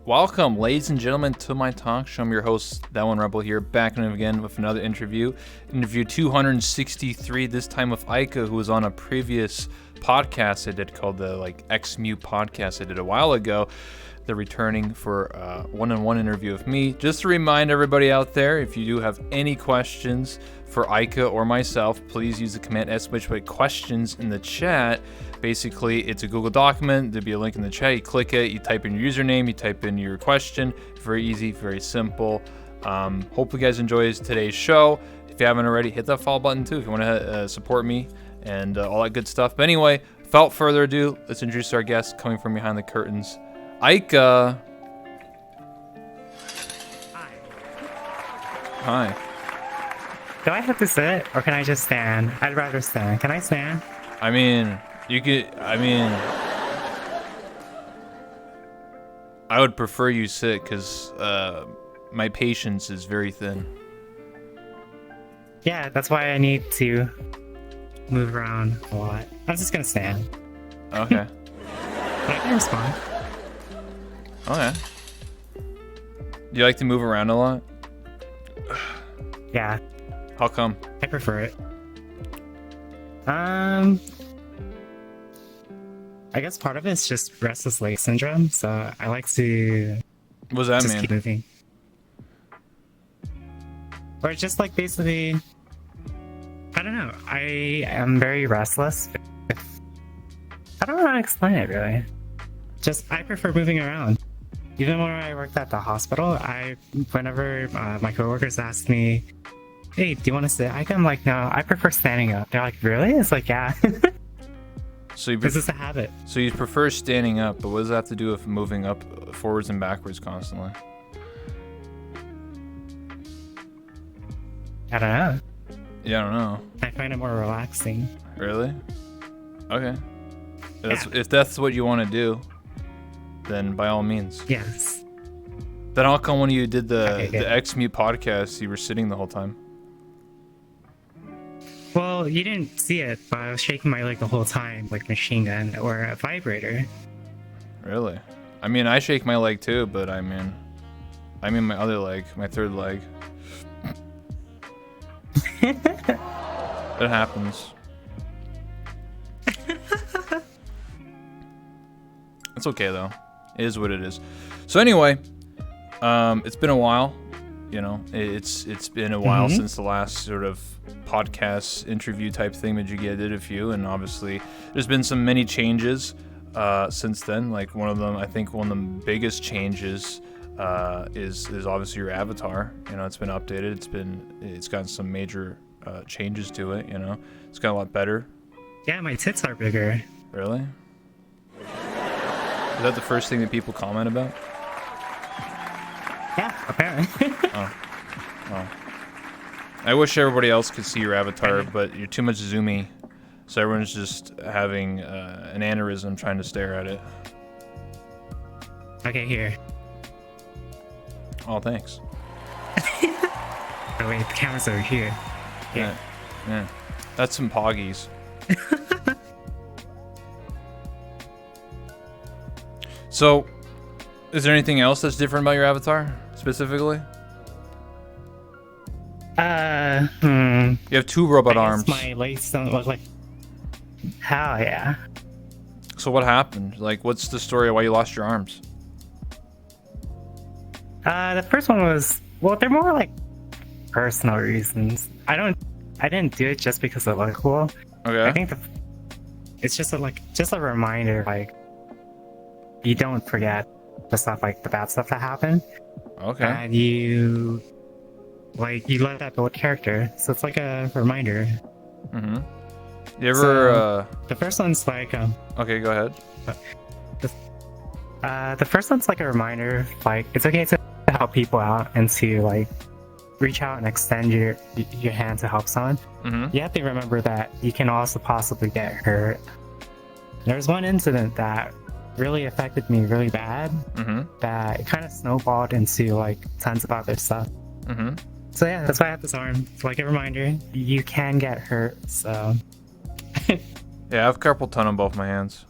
Welcome, ladies and gentlemen, to my talk show. I'm your host, That One Rebel, here, back again with another interview. Interview 263, this time with Aika, who was on a previous podcast I did called the X-Mute podcast I did a while ago. They're returning for a one-on-one interview with me. Just to remind everybody out there, if you do have any questions for Aika or myself, please use the command !questions in the chat. Basically, it's a Google document. There'll be a link in the chat. You click it, you type in your username, you type in your question. Very easy, very simple. Hope you guys enjoy today's show. If you haven't already, hit that follow button too if you want to support me and all that good stuff. But anyway, without further ado, let's introduce our guest coming from behind the curtains. Aika. Hi. Do I have to sit or can I just stand? I'd rather stand. Can I stand? I mean, I would prefer you sit because my patience is very thin. Yeah, that's why I need to move around a lot. I'm just gonna stand. Okay. But I can respond. Okay. Do you like to move around a lot? Yeah, How come? I prefer it. I guess part of it is just restless leg syndrome, so I like to What does that just mean? keep moving. Or just like basically, I don't know. I am very restless. I don't know how to explain it really. Just I prefer moving around. Even when I worked at the hospital, whenever my coworkers asked me, "Hey, do you want to sit?" I'm like, "No, I prefer standing up." They're like, "Really?" It's like, "Yeah." So you This is a habit. so you prefer standing up, but what does that have to do with moving up forwards and backwards constantly? I don't know. Yeah, I don't know. I find it more relaxing. Really? Okay. Yeah. If that's what you want to do, then by all means. Yes. Then how come when you did the Okay, good. X-Mute podcast, you were sitting the whole time? Well, you didn't see it, but I was shaking my leg the whole time, like machine gun or a vibrator. Really? I mean, I shake my leg too, but I mean my other leg, my third leg. It happens. It's okay though. It is what it is. So anyway, it's been a while. You know, it's been a while since the last sort of podcast interview type thing that you did a few, and obviously there's been some many changes since then. Like one of them, I think one of the biggest changes is obviously your avatar. You know, it's been updated. It's gotten some major changes to it. You know, it's got a lot better. Yeah, my tits are bigger. Really? Is that the first thing that people comment about? Yeah, apparently. Oh. I wish everybody else could see your avatar, but you're too much zoomy, so everyone's just having an aneurysm trying to stare at it. Okay, here. Oh, thanks. Oh wait, the camera's over here. Yeah. That's some poggies. So, is there anything else that's different about your avatar, specifically? You have two robot I arms. guess my legs don't look like. Hell yeah. So what happened? Like, what's the story of why you lost your arms? The first one was, well, they're more like personal reasons. I didn't do it just because it looked cool. Okay. I think it's just a reminder, like, you don't forget the stuff, like the bad stuff that happened. Okay. And you let that build character. So it's like a reminder. Mm-hmm. You ever, The first one's like, Okay, go ahead. the first one's like a reminder, like, it's okay to help people out and to, like, reach out and extend your hand to help someone. Mm-hmm. You have to remember that you can also possibly get hurt. There's one incident that really affected me really bad, that it kind of snowballed into, like, tons of other stuff. So yeah, that's why I have this arm. It's like a reminder, you can get hurt, so... Yeah, I have carpal tunnel in both my hands.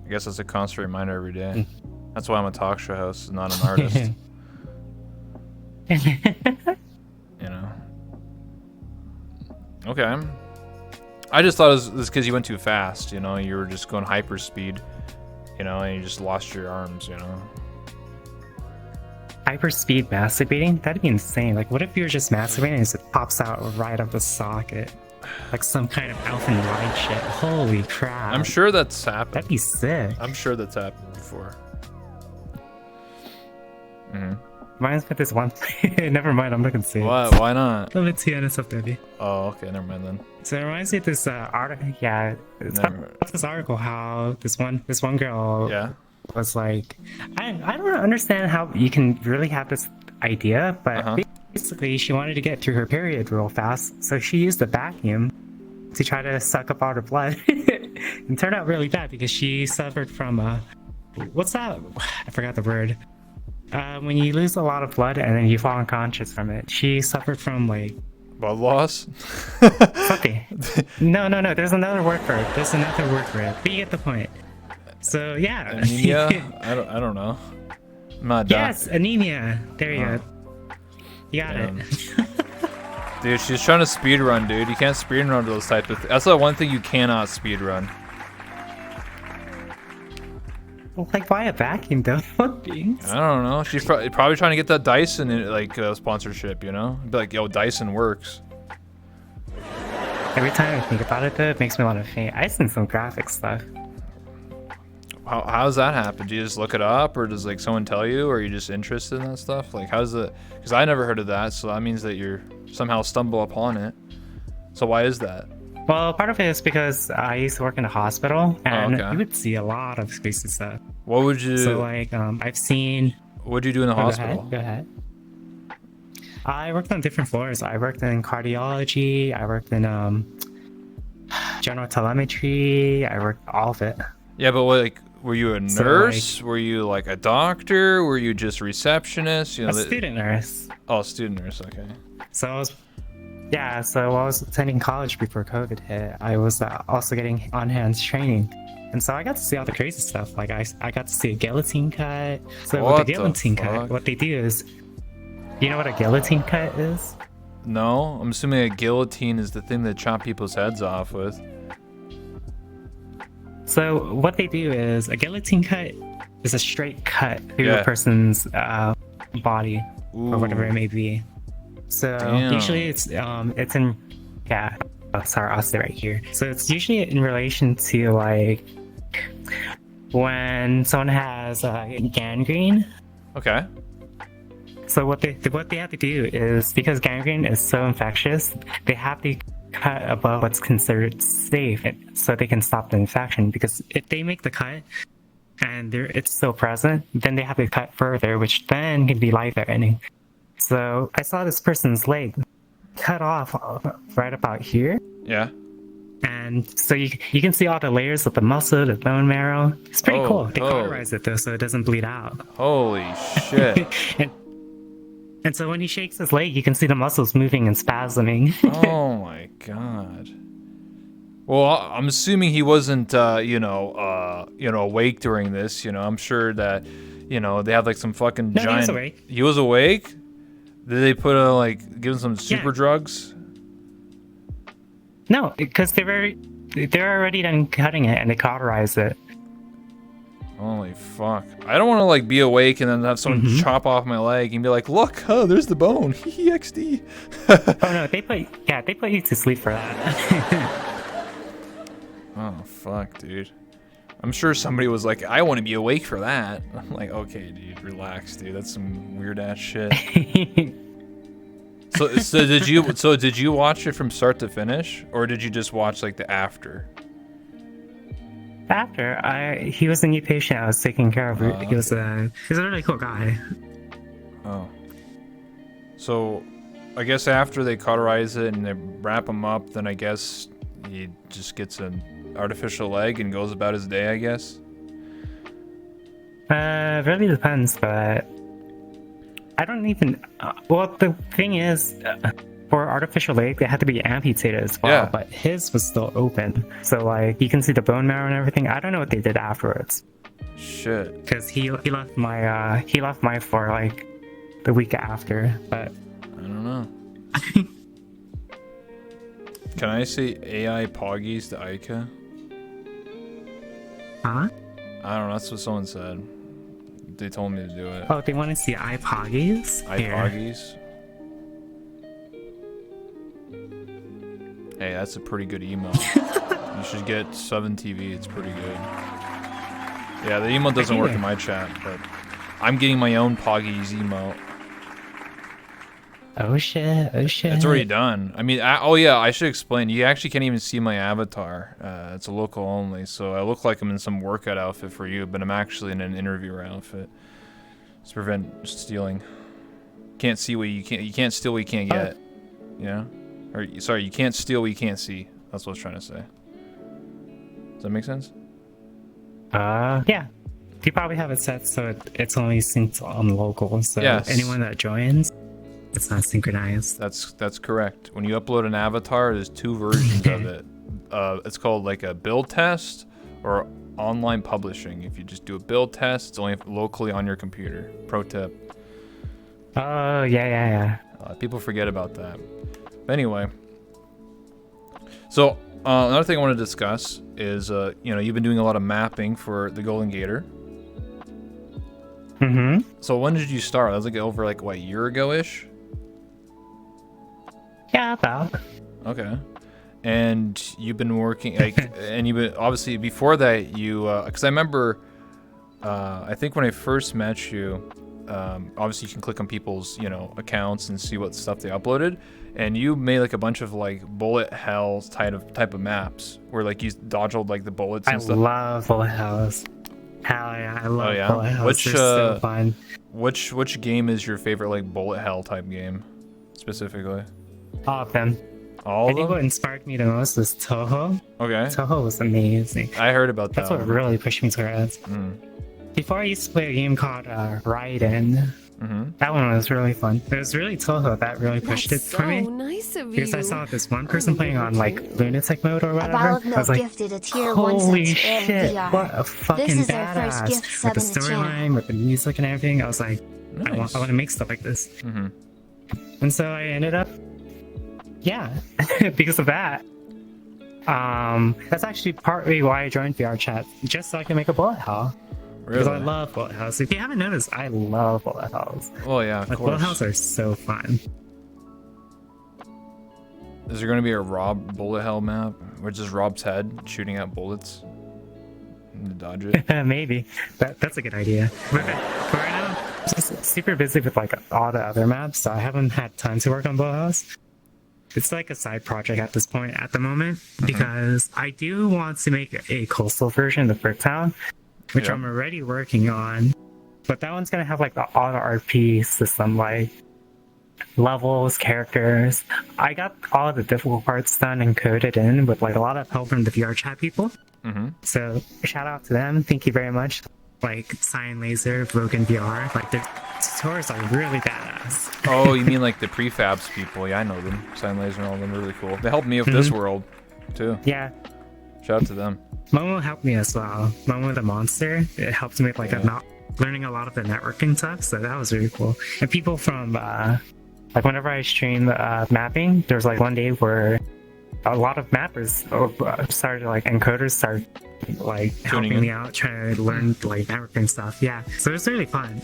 I guess that's a constant reminder every day. That's why I'm a talk show host, not an artist. You know. Okay. I just thought it was because you went too fast. You know, you were just going hyper speed. You know, and you just lost your arms. You know. Hyperspeed masturbating? That'd be insane. Like, what if you're just masturbating and it just pops out right up the socket? Like some kind of Elfin Light shit. Holy crap. I'm sure that's happened. That'd be sick. I'm sure that's happened before. Mm-hmm. Mine's got this one. Never mind, I'm not gonna say it. What? Why not? Let's see on stuff, baby. Oh, okay, never mind then. So it reminds me of this article. Yeah, it's about this article how this one girl was like, I don't understand how you can really have this idea, but basically she wanted to get through her period real fast, so she used a vacuum to try to suck up all her blood. It turned out really bad because she suffered from what's that? I forgot the word. When you lose a lot of blood and then you fall unconscious from it, she suffered from like blood loss. Something. No. There's another word for it. But you get the point. So yeah. Anemia. I don't know. I'm not a doctor. Yes, anemia. There you go. You got it. Dude, she's trying to speed run, dude. You can't speed run those types of things. That's the one thing you cannot speed run. Like, why a vacuum though? I don't know. She's probably trying to get that Dyson sponsorship, you know? Be like, yo, Dyson works. Every time I think about it though, it makes me want to faint. I seen some graphic stuff. How does that happen? Do you just look it up, or does like someone tell you, or are you just interested in that stuff? Like, how's it? Because I never heard of that, so that means that you're somehow stumble upon it. So why is that? Well, part of it is because I used to work in a hospital, and you would see a lot of crazy stuff. What would you? So like, I've seen. What did you do in the hospital? Go ahead. I worked on different floors. I worked in cardiology. I worked in general telemetry. I worked all of it. Yeah, but what, like, were you a nurse? Were you like a doctor? Were you just receptionist? You know, a student nurse. Oh, student nurse. Okay. So I was. Yeah, so while I was attending college before COVID hit, I was also getting on-hands training. And so I got to see all the crazy stuff. Like, I got to see a guillotine cut. So with the guillotine cut, what they do is... You know what a guillotine cut is? No, I'm assuming a guillotine is the thing that chop people's heads off with. So what they do is, a guillotine cut is a straight cut through a person's body, or whatever it may be. So usually it's in sorry, I'll stay right here. So it's usually in relation to like when someone has gangrene. Okay. So what they have to do is, because gangrene is so infectious, they have to cut above what's considered safe so they can stop the infection. Because if they make the cut and it's still present, then they have to cut further, which then can be life-threatening. So I saw this person's leg cut off right about here. Yeah. And so you can see all the layers of the muscle, the bone marrow. It's pretty cool. They cauterize it though, so it doesn't bleed out. Holy shit. and so when he shakes his leg, you can see the muscles moving and spasming. Oh my god. Well, I'm assuming he wasn't, awake during this. You know, I'm sure that, they have like some fucking giant. He was awake. He was awake? Did they put give him some super drugs? No, because they're already done cutting it and they cauterize it. Holy fuck! I don't want to be awake and then have someone chop off my leg and be like, "Look, there's the bone." XD. Oh no, they put you to sleep for that. Oh fuck, dude. I'm sure somebody was like, "I want to be awake for that." I'm like, "Okay, dude, relax, dude. That's some weird ass shit." So did you watch it from start to finish, or did you just watch the after? After, he was a new patient I was taking care of. He was a really cool guy. Oh. So, I guess after they cauterize it and they wrap him up, then I guess he just gets an artificial leg and goes about his day, I guess? Really depends, but I don't even... well, the thing is, for artificial leg, they had to be amputated as well, but his was still open. So, you can see the bone marrow and everything. I don't know what they did afterwards. Shit. because he left my for like the week after, but I don't know. Can I say AI Poggies to Aika? huh? I don't know. That's what someone said. They told me to do it. Oh, they want to see iPoggies? iPoggies. Hey, that's a pretty good emote. You should get 7TV. It's pretty good. Yeah, the emote doesn't work in my chat, but I'm getting my own Poggies emote. Oh shit! Oh shit! It's already done. I mean, oh yeah, I should explain. You actually can't even see my avatar. It's a local only, so I look like I'm in some workout outfit for you, but I'm actually in an interviewer outfit. To prevent stealing. Can't see what you can't steal what you can't get. Yeah? Or sorry, you can't steal what you can't see. That's what I was trying to say. Does that make sense? Yeah. You probably have it set so it's only synced on local, so Yes. anyone that joins, it's not synchronized. That's correct. When you upload an avatar, there's two versions of it. It's called like a build test or online publishing. If you just do a build test, it's only locally on your computer. Pro tip. Oh yeah. People forget about that. But anyway, so another thing I want to discuss is you've been doing a lot of mapping for the Golden Gator. Mm-hmm. So when did you start? That was like over like what, a year ago ish? Yeah, about. Okay. And you've been working like, and you've been obviously before that you because I remember I think when I first met you, obviously you can click on people's accounts and see what stuff they uploaded, and you made like a bunch of like bullet hell type of maps where like you dodged like the bullets and stuff. I love bullet hells. Hell yeah, I love bullet hells. Which They're so fun. Which game is your favorite like bullet hell type game specifically? All of them. All I of think them? what inspired me the most was Toho. Okay. Toho was amazing. I heard about that. That's what really pushed me towards. Before I used to play a game called Raiden. That one was really fun. It was really Toho that really pushed it for me. Nice of you. Because I saw this one person playing on like lunatic mode or A whatever. bottle of I milk was like, gifted a tier 1 holy such in shit, VR. what a fucking This is our first gift badass. sub With the in the channel. storyline, with the music and everything. I was like, I want Nice. to make stuff like this. And so I ended up, yeah, because of that. That's actually partly why I joined VR chat, just so I can make a bullet hell. Because I love bullet hells. If you haven't noticed, I love bullet hells. Oh yeah, of Like, course. bullet hells are so fun. Is there going to be a Rob bullet hell map, which is Rob's head shooting out bullets to dodge it? Maybe. That's a good idea. But right now, I'm just super busy with like all the other maps, so I haven't had time to work on bullet hells. It's like a side project at this point, at the moment, because I do want to make a coastal version of Bricktown, which I'm already working on. But that one's gonna have like the auto RP system, like levels, characters. I got all of the difficult parts done and coded in with like a lot of help from the VR chat people. So shout out to them. Thank you very much. Like Cyan Laser, Broken VR, like their tutorials are really badass. Oh, you mean like the prefabs people? Yeah, I know them. Sign Laser and all of them are really cool. They helped me with this world, too. Yeah. Shout out to them. Momo helped me as well. Momo the monster. It helped me with like learning a lot of the networking stuff, so that was really cool. And people from like whenever I stream mapping, there's like one day where a lot of mappers started like encoders started like helping me out, trying to learn like networking stuff. Yeah, so it was really fun.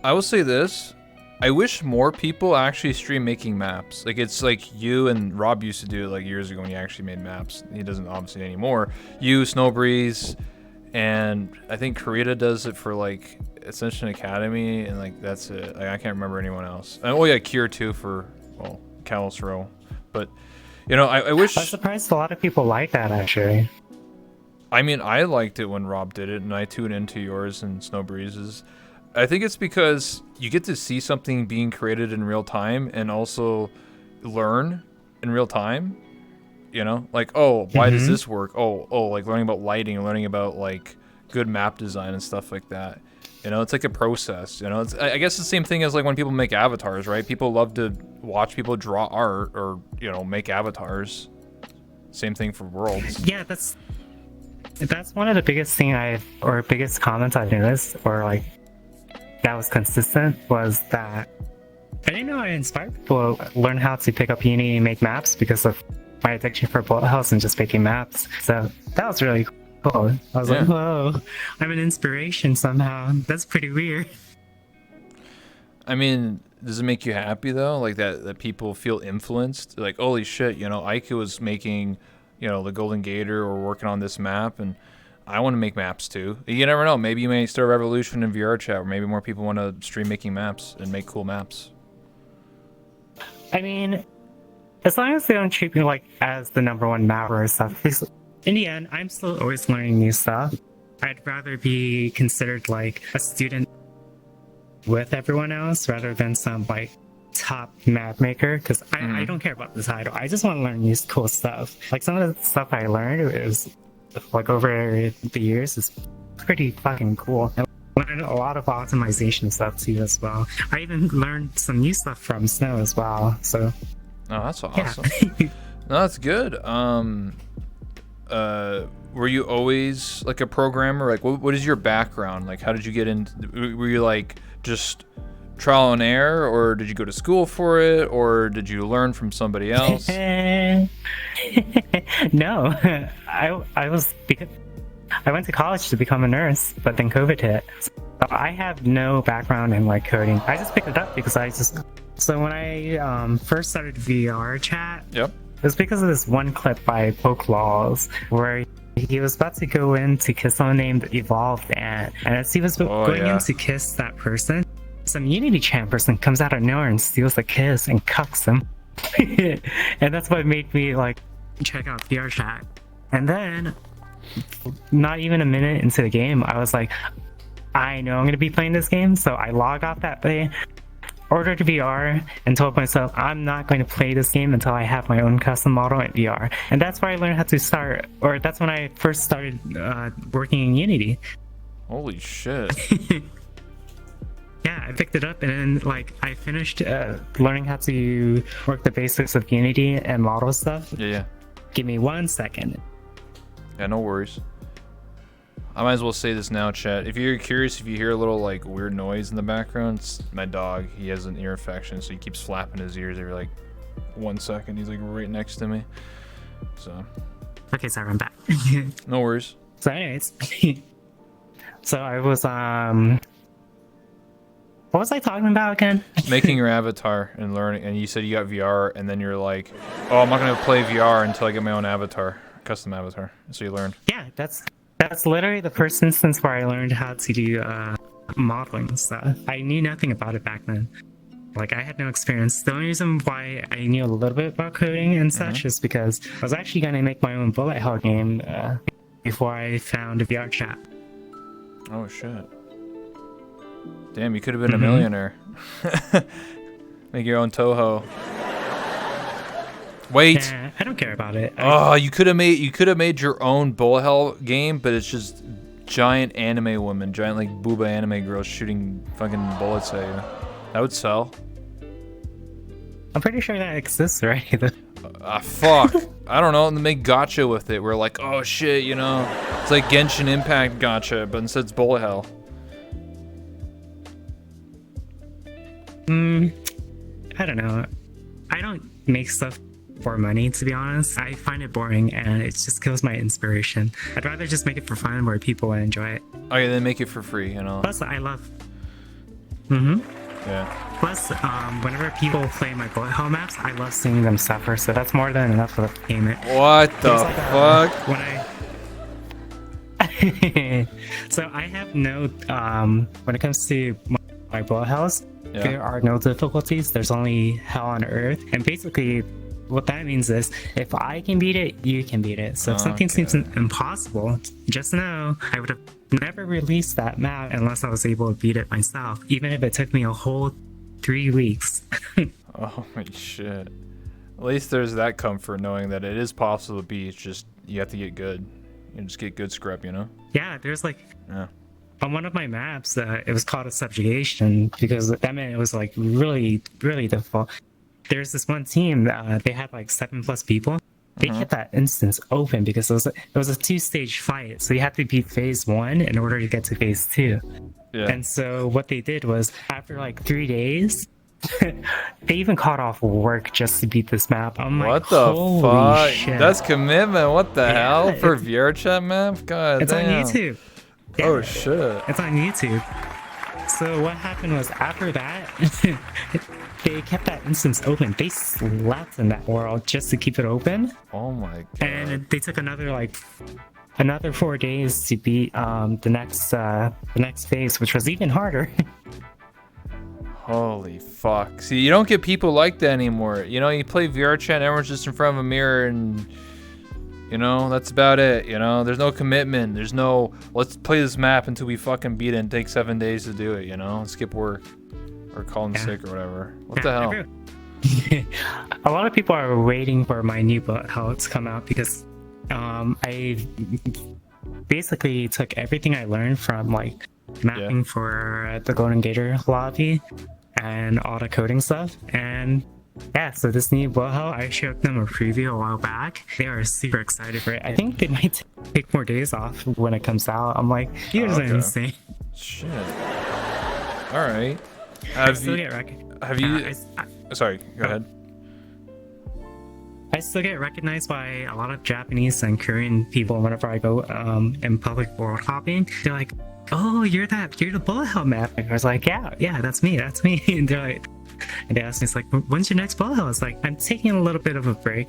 I will say this. I wish more people actually stream making maps. Like it's like you and Rob used to do it like years ago when he actually made maps. He doesn't obviously anymore. You, Snowbreeze, and I think Karita does it for like Ascension Academy, and like that's it. Like, I can't remember anyone else. And, oh yeah, Kier too for Callus Row. But I wish. I'm surprised a lot of people like that actually. I mean, I liked it when Rob did it, and I tuned into yours and Snowbreeze's. I think it's because you get to see something being created in real time and also learn in real time. Like, oh, why does this work? Oh, like learning about lighting, learning about like good map design and stuff like that. It's like a process. It's I guess the same thing as like when people make avatars, right? People love to watch people draw art or make avatars. Same thing for worlds. Yeah, That's one of the biggest biggest comments I've noticed, or like that was consistent, was that I didn't know I inspired people to learn how to pick up Unity and make maps because of my addiction for bullet hells and just making maps. So that was really cool. I was like, whoa, I'm an inspiration somehow. That's pretty weird. I mean, does it make you happy though? Like that people feel influenced? Like, holy shit, you know, Aika was making, you know, the Golden Gator or working on this map, and I want to make maps too. You never know. Maybe you may start a revolution in VR chat, or maybe more people want to stream making maps and make cool maps. I mean, as long as they don't treat me like as the #1 mapper or stuff. Because in the end, I'm still always learning new stuff. I'd rather be considered like a student with everyone else rather than some like top map maker, because I don't care about the title. I just want to learn new cool stuff. Like some of the stuff I learned is like over the years is pretty fucking cool. I learned a lot of optimization stuff too as well. I even learned some new stuff from Snow as well. So oh, that's awesome. No, that's good. Were you always like a programmer? Like what is your background? Like how did you get into, were you like just trial and error, or did you go to school for it, or did you learn from somebody else? No, I went to college to become a nurse, but then COVID hit. So I have no background in like coding. I just picked it up because so when I first started VR chat, yep, it was because of this one clip by Pokelaws where he was about to go in to kiss someone named Evolved Ant, and as he was going in to kiss that person, some Unity Chan person comes out of nowhere and steals the kiss and cucks him. And that's what made me like check out VR chat. And then, not even a minute into the game, I was like, I know I'm gonna be playing this game, so I log off that day, ordered VR, and told myself I'm not going to play this game until I have my own custom model in VR. And that's where I learned how to start, or that's when I first started working in Unity. Holy shit. Yeah, I picked it up and then like I finished learning how to work the basics of Unity and model stuff. Yeah. Give me 1 second. Yeah, no worries. I might as well say this now, chat. If you're curious, if you hear a little like weird noise in the background, it's my dog. He has an ear infection, so he keeps flapping his ears every like 1 second. He's like right next to me. So. Okay, sorry, I'm back. No worries. So anyways, so I was what was I talking about again? Making your avatar and learning, and you said you got VR, and then you're like, oh, I'm not gonna play VR until I get my own avatar, custom avatar. So you learned. Yeah, that's literally the first instance where I learned how to do modeling stuff. I knew nothing about it back then. Like I had no experience. The only reason why I knew a little bit about coding and such is because I was actually gonna make my own bullet hell game before I found VR chat. Oh shit. Damn, you could have been a millionaire. Make your own Toho. Wait. Nah, I don't care about it. You could have made your own bullet hell game, but it's just giant anime women, giant like booba anime girls shooting fucking bullets at you. That would sell. I'm pretty sure that exists already. Fuck. I don't know. And make gacha with it. We're like, oh shit, you know, it's like Genshin Impact gacha, but instead it's bullet hell. I don't know. I don't make stuff for money, to be honest. I find it boring and it just kills my inspiration. I'd rather just make it for fun where people will enjoy it. Okay, then make it for free, you know. Plus, I love. Yeah. Plus, whenever people play my bullet hell maps, I love seeing them suffer. So that's more than enough for the payment. What the fuck? When so I have no. When it comes to my bullet hells, there are no difficulties. There's only hell on earth, and basically what that means is if I can beat it, you can beat it. So if something seems impossible, just know I would have never released that map unless I was able to beat it myself, even if it took me a whole 3 weeks. Oh my shit. At least there's that comfort knowing that it is possible to beat. It's just you have to get good. You just get good scrap, you know? Yeah, there's like on one of my maps, it was called a subjugation because that meant it was like really, really difficult. There's this one team, they had like 7+ people, they kept that instance open because it was a 2-stage fight. So you have to beat phase 1 in order to get to phase 2. Yeah. And so what they did was after like 3 days, they even called off work just to beat this map. I'm like, What the holy fuck? shit. That's commitment. What the hell for it's- VRChat map? God It's damn. on YouTube. Oh Yeah, shit. It's on YouTube. So what happened was after that, they kept that instance open. They slept in that world just to keep it open. Oh my god. And they took another 4 days to beat the next phase, which was even harder. Holy fuck. See, you don't get people like that anymore. You know, you play VRChat and everyone's just in front of a mirror and, you know, that's about it. You know, there's no commitment. There's no, let's play this map until we fucking beat it and take 7 days to do it, you know? Skip work or call in sick or whatever. What the hell? A lot of people are waiting for my new bullet hell to come out because I basically took everything I learned from like mapping for the Golden Gator lobby and all the coding stuff. And yeah, so this new bullet hell, I showed them a preview a while back. They are super excited for it. I think they might take more days off when it comes out. I'm like, you guys are insane. Shit. All right. Sorry, go ahead. I still get recognized by a lot of Japanese and Korean people whenever I go in public world hopping. They're like, "Oh, you're the bullet hell map." And I was like, "Yeah, that's me." And they're like, and they asked me, "It's like, when's your next bullet hell?" It's like, I'm taking a little bit of a break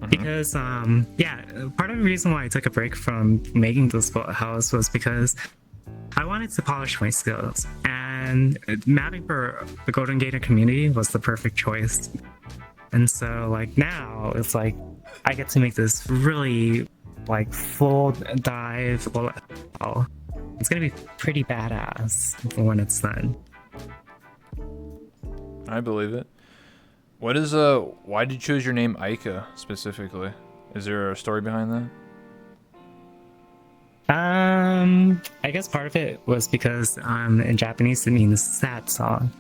because, part of the reason why I took a break from making those bullet hells was because I wanted to polish my skills, and mapping for the Golden Gator community was the perfect choice. And so like now it's like I get to make this really like full dive bullet hell. It's gonna be pretty badass when it's done. I believe it. What is why did you choose your name Aika specifically? Is there a story behind that? I guess part of it was because in Japanese it means sad song.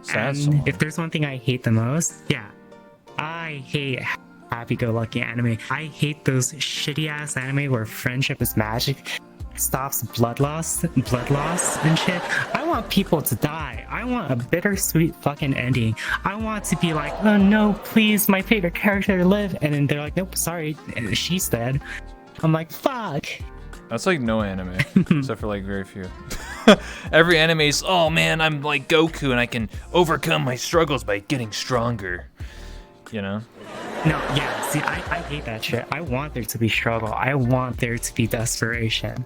Sad And song. if there's one thing I hate the most, I hate happy-go-lucky anime. I hate those shitty-ass anime where friendship is magic, stops blood loss and shit. I want people to die. I want a bittersweet fucking ending. I want to be like, oh no, please, my favorite character to live. And then they're like, nope, sorry, she's dead. I'm like, fuck. That's like no anime, except for like very few. Every anime is, oh man, I'm like Goku and I can overcome my struggles by getting stronger. You know? No, yeah, see, I hate that shit. I want there to be struggle. I want there to be desperation.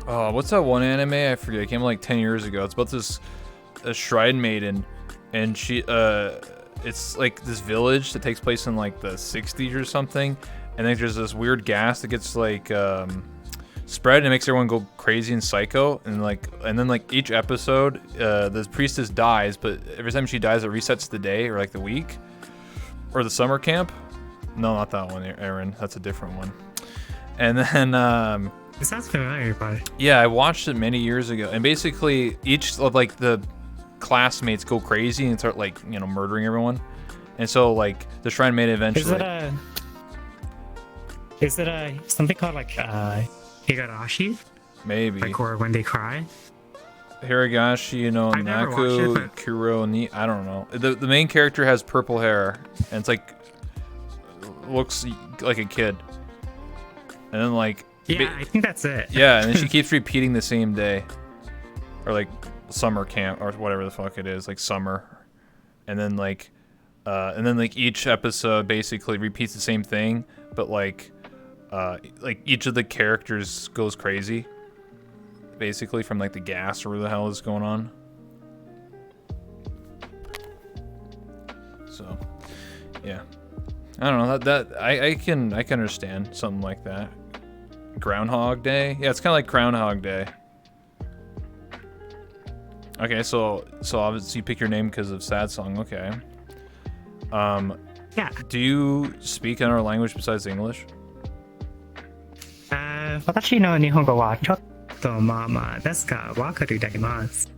Oh, what's that one anime? I forget. It came like 10 years ago. It's about a shrine maiden, and she, it's like this village that takes place in like the 60s or something, and then there's this weird gas that gets like, spread and it makes everyone go crazy and psycho, and then like each episode the priestess dies, but every time she dies it resets the day or like the week or the summer camp. No, not that one, Aaron, that's a different one. And then It sounds familiar, but yeah, I watched it many years ago, and basically each of like the classmates go crazy and start like, you know, murdering everyone, and so like the shrine maiden eventually is it a something called like Higurashi? maybe Like, or when they cry? Hiragashi no I've never watched Naku it, but- Kuro ni, I don't know. The main character has purple hair and it's like looks like a kid. And then like Yeah, I think that's it. yeah, and then she keeps repeating the same day. Or like summer camp or whatever the fuck it is, like summer. And then like each episode basically repeats the same thing, but like each of the characters goes crazy. Basically from like the gas or whatever the hell is going on. So yeah, I don't know, that I can understand something like that. Groundhog Day, yeah, it's kind of like Groundhog Day. Okay, so obviously you pick your name because of sad song. Okay. Yeah. Do you speak another language besides English? 私の日本語はちょっとまあまあですがわかるだけます。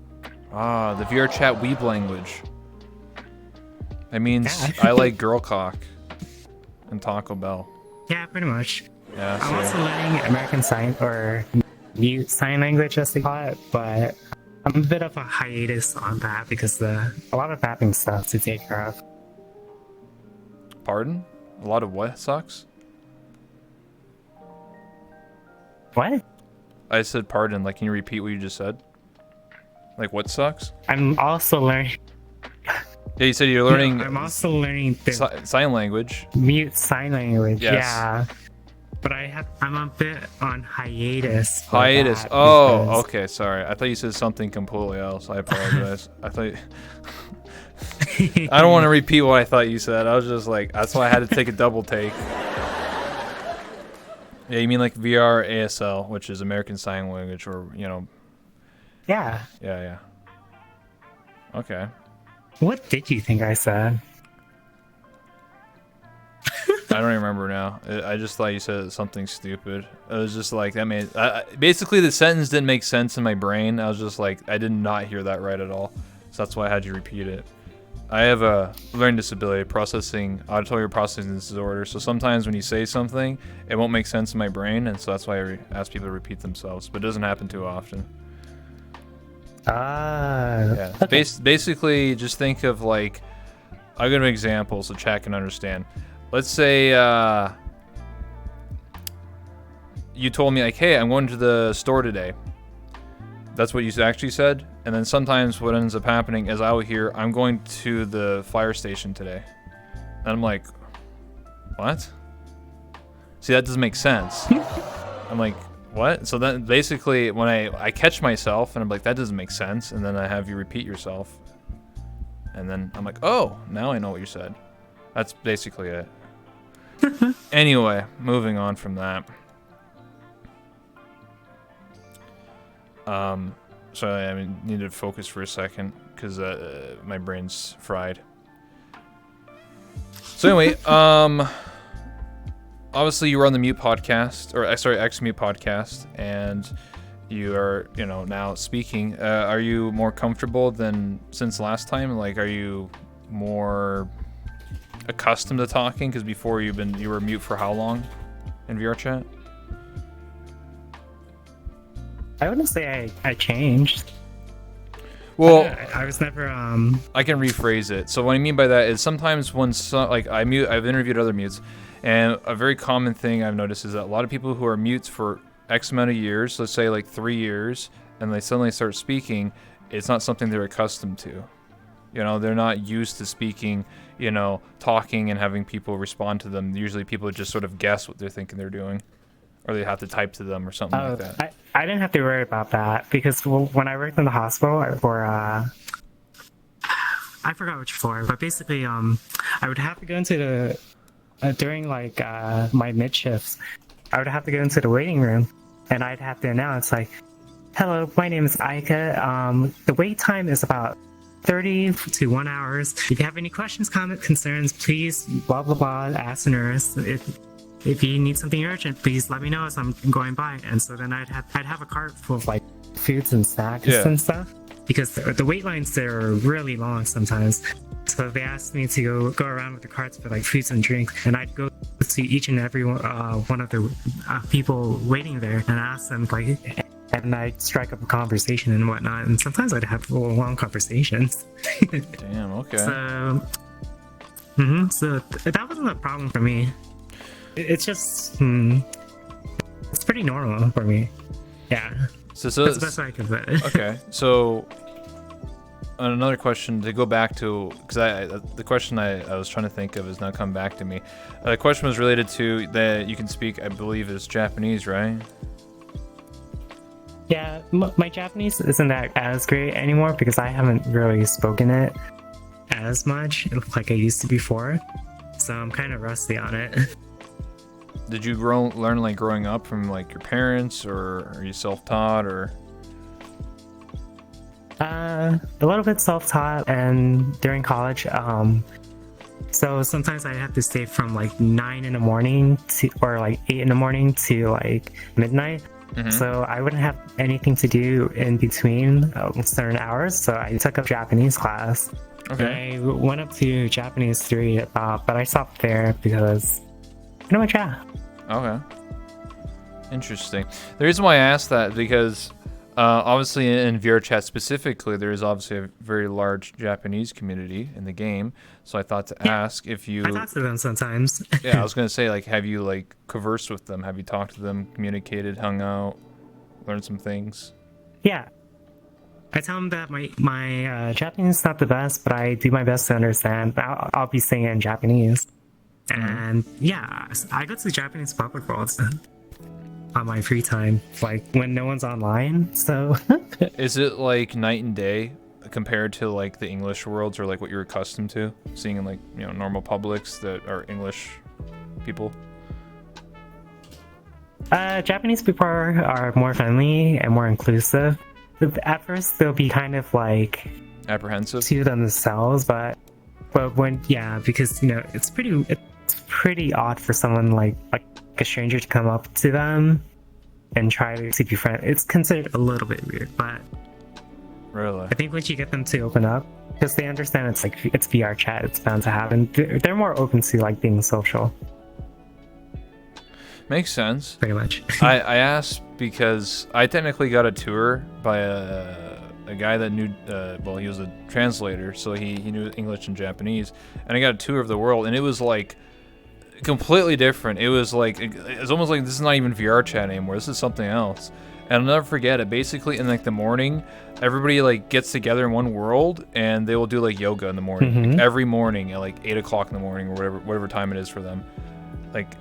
Ah, the VRChat weeb language. That means Yeah. I like girl cock. and Taco Bell. Yeah, pretty much. Yeah. I'm So, also learning American Sign or Mute Sign Language, as they call it, but I'm a bit of a hiatus on that because a lot of mapping stuff to take care of. pardon? A lot of what sucks? What? I said pardon. Like, can you repeat what you just said? Like, what sucks? I'm also learning. Yeah, you said you're learning No, I'm also learning the sign language. Mute Sign Language. Yes. Yeah. But I'm a bit on hiatus. for Hiatus. that Oh, because- okay. Sorry. I thought you said something completely else. I apologize. I thought. I don't want to repeat what I thought you said. I was just like, that's why I had to take a double take. Yeah, you mean like VR ASL, which is American Sign Language, or Yeah. Yeah. Okay. What did you think I said? I don't even remember now. I just thought you said something stupid. It was just like that made. Basically, the sentence didn't make sense in my brain. I was just like, I did not hear that right at all. So that's why I had you repeat it. I have a learning disability, auditory processing disorder. So sometimes when you say something, it won't make sense in my brain, and so that's why I ask people to repeat themselves. But it doesn't happen too often. Yeah. Okay. Basically, just think of like, I'll give an example so chat can understand. Let's say you told me like, hey, I'm going to the store today. That's what you actually said. And then sometimes what ends up happening is I will hear, I'm going to the fire station today. And I'm like, what? See, that doesn't make sense. I'm like, what? So then basically when I catch myself and I'm like, that doesn't make sense. And then I have you repeat yourself. And then I'm like, oh, now I know what you said. That's basically it. Anyway, moving on from that. Sorry, I need to focus for a second because my brain's fried. So anyway, obviously you were on the Mute podcast, or X Mute podcast, and you are, now speaking. Are you more comfortable than since last time? Like, are you more accustomed to talking? Because before you were mute for how long in VR chat? I wouldn't say I changed. Well, I was never I can rephrase it. So what I mean by that is sometimes when I've interviewed other mutes, and a very common thing I've noticed is that a lot of people who are mutes for X amount of years, let's say like 3 years, and they suddenly start speaking, it's not something they're accustomed to. They're not used to speaking, talking and having people respond to them. Usually people just sort of guess what they're thinking they're doing, or they have to type to them or something like that. I didn't have to worry about that because when I worked in the hospital for I forgot which floor, but basically I would have to go into the during like my mid shifts, I would have to go into the waiting room and I'd have to announce like, hello, my name is Aika. The wait time is about 30 to 1 hour. If you have any questions, comments, concerns, please blah blah blah ask the nurse. If you need something urgent, please let me know as I'm going by. And so then I'd have a cart full of like foods and snacks and stuff because the wait lines there are really long sometimes. So they asked me to go around with the carts for like foods and drinks, and I'd go to each and every one of the people waiting there and ask them like, and I'd strike up a conversation and whatnot. And sometimes I'd have long conversations. Damn. Okay. So that wasn't a problem for me. It's just it's pretty normal for me. Yeah. So that's the best way I can put it. Okay. So another question to go back to, because the question I was trying to think of is now come back to me. The question was related to that you can speak, I believe, is Japanese, right? Yeah, my Japanese isn't that as great anymore because I haven't really spoken it as much like I used to before. So I'm kind of rusty on it. Did you learn like growing up from like your parents, or are you self-taught, or? A little bit self-taught, and during college, so sometimes I have to stay from like 9 in the morning or like 8 in the morning to like midnight. Mm-hmm. So I wouldn't have anything to do in between certain hours. So I took a Japanese class. Okay. And I went up to Japanese 3, but I stopped there because Pretty much, yeah. Okay. Interesting. The reason why I asked that because obviously in VR chat specifically, there is obviously a very large Japanese community in the game. So I thought to ask if you. I talk to them sometimes. Yeah, I was gonna say like, have you like conversed with them? Have you talked to them, communicated, hung out, learned some things? Yeah. I tell them that my Japanese is not the best, but I do my best to understand. I'll be saying it in Japanese. And yeah, I go to Japanese public worlds on my free time, like when no one's online. So Is it like night and day compared to like the English worlds or like what you're accustomed to seeing in like, you know, normal publics that are English people? Japanese people are more friendly and more inclusive. At first, they'll be kind of like Apprehensive? to themselves, but when because you know it's pretty odd for someone like a stranger to come up to them and try to be friendly. It's considered a little bit weird, but Really? I think once you get them to open up, because they understand it's VR chat, it's bound to happen. They're more open to like being social. Makes sense. Pretty much. I asked because I technically got a tour by a guy that knew, well, he was a translator, so he knew English and Japanese, and I got a tour of the world, and it was like completely different. It was like, it's almost like this is not even VR chat anymore. This is something else. And I'll never forget it. Basically, in like the morning, everybody like gets together in one world, and they will do like yoga in the morning, like, every morning at like 8 o'clock in the morning or whatever time it is for them. Like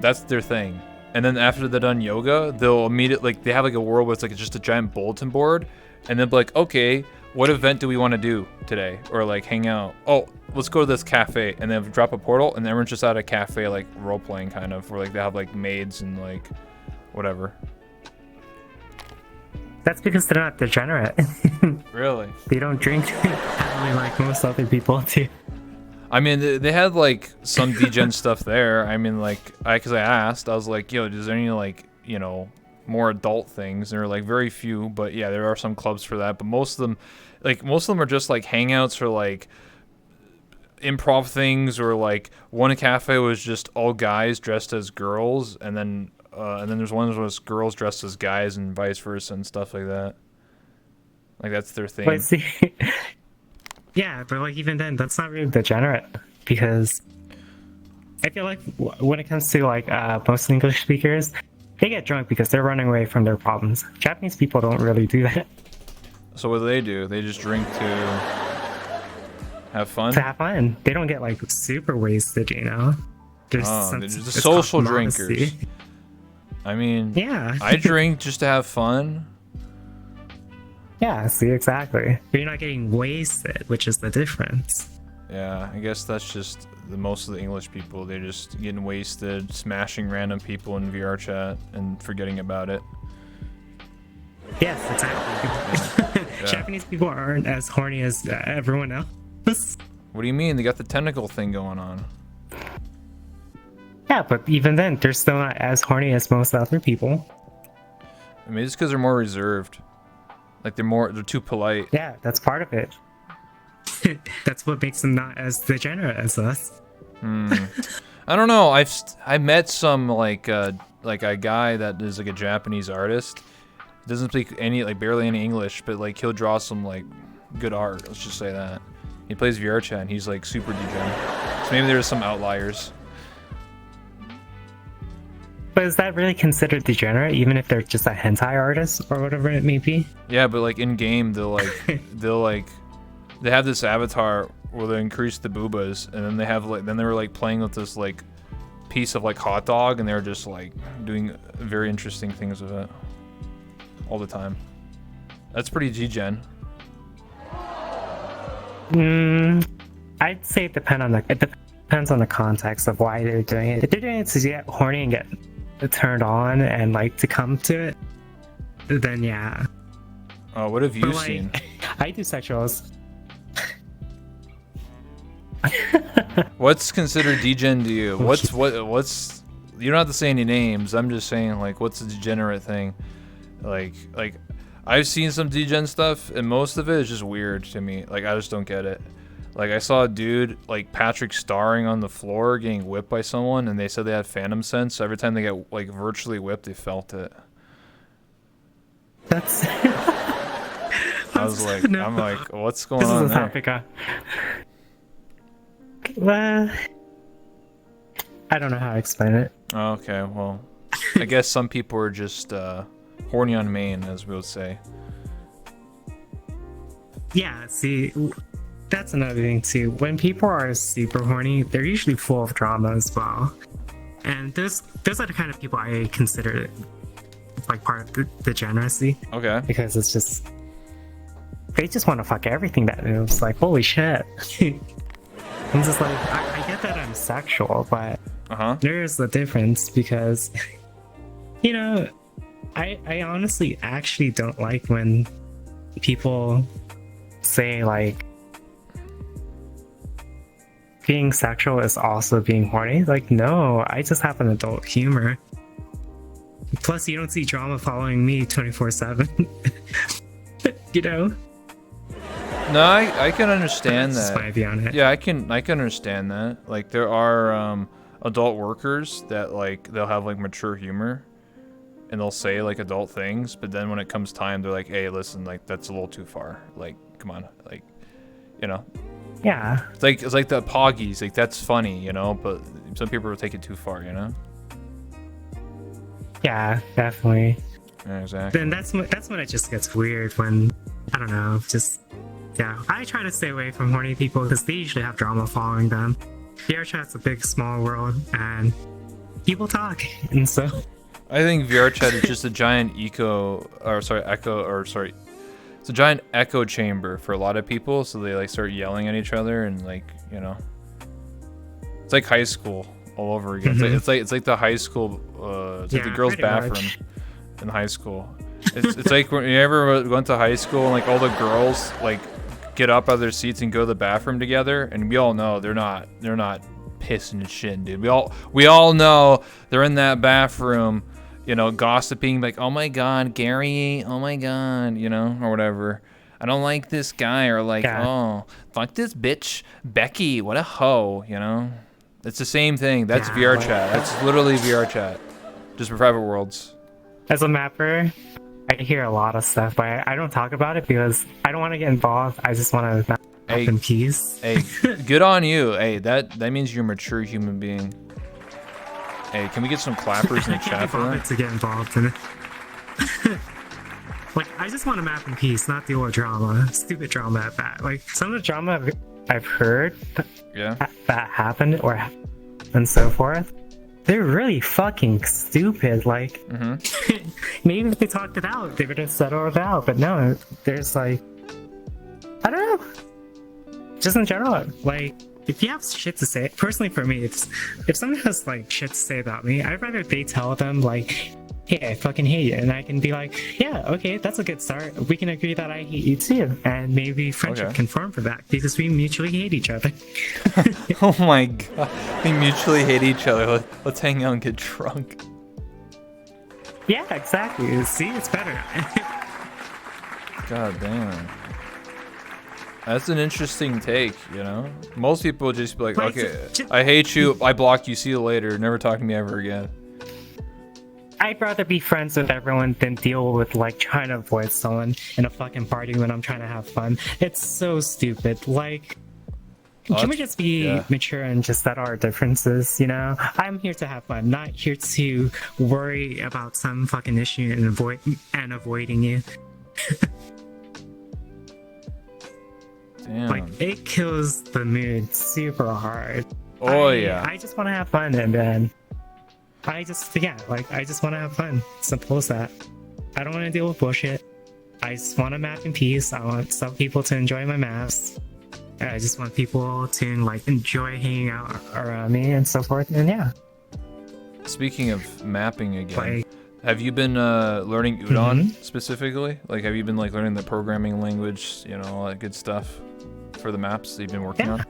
that's their thing. And then after they're done yoga, they'll immediately like they have like a world where it's like just a giant bulletin board, and they'll be like, okay, what event do we want to do today, or like hang out? Oh, let's go to this cafe, and then drop a portal, and everyone's just at a cafe like role playing kind of, where like they have like maids and like whatever. That's because they're not degenerate. Really? They don't drink heavily like most other people do. I mean, they had like some degen stuff there. I mean, like, because I asked, I was like, yo, is there any like, you know, more adult things? There are like very few, but yeah, there are some clubs for that. But most of them are just like hangouts or like improv things, or like one cafe was just all guys dressed as girls, and then there's one that was girls dressed as guys and vice versa and stuff like that. Like that's their thing. But see, yeah, but like even then, that's not really degenerate, because I feel like when it comes to like most English speakers, they get drunk because they're running away from their problems. Japanese people don't really do that. So what do? They just drink to have fun? To have fun. They don't get like super wasted, you know? They're just social drinkers. I mean, yeah. I drink just to have fun. Yeah, see, exactly. But you're not getting wasted, which is the difference. Yeah, I guess that's just most of the English people. They're just getting wasted, smashing random people in VR chat and forgetting about it. Yes, exactly. Yeah. Japanese people aren't as horny as everyone else. What do you mean? They got the tentacle thing going on. Yeah, but even then, they're still not as horny as most other people. I mean, it's because they're more reserved. Like they're too polite. Yeah, that's part of it. That's what makes them not as degenerate as us. I don't know. I met some like a guy that is like a Japanese artist. He doesn't speak barely any English, but like he'll draw some like good art. Let's just say that. He plays VR chat and he's like super degen. So maybe there's some outliers. But is that really considered degenerate, even if they're just a hentai artist or whatever it may be? Yeah, but like in game, they have this avatar where they increase the boobas, and then they were like playing with this like piece of like hot dog, and they were just like doing very interesting things with it all the time. That's pretty degen. I'd say it depends on the context of why they're doing it. If they're doing it to get horny and get turned on and like to come to it, then yeah. Oh, what have you seen? I do sexuals. What's considered degen to you? What's you don't have to say any names. I'm just saying like what's a degenerate thing? Like I've seen some degen stuff, and most of it is just weird to me. Like I just don't get it. Like I saw a dude like Patrick starring on the floor getting whipped by someone, and they said they had phantom sense. So every time they get like virtually whipped, they felt it. That's. I was like, no. I'm like, what's going on This is a topic. Well, I don't know how to explain it. Okay, well, I guess some people are just horny on main, as we would say. Yeah, see, that's another thing too. When people are super horny, they're usually full of drama as well. And those are the kind of people I consider like part of the generosity. Okay. Because it's just they just want to fuck everything that moves. Like, holy shit. I'm just like, I get that I'm sexual, but there's a difference because, you know, I honestly actually don't like when people say like being sexual is also being horny. Like, no, I just have an adult humor. Plus, you don't see drama following me 24/7. You know? No, I can understand That's that. just my view on it. Yeah, I can understand that. Like there are adult workers that like they'll have like mature humor, and they'll say like adult things, but then when it comes time, they're like, "Hey, listen, like that's a little too far. Like, come on, like, you know." Yeah. It's like the Poggies, like that's funny, you know, but some people will take it too far, you know. Yeah, definitely. Yeah, exactly. Then that's when it just gets weird. When I don't know, just. Yeah, I try to stay away from horny people because they usually have drama following them. VR chat's a big, small world, and people talk, and so... I think VR chat is just a giant it's a giant echo chamber for a lot of people, so they like start yelling at each other, and like, you know... It's like high school all over again. Mm-hmm. It's like the high school, it's like the girls' bathroom in high school. It's like when you ever went to high school and like all the girls like get up out of their seats and go to the bathroom together, and we all know they're not pissing and shit, dude. We all know they're in that bathroom, you know, gossiping like, oh my god, Gary, oh my god, you know, or whatever. I don't like this guy, or like, oh, fuck this bitch, Becky, what a hoe, you know. It's the same thing. That's VR chat. That's literally VR chat, just for private worlds. As a mapper, I hear a lot of stuff, but I don't talk about it because I don't want to get involved. I just want to map in peace. Hey, good on you. Hey, that means you're a mature human being. Hey, can we get some clappers in the chat for that? To get involved in it. Like, I just want to map in peace, not deal with drama. Stupid drama at that. Like, some of the drama I've heard that happened and so forth, they're really fucking stupid. Like, maybe if they talked it out, they would have settled it out. But no, there's like, I don't know. Just in general, like, if you have shit to say, personally for me, if someone has like shit to say about me, I'd rather they tell them like, hey, I fucking hate you, and I can be like, yeah, okay, that's a good start. We can agree that I hate you too, and maybe friendship can form for that because we mutually hate each other. Oh my god, we mutually hate each other. Let's hang out and get drunk. Yeah, exactly. See, it's better. God damn. That's an interesting take, you know? Most people would just be like, okay, I hate you, I block you, see you later, never talk to me ever again. I'd rather be friends with everyone than deal with like trying to avoid someone in a fucking party when I'm trying to have fun. It's so stupid. Like, can we just be mature and just set our differences, you know? I'm here to have fun, not here to worry about some fucking issue and avoiding you. Damn. Like, it kills the mood super hard. Oh, I just want to have fun, and then I just want to have fun. Simple as that. I don't want to deal with bullshit. I just want to map in peace. I want some people to enjoy my maps. I just want people to like enjoy hanging out around me and so forth. And yeah. Speaking of mapping again, have you been learning Udon specifically? Like, have you been like learning the programming language, you know, all that good stuff for the maps that you've been working on?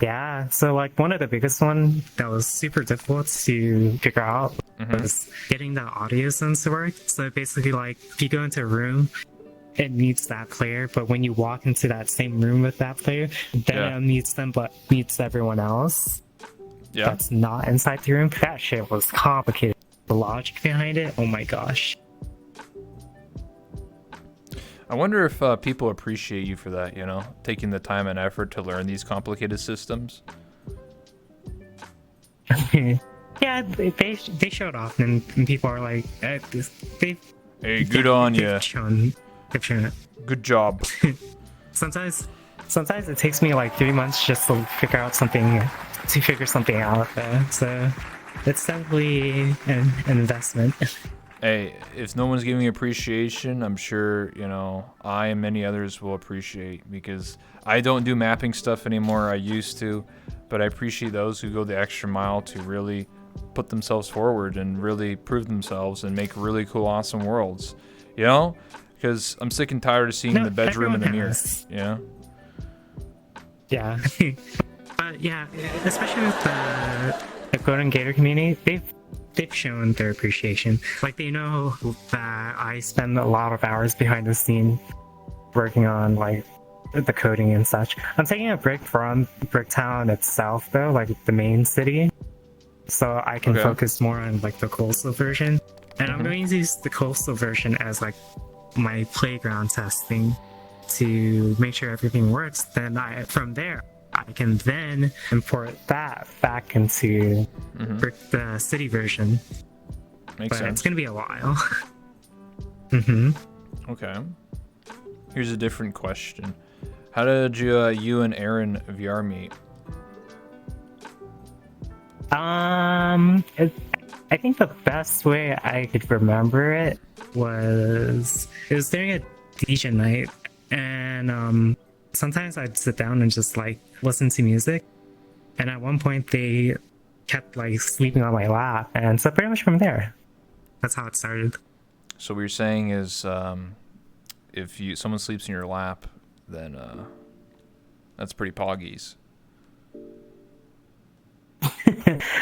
Yeah, so like one of the biggest one that was super difficult to figure out was getting the audio sense to work. So basically, like if you go into a room it meets that player, but when you walk into that same room with that player, then it meets them, but meets everyone else. Yeah. That's not inside the room. That shit was complicated. The logic behind it, oh my gosh. I wonder if people appreciate you for that, you know, taking the time and effort to learn these complicated systems. Yeah, they showed off, and people are like, hey, good on you. They've shown it. Good job. Sometimes it takes me like 3 months just to figure something out there. So it's definitely an investment. Hey, if no one's giving you appreciation, I'm sure, you know, I and many others will appreciate, because I don't do mapping stuff anymore. I used to, but I appreciate those who go the extra mile to really put themselves forward and really prove themselves and make really cool, awesome worlds, you know? Because I'm sick and tired of seeing the bedroom in the mirror, you know? Yeah. But yeah, especially with the Golden Gator community, they've shown their appreciation. Like, they know that I spend a lot of hours behind the scene working on like the coding and such. I'm taking a break from Bricktown itself though, like the main city, so I can focus more on like the coastal version. And I'm going to use the coastal version as like my playground testing to make sure everything works. Then from there I can then import that back into the city version. Makes sense. It's gonna be a while. Okay. Here's a different question. How did you and Aaron VR meet? I think the best way I could remember it was during a DJ night, and sometimes I'd sit down and just like listen to music, and at one point they kept like sleeping on my lap, and so pretty much from there, that's how it started. So what you're saying is, if someone sleeps in your lap, then that's pretty poggies.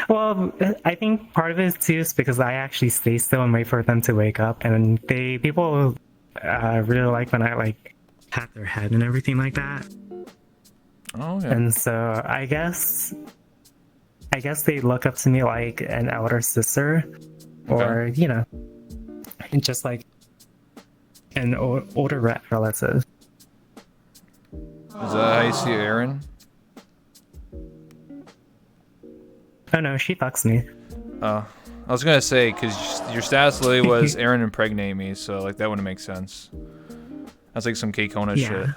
Well, I think part of it too is because I actually stay still and wait for them to wake up, and people really like when I like pat their head and everything like that. Oh yeah. And so I guess they look up to me like an elder sister, or you know, just like an older relative. Is that how you see Aaron? Oh no, she fucks me. I was gonna say, because your status lily was Aaron impregnate me, so like that wouldn't make sense. That's like some K-Kona shit.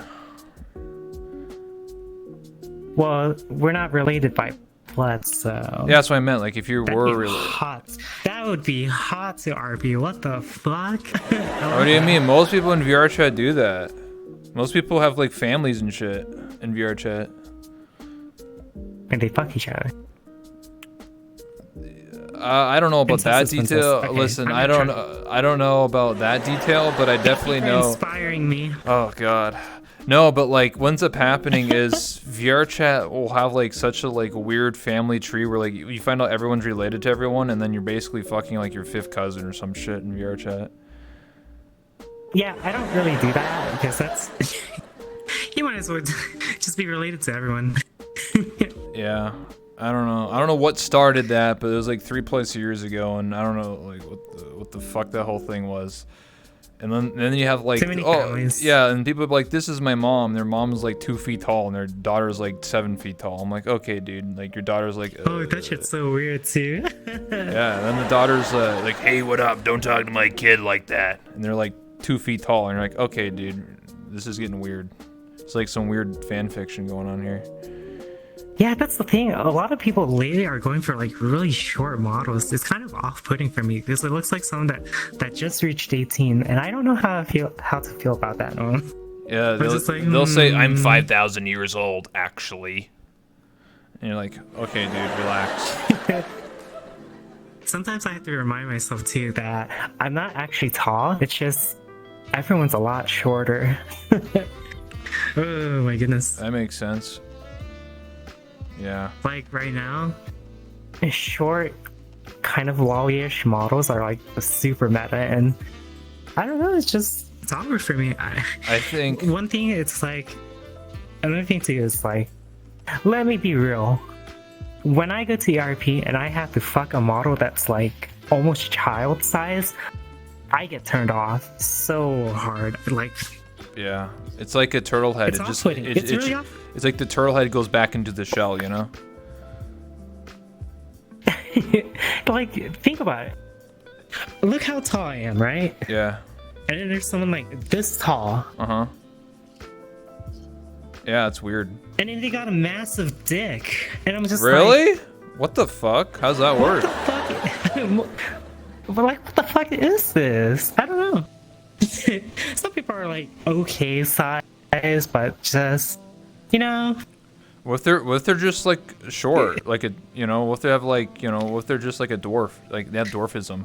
Well, we're not related by blood, so... Yeah, that's what I meant. Like, if you were related. Hot. That would be hot to RP. What the fuck? What do you mean? Most people in VR chat do that. Most people have like families and shit in VR chat. And they fuck each other. I don't know about that detail. Okay, listen, I don't know about that detail, but I definitely know. Inspiring me. Oh god, no. But like, what ends up happening is VR chat will have like such a like weird family tree where like you find out everyone's related to everyone, and then you're basically fucking like your fifth cousin or some shit in VR chat. Yeah, I don't really do that because that's you might as well just be related to everyone. Yeah. I don't know what started that, but it was like 3+ years ago, and I don't know like what the fuck that whole thing was. And then you have like, families. Yeah, and people are like, this is my mom. Their mom's like 2 feet tall, and their daughter's like 7 feet tall. I'm like, okay, dude, like your daughter's like. Oh, that shit's so weird too. Yeah, and then the daughter's like, hey, what up? Don't talk to my kid like that. And they're like 2 feet tall, and you're like, okay, dude, this is getting weird. It's like some weird fan fiction going on here. Yeah, that's the thing. A lot of people lately are going for like really short models. It's kind of off-putting for me because it looks like someone that just reached 18, and I don't know how to feel about that. Yeah, they'll say I'm 5,000 years old actually, and you're like, okay, dude, relax. Sometimes I have to remind myself too that I'm not actually tall. It's just everyone's a lot shorter. Oh my goodness. That makes sense. Yeah. Like right now, short, kind of lolly-ish models are like the super meta, and I don't know. It's just it's awkward for me. I think One thing, it's like, another thing too is like, let me be real. When I go to ERP and I have to fuck a model that's like almost child size, I get turned off so hard. Like, yeah, it's like a turtle head. it's off-putting. It's really off. It's like the turtle head goes back into the shell, you know? Like, think about it. Look how tall I am, right? Yeah. And then there's someone like this tall. Uh-huh. Yeah, it's weird. And then they got a massive dick. And I'm just really? like, What the fuck? How's that work? but like, what the fuck is this? I don't know. Some people are like okay size, but just, you know. What if they're just like short, like a, you know, what if they have like, you know, what if they're just like a dwarf, like they have dwarfism?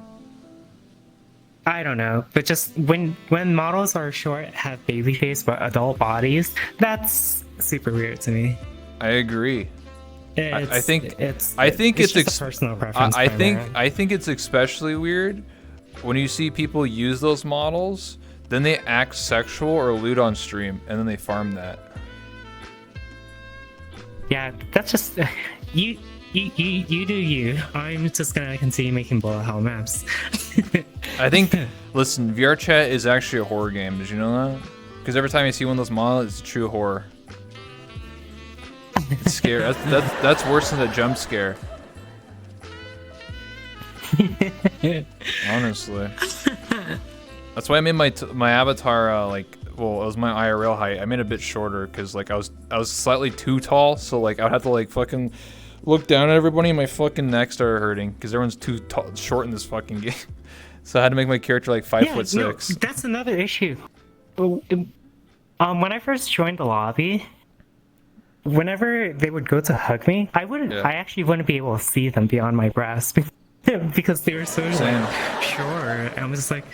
I don't know, but just when models are short, have baby face but adult bodies, that's super weird to me. I agree. I think it's it's a personal preference. I think it's especially weird when you see people use those models, then they act sexual or lewd on stream, and then they farm that. Yeah, that's just you do you. I'm just gonna continue making bullet hell maps. I think, listen, VR chat is actually a horror game. Did you know that? Because every time you see one of those models, it's true horror. It's scary. That's worse than a jump scare. Honestly. That's why I made my avatar like, well, it was my IRL height. I made it a bit shorter because like I was slightly too tall, so like I would have to like fucking look down at everybody and my fucking neck started hurting because everyone's too tall, short in this fucking game. So I had to make my character like 5'6". No, that's another issue. When I first joined the lobby, whenever they would go to hug me, I actually wouldn't be able to see them beyond my breast because they were so like, short. I'm just like,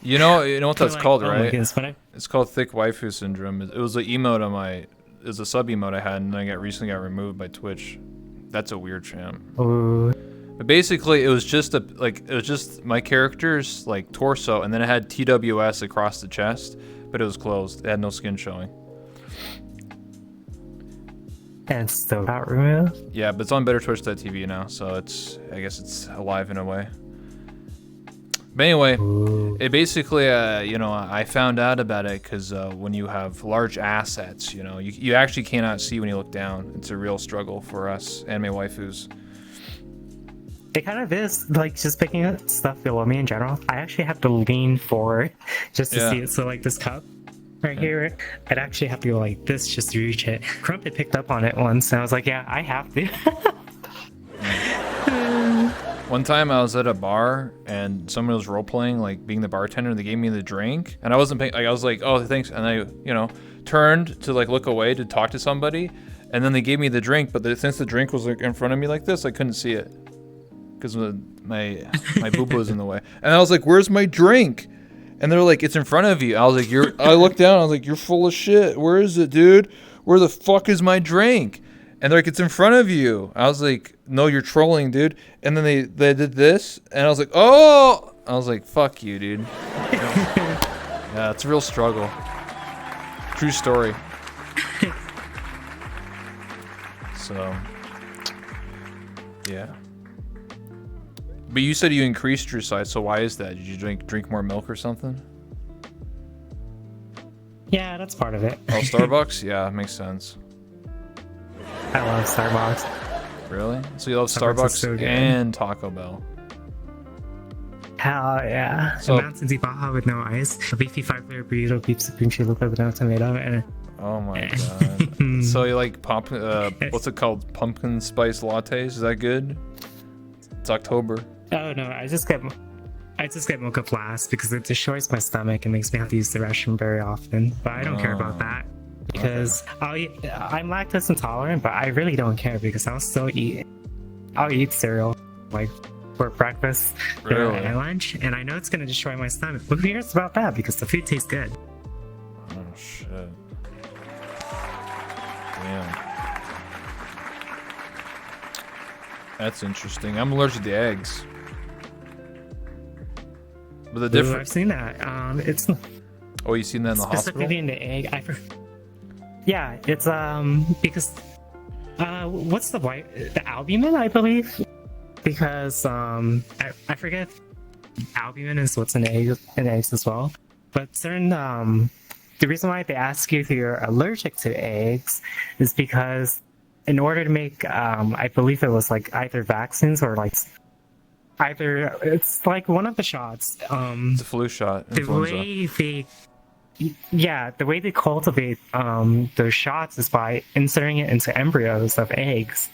you know what that's like, called, oh right? Goodness, it's called thick waifu syndrome. It was an emote on it was a sub emote I had, and I recently got removed by Twitch. That's a weird sham. ooh. But basically, it was just my character's like torso, and then it had TWS across the chest, but it was closed. It had no skin showing. And still got removed? Yeah, but it's on BetterTwitch.tv now, so I guess it's alive in a way. But anyway, it basically, you know, I found out about it because when you have large assets, you know, you actually cannot see when you look down. It's a real struggle for us anime waifus. It kind of is, like, just picking up stuff below me in general. I actually have to lean forward just to see it. So, like, this cup right here, I'd actually have to go like this just to reach it. Crumpet picked up on it once, and I was like, yeah, I have to. One time I was at a bar, and someone was role-playing, like, being the bartender, and they gave me the drink, and I wasn't paying, like, I was like, oh, thanks, and I, you know, turned to, like, look away to talk to somebody, and then they gave me the drink, but since the drink was, like, in front of me like this, I couldn't see it. Because my boo-boo was in the way. And I was like, where's my drink? And they're like, it's in front of you. I was like, I looked down, I was like, you're full of shit. Where is it, dude? Where the fuck is my drink? And they're like, it's in front of you. I was like, no, you're trolling, dude. And then they did this, and I was like, oh! I was like, fuck you, dude. Yeah, it's a real struggle. True story. So, yeah. But you said you increased your size, so why is that? Did you drink more milk or something? Yeah, that's part of it. Oh, Starbucks? Yeah, makes sense. I love Starbucks. Really? So you love Starbucks is so Starbucks good. and Taco Bell? Hell yeah. So- A Mountain Dew Baja with no ice, a beefy 5-layer burrito, beef supreme chili with no tomato, and Oh my god. So you like what's it called? Pumpkin spice lattes? Is that good? It's October. oh no, I just get mocha flask because it destroys my stomach and makes me have to use the restroom very often. But I don't care about that because I'm lactose intolerant, but I really don't care because I'll eat cereal like for breakfast, dinner, Really? and lunch, and I know it's gonna destroy my stomach. But who cares about that? Because the food tastes good. Oh shit. Damn. That's interesting. I'm allergic to eggs. But the I've difference. seen that. Oh, you seen that in the Specifically hospital? in the egg. Yeah, it's because what's the albumin, I believe, because I forget if albumin is what's in eggs as well, but certain the reason why they ask you if you're allergic to eggs is because in order to make I believe it was like either vaccines or like either it's like one of the shots It's a flu shot, the influenza. way they the way they cultivate those shots is by inserting it into embryos of eggs,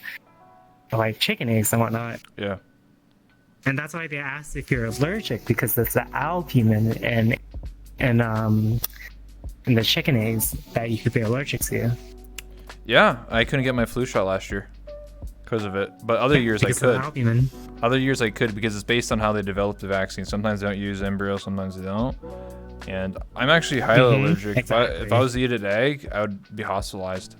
like chicken eggs and whatnot. Yeah. And that's why they asked if you're allergic, because it's the albumin and in the chicken eggs that you could be allergic to. Yeah, I couldn't get my flu shot last year because of it, but other years I Because of could. albumin. Other years I could because it's based on how they develop the vaccine. Sometimes they don't use embryos, sometimes they don't. And I'm actually highly allergic. exactly. If I was to eat an egg, I would be hospitalized.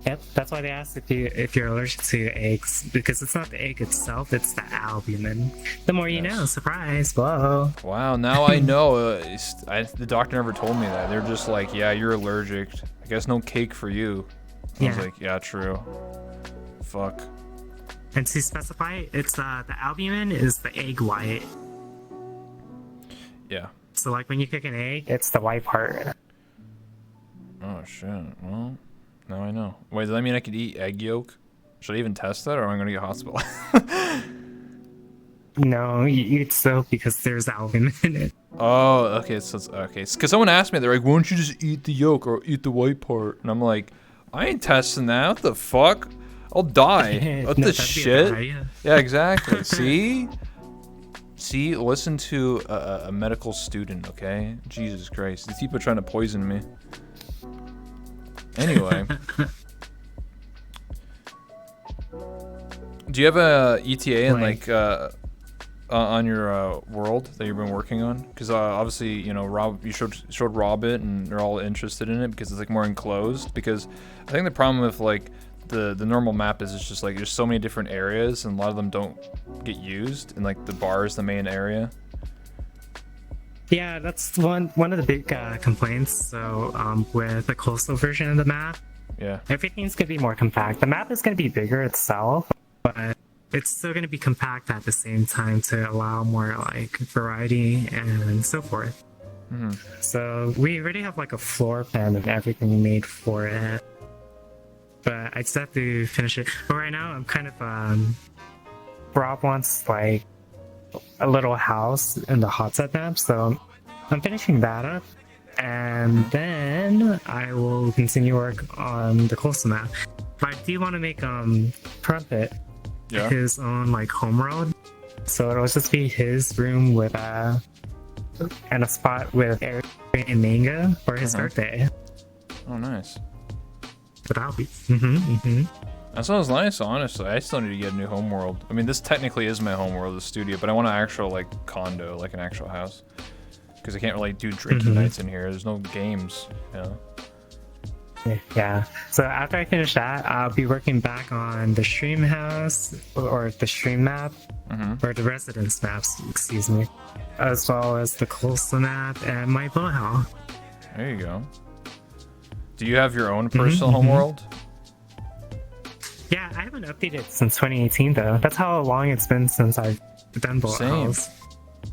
Yep, that's why they asked if you're allergic to eggs, because it's not the egg itself, it's the albumin. The more you know, surprise, whoa. Wow, now I know. The doctor never told me that. They're just like, yeah, you're allergic. I guess no cake for you. I was like, yeah, true. Fuck. And to specify, it's the albumin is the egg white. Yeah. So like when you cook an egg, it's the white part. Oh shit. Well, now I know. Wait, does that mean I could eat egg yolk? Should I even test that, or am I gonna get hospitalized? No, you eat soap because there's albumin in it. Oh, okay. So it's okay. Because someone asked me, they're like, "Why don't you just eat the yolk or eat the white part?" And I'm like, "I ain't testing that. What the fuck? I'll die. What the shit?" Yeah, exactly. See, listen to a medical student, okay? Jesus Christ, these people are trying to poison me. Anyway, do you have a ETA and like on your world that you've been working on? Because obviously, you know, you showed Rob it, and they're all interested in it because it's like more enclosed. Because I think the problem with like the normal map is it's just like there's so many different areas, and a lot of them don't get used, and like the bar is the main area. Yeah, that's one of the big complaints. So with the coastal version of the map, Yeah. everything's gonna be more compact. The map is gonna be bigger itself, but it's still gonna be compact at the same time to allow more like variety and so forth. Mm-hmm. So we already have like a floor plan and everything made for it, but I just have to finish it. But right now, I'm kind of Rob wants like a little house in the hot set map, so I'm finishing that up, and then I will continue work on the coastal map. But I do want to make Trumpet his own like homeworld, so it'll just be his room with and a spot with Eric and Manga for his birthday. Oh, nice. But I'll be. That sounds nice, honestly. I still need to get a new homeworld. I mean, this technically is my homeworld, the studio, but I want an actual, like, condo, like an actual house. Because I can't really do drinking nights in here. There's no games, you know? Yeah. So after I finish that, I'll be working back on the stream house, or the stream map, or the residence maps, excuse me, as well as the coastal map and my boat hall. There you go. Do you have your own personal homeworld? Yeah, I haven't updated since 2018 though. That's how long it's been since I've done boat halls.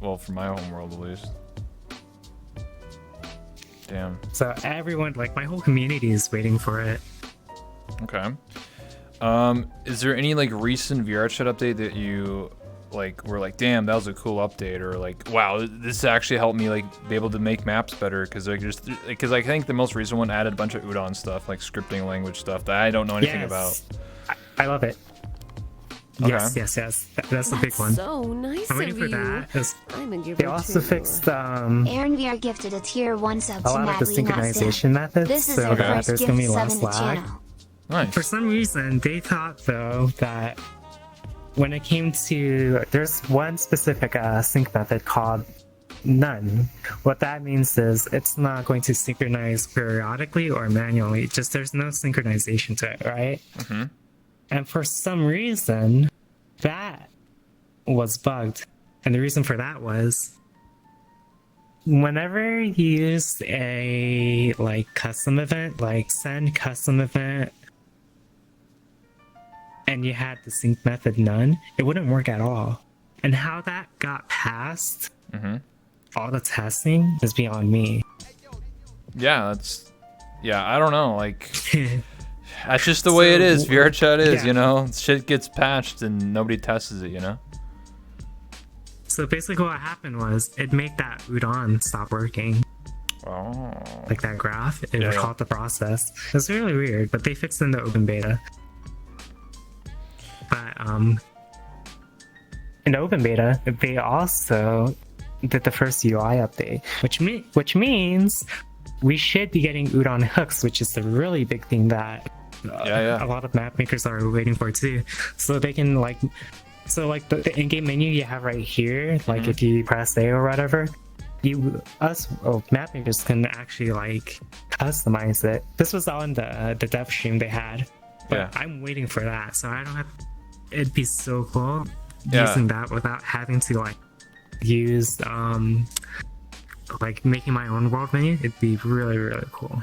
Well, for my homeworld at least. Damn. So everyone, like my whole community is waiting for it. Okay. Is there any like recent VR chat update that you like were like, damn, that was a cool update, or like, wow, this actually helped me like be able to make maps better? Because I think the most recent one added a bunch of Udon stuff, like scripting language stuff that I don't know anything about. I love it. Okay. Yes. That's the big one. So nice I'm waiting of for you. that. I'm a giver They also too. fixed Aaron VR gifted a tier 1 sub a to lot of the Natalie Not synchronization methods, This is so their that first there's gift gonna be sub less in the lag. channel. Nice. For some reason, they thought though that when it came to, there's one specific sync method called none. What that means is it's not going to synchronize periodically or manually. Just there's no synchronization to it, right? And for some reason, that was bugged. And the reason for that was whenever you use a like custom event, like send custom event, and you had the sync method none, it wouldn't work at all. And how that got past all the testing is beyond me. Yeah, I don't know. Like, that's just the way it is. VRChat is, yeah. you know, shit gets patched and nobody tests it, you know? So basically what happened was it made that udon stop working. Oh. Like that graph, it recalled the process. It's really weird, but they fixed it in the open beta. But in the open beta, they also did the first UI update, which means we should be getting udon hooks, which is the really big thing that a lot of map makers are waiting for too. So they can like the in-game menu you have right here, like if you press A or whatever, map makers can actually like customize it. This was on the dev stream they had, but I'm waiting for that, so I don't have. It'd be so cool using that without having to like use like making my own world menu. It'd be really, really cool.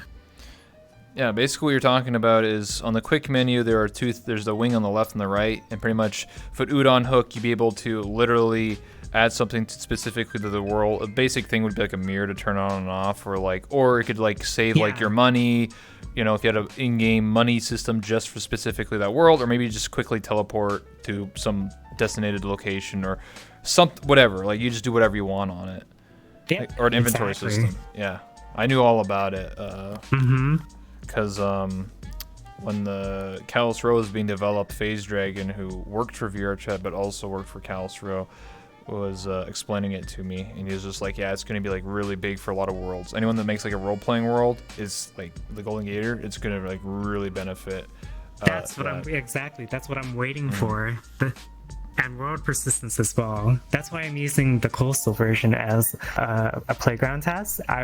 Yeah, basically what you're talking about is on the quick menu, there's the wing on the left and the right, and pretty much for udon hook, you'd be able to literally add something specifically to the world. A basic thing would be like a mirror to turn on and off, or it could like save like your money, you know, if you had an in-game money system just for specifically that world, or maybe just quickly teleport to some designated location or whatever. Like you just do whatever you want on it. Yeah, like, or an inventory system. Yeah, I knew all about it. Because when the Callus Row was being developed, FaZe Dragon, who worked for VRChat but also worked for Callus Row, was explaining it to me, and he was just like, yeah, it's going to be like really big for a lot of worlds. Anyone that makes like a role-playing world is like the Golden Gator. It's going to like really benefit. That's what I'm waiting for. And world persistence as well. That's why I'm using the coastal version as a playground task. I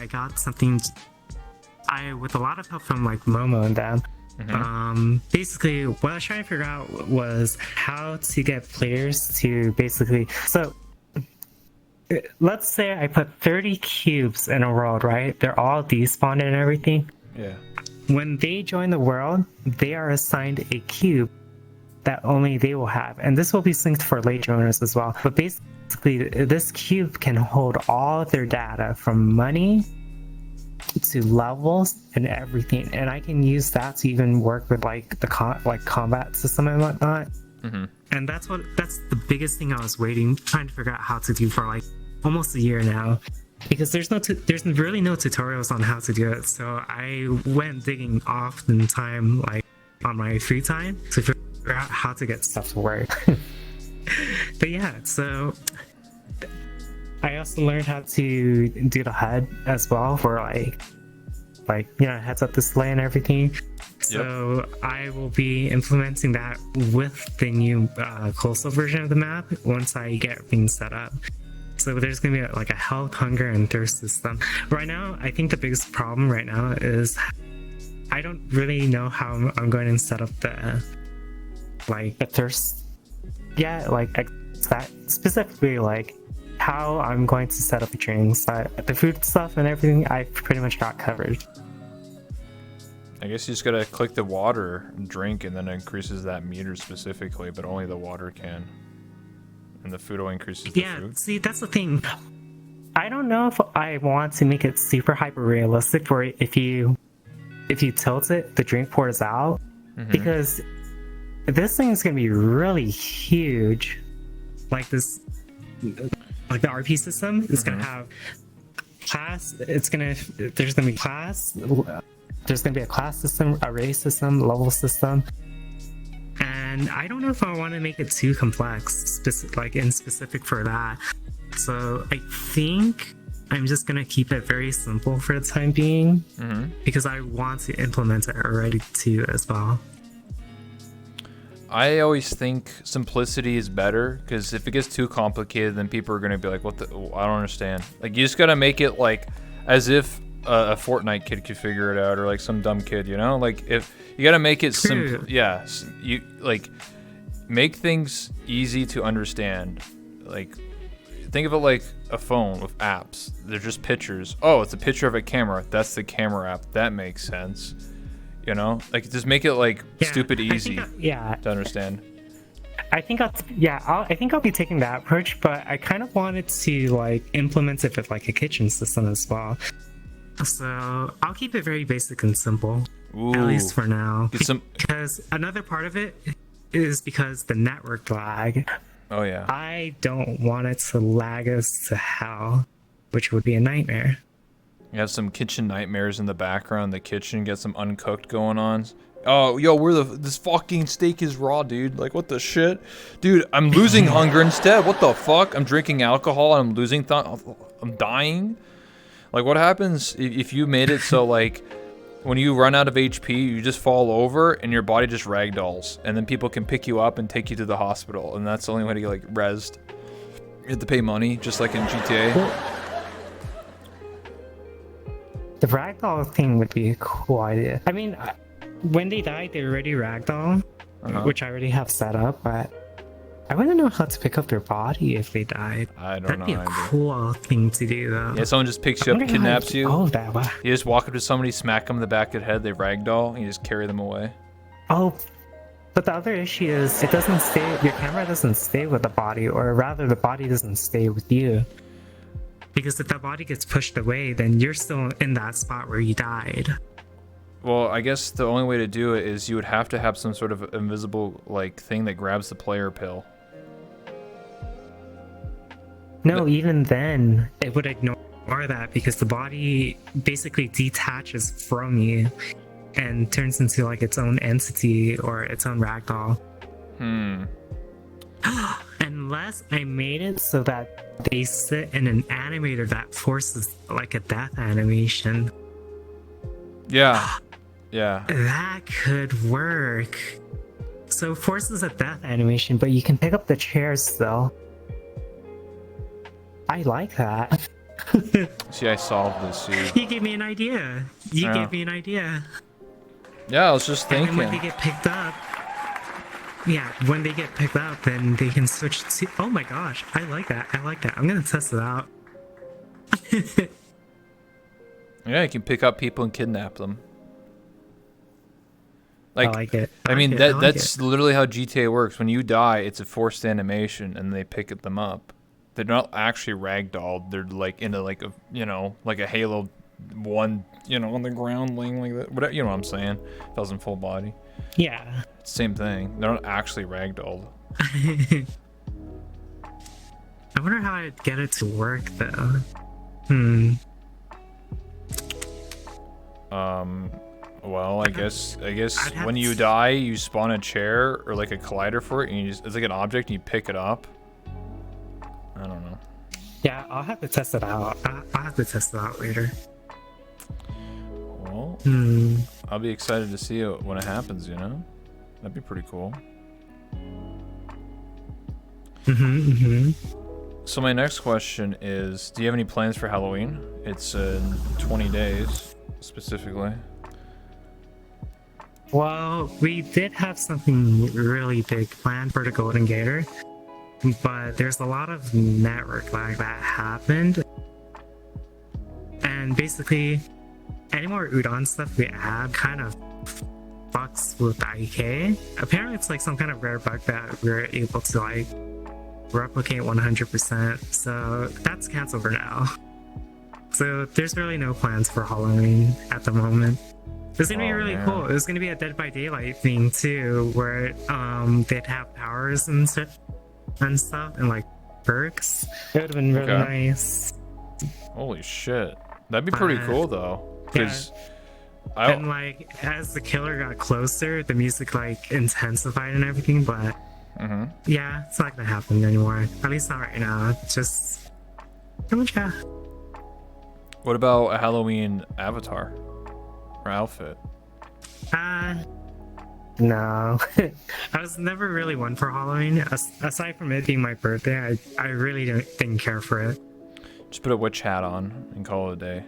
got something. With a lot of help from like Momo and them. Basically, what I was trying to figure out was how to get players to basically. So, let's say I put 30 cubes in a world, right? They're all despawned and everything. Yeah. When they join the world, they are assigned a cube that only they will have, and this will be synced for late joiners as well. But basically, this cube can hold all their data from money to levels and everything, and I can use that to even work with like the combat system and whatnot. And that's the biggest thing I was trying to figure out how to do for like almost a year now, because there's really no tutorials on how to do it. So I went digging often time, like on my free time, to figure out how to get stuff to work. But yeah, so I also learned how to do the HUD as well for like you know, heads up display and everything. So I will be implementing that with the new coastal version of the map once I get things set up. So there's gonna be like a health, hunger, and thirst system. Right now, I think the biggest problem right now is I don't really know how I'm going to set up the thirst. Yeah, like that specifically, like how I'm going to set up the drinks. The food stuff and everything, I pretty much got covered. I guess you just gotta click the water and drink, and then it increases that meter specifically, but only the water can. And the food will increase the food. Yeah, see, that's the thing. I don't know if I want to make it super hyper realistic where if you tilt it, the drink pours out. Because this thing is gonna be really huge. Like this, like the RP system is gonna have class. There's gonna be class. There's gonna be a class system, a race system, level system. And I don't know if I want to make it too complex, specific for that. So I think I'm just gonna keep it very simple for the time being, because I want to implement it already too as well. I always think simplicity is better, because if it gets too complicated, then people are gonna be like, "What the? I don't understand." Like, you just gotta make it like as if a Fortnite kid could figure it out, or like some dumb kid, you know? Like, if you gotta make it simple, yeah. You like make things easy to understand. Like, think of it like a phone with apps. They're just pictures. Oh, it's a picture of a camera. That's the camera app. That makes sense. You know, like just make it like stupid easy to understand. I think I'll be taking that approach, but I kind of wanted to like implement it with like a kitchen system as well. So I'll keep it very basic and simple, at least for now. Because another part of it is because the network lag. Oh yeah. I don't want it to lag us to hell, which would be a nightmare. You have some kitchen nightmares in the background. The kitchen gets some uncooked going on. Oh, yo, this fucking steak is raw, dude. Like, what the shit? Dude, I'm losing hunger instead. What the fuck? I'm drinking alcohol and I'm losing I'm dying. Like, what happens if you made it so, like, when you run out of HP, you just fall over and your body just ragdolls. And then people can pick you up and take you to the hospital. And that's the only way to get, like, rezzed. You have to pay money, just like in GTA. The ragdoll thing would be a cool idea. I mean, when they died, they already ragdoll, which I already have set up, but I wouldn't know how to pick up their body if they died. I don't know. That'd be a cool thing to do, though. Yeah, someone just picks you up, kidnaps you. Oh, that way. You just walk up to somebody, smack them in the back of the head, they ragdoll, and you just carry them away. Oh, but the other issue is it doesn't stay. Your camera doesn't stay with the body, or rather, the body doesn't stay with you. Because if that body gets pushed away, then you're still in that spot where you died. Well, I guess the only way to do it is you would have to have some sort of invisible like thing that grabs the player pill. No, even then, it would ignore that because the body basically detaches from you and turns into like its own entity or its own ragdoll. Unless I made it so that they sit in an animator that forces like a death animation. Yeah. Yeah. That could work. So it forces a death animation, but you can pick up the chairs still. I like that. See, I solved this, dude. You gave me an idea. You gave me an idea. Yeah, I was just thinking. And when they get picked up, when they get picked up, then they can switch to... Oh my gosh, I like that. I'm gonna test it out. Yeah, you can pick up people and kidnap them. Like, I like it. That's literally how GTA works. When you die, it's a forced animation, and they pick them up. They're not actually ragdolled. They're like into like a like a Halo 1, on the ground laying like that. Whatever, you know what I'm saying? If I was in full body. Yeah. Same thing. They're not actually ragdolled. I wonder how I'd get it to work though. Well, I guess when you die, you spawn a chair or like a collider for it, and it's like an object, and you pick it up. I don't know. Yeah, I'll have to test it out. I'll have to test it out later. Well, I'll be excited to see it when it happens, That'd be pretty cool. So my next question is, do you have any plans for Halloween? It's in 20 days, specifically. Well, we did have something really big planned for the Golden Gator, but there's a lot of network lag that happened. And basically, any more udon stuff we add kind of fucks with Aika. Apparently it's like some kind of rare bug that we're able to like replicate 100%, so that's canceled for now. So there's really no plans for Halloween at the moment. It's gonna be really cool. It's gonna be a Dead by Daylight thing too, where they'd have powers and stuff and like perks. It would have been really nice. Holy shit, that'd be pretty cool though. Because and like as the killer got closer, the music like intensified and everything. But yeah, it's not gonna happen anymore. At least not right now. Just pretty much What about a Halloween avatar or outfit? No. I was never really one for Halloween. Aside from it being my birthday, I really didn't care for it. Just put a witch hat on and call it a day.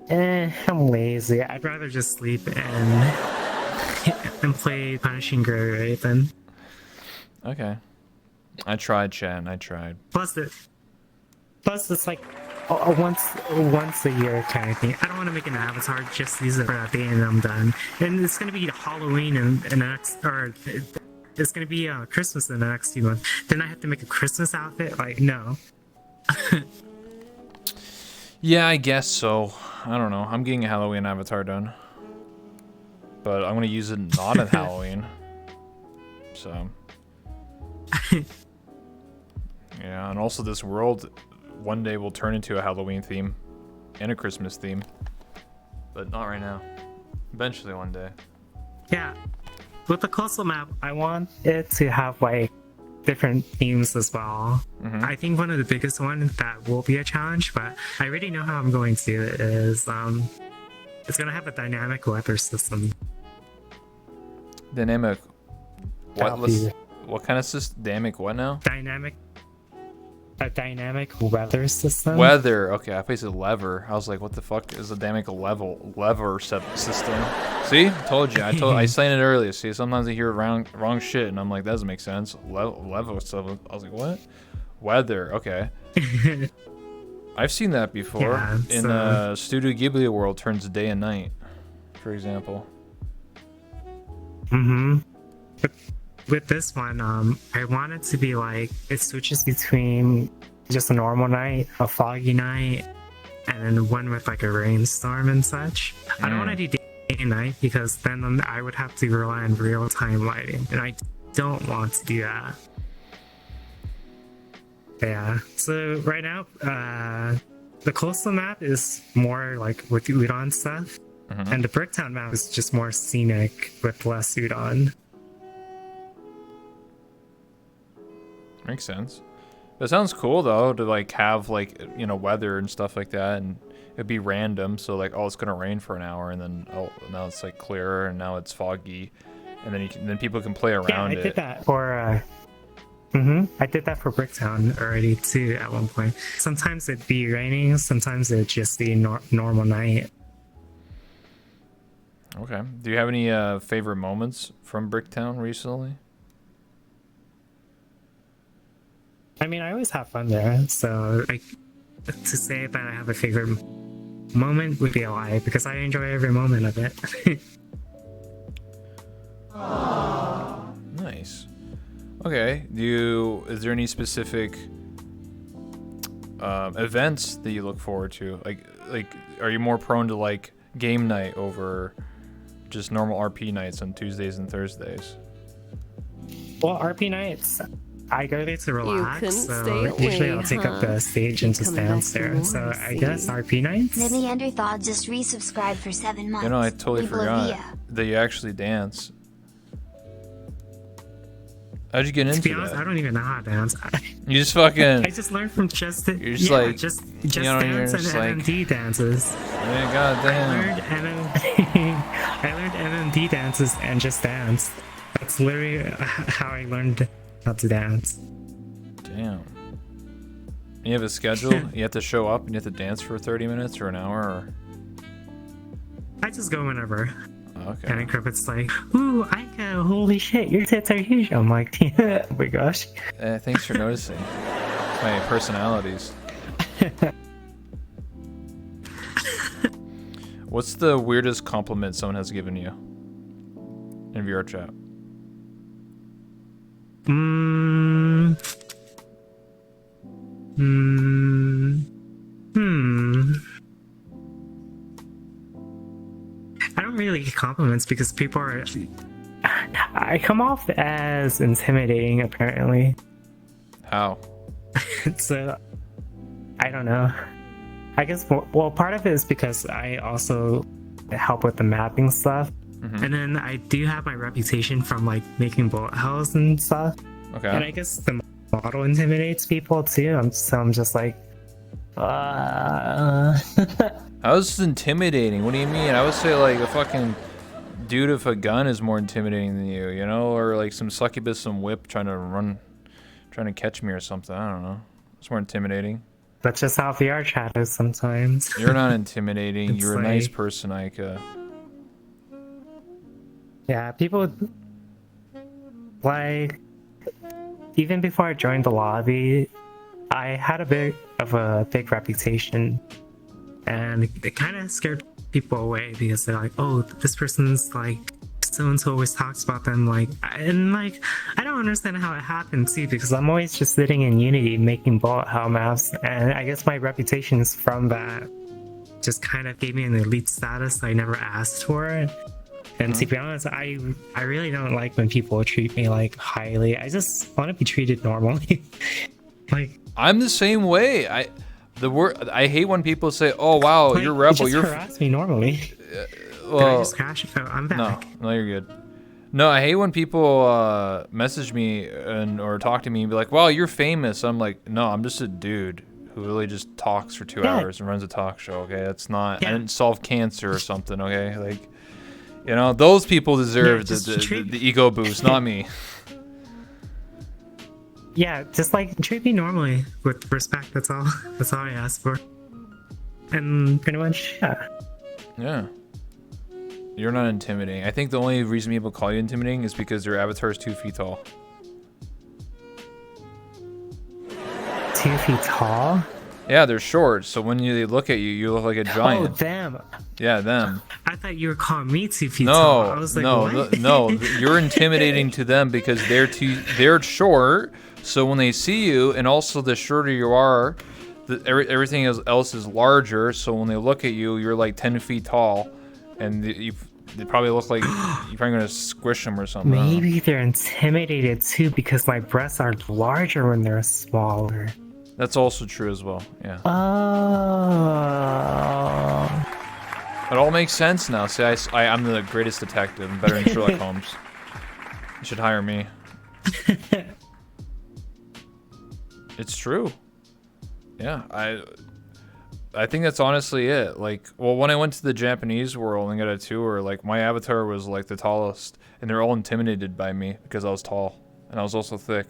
I'm lazy. I'd rather just sleep and play Punishing Gray Raven. Okay. I tried, Chan. I tried. Plus it's like a once a year kind of thing. I don't want to make an avatar, just use it for that day and I'm done. And it's gonna be Halloween in the next, or it's gonna be Christmas in the next few months. Then I have to make a Christmas outfit. Like, no. Yeah, I guess so. I don't know. I'm getting a Halloween avatar done, but I'm gonna use it not at Halloween. So. Yeah, and also this world one day will turn into a Halloween theme and a Christmas theme, but not right now. Eventually one day. Yeah. With the coastal map, I want it to have like different themes as well. I think one of the biggest ones that will be a challenge, but I already know how I'm going to do it, is it's gonna have a dynamic weather system. Dynamic. What kind of system? Dynamic what now? A dynamic weather system. Weather. Okay, I placed a lever. I was like, what the fuck is a dynamic lever system? See? Told you. I said it earlier. See, sometimes I hear wrong shit and I'm like, that doesn't make sense. Level stuff. I was like, what? Weather. Okay. I've seen that before. Yeah, in Studio Ghibli world turns day and night, for example. With this one, I want it to be like, it switches between just a normal night, a foggy night, and then one with like a rainstorm and such. I don't want to do day and night because then I would have to rely on real-time lighting, and I don't want to do that. Yeah, so right now, the coastal map is more like with udon stuff, and the Bricktown map is just more scenic with less udon. Makes sense. It sounds cool though to like have like, you know, weather and stuff like that, and it'd be random. So like, oh, it's gonna rain for an hour, and then oh, now it's like clearer, and now it's foggy, and then people can play around it. I did that for I did that for Bricktown already too at one point. Sometimes it'd be raining, sometimes it'd just be normal night. Okay. Do you have any favorite moments from Bricktown recently? I mean, I always have fun there, so like to say that I have a favorite moment would be a lie because I enjoy every moment of it. Nice. Okay. Is there any specific events that you look forward to? Like, are you more prone to like game night over just normal RP nights on Tuesdays and Thursdays? Well, RP nights, I go there to relax, so stay usually away, I'll take up the stage and just Coming dance back for there. more, So I see. guess RP nights. The Neanderthal just resubscribed for 7 months. You know, I totally Leave forgot Livia. that you actually dance. How'd you get To into be honest, I that? don't even know how to dance. You just fucking. I just learned from just You're just like, just you know, you're dance and just like, MMD dances. Man, goddamn. I learned MMD dances and just danced. That's literally how I learned how to dance. Damn. You have a schedule? You have to show up and you have to dance for 30 minutes or an hour? Or... I just go whenever. Okay. And then Crippet's like, ooh, Aika, holy shit, your tits are huge. I'm like, yeah, oh my gosh. Thanks for noticing. My personalities. What's the weirdest compliment someone has given you in VR chat? I don't really get compliments because people are. I come off as intimidating, apparently. How? So, I don't know. I guess, well, part of it is because I also help with the mapping stuff. And then I do have my reputation from like making bullet hells and stuff. Okay. And I guess the model intimidates people too. So I'm just like, How's intimidating? What do you mean? I would say like a fucking dude with a gun is more intimidating than you know? Or like some succubus, some whip trying to catch me or something. I don't know. It's more intimidating. That's just how VR chat is sometimes. You're not intimidating. It's You're a like- nice person, Aika. Yeah, people like even before I joined the lobby, I had a bit of a big reputation, and it kind of scared people away because they're like, "Oh, this person's like so and so always talks about them." I don't understand how it happened too, because I'm always just sitting in Unity making bullet hell maps, and I guess my reputation is from that. Just kind of gave me an elite status I never asked for. And to be honest, I really don't like when people treat me like highly. I just want to be treated normally. I'm the same way. I hate when people say, "Oh wow, you're rebel." You just harass me normally. Well, did I just crash? Oh, I'm back. No, you're good. No, I hate when people message me or talk to me and be like, "Wow, you're famous." I'm like, "No, I'm just a dude who really just talks for 2 hours and runs a talk show." Okay, that's not. I didn't solve cancer or something. Okay, like. You know, those people deserve the ego boost, not me. Yeah, just treat me normally with respect. That's all. That's all I ask for. And pretty much, yeah. Yeah. You're not intimidating. I think the only reason people call you intimidating is because your avatar is 2 feet tall. 2 feet tall? Yeah, they're short, so when they look at you, you look like a giant. Oh, them. Yeah, them. I thought you were calling me 2 feet tall. I was like, what? No, you're intimidating to them because they're short. So when they see you, and also the shorter you are, everything else is larger. So when they look at you, you're like 10 feet tall, and they probably look like you're probably gonna squish them or something. Maybe they're intimidated too because my breasts are larger when they're smaller. That's also true as well. Yeah. Oh. It all makes sense now. See, I'm the greatest detective. I'm better than Sherlock Holmes. You should hire me. It's true. Yeah, I think that's honestly it. When I went to the Japanese world and got a tour, my avatar was the tallest, and they're all intimidated by me because I was tall and I was also thick.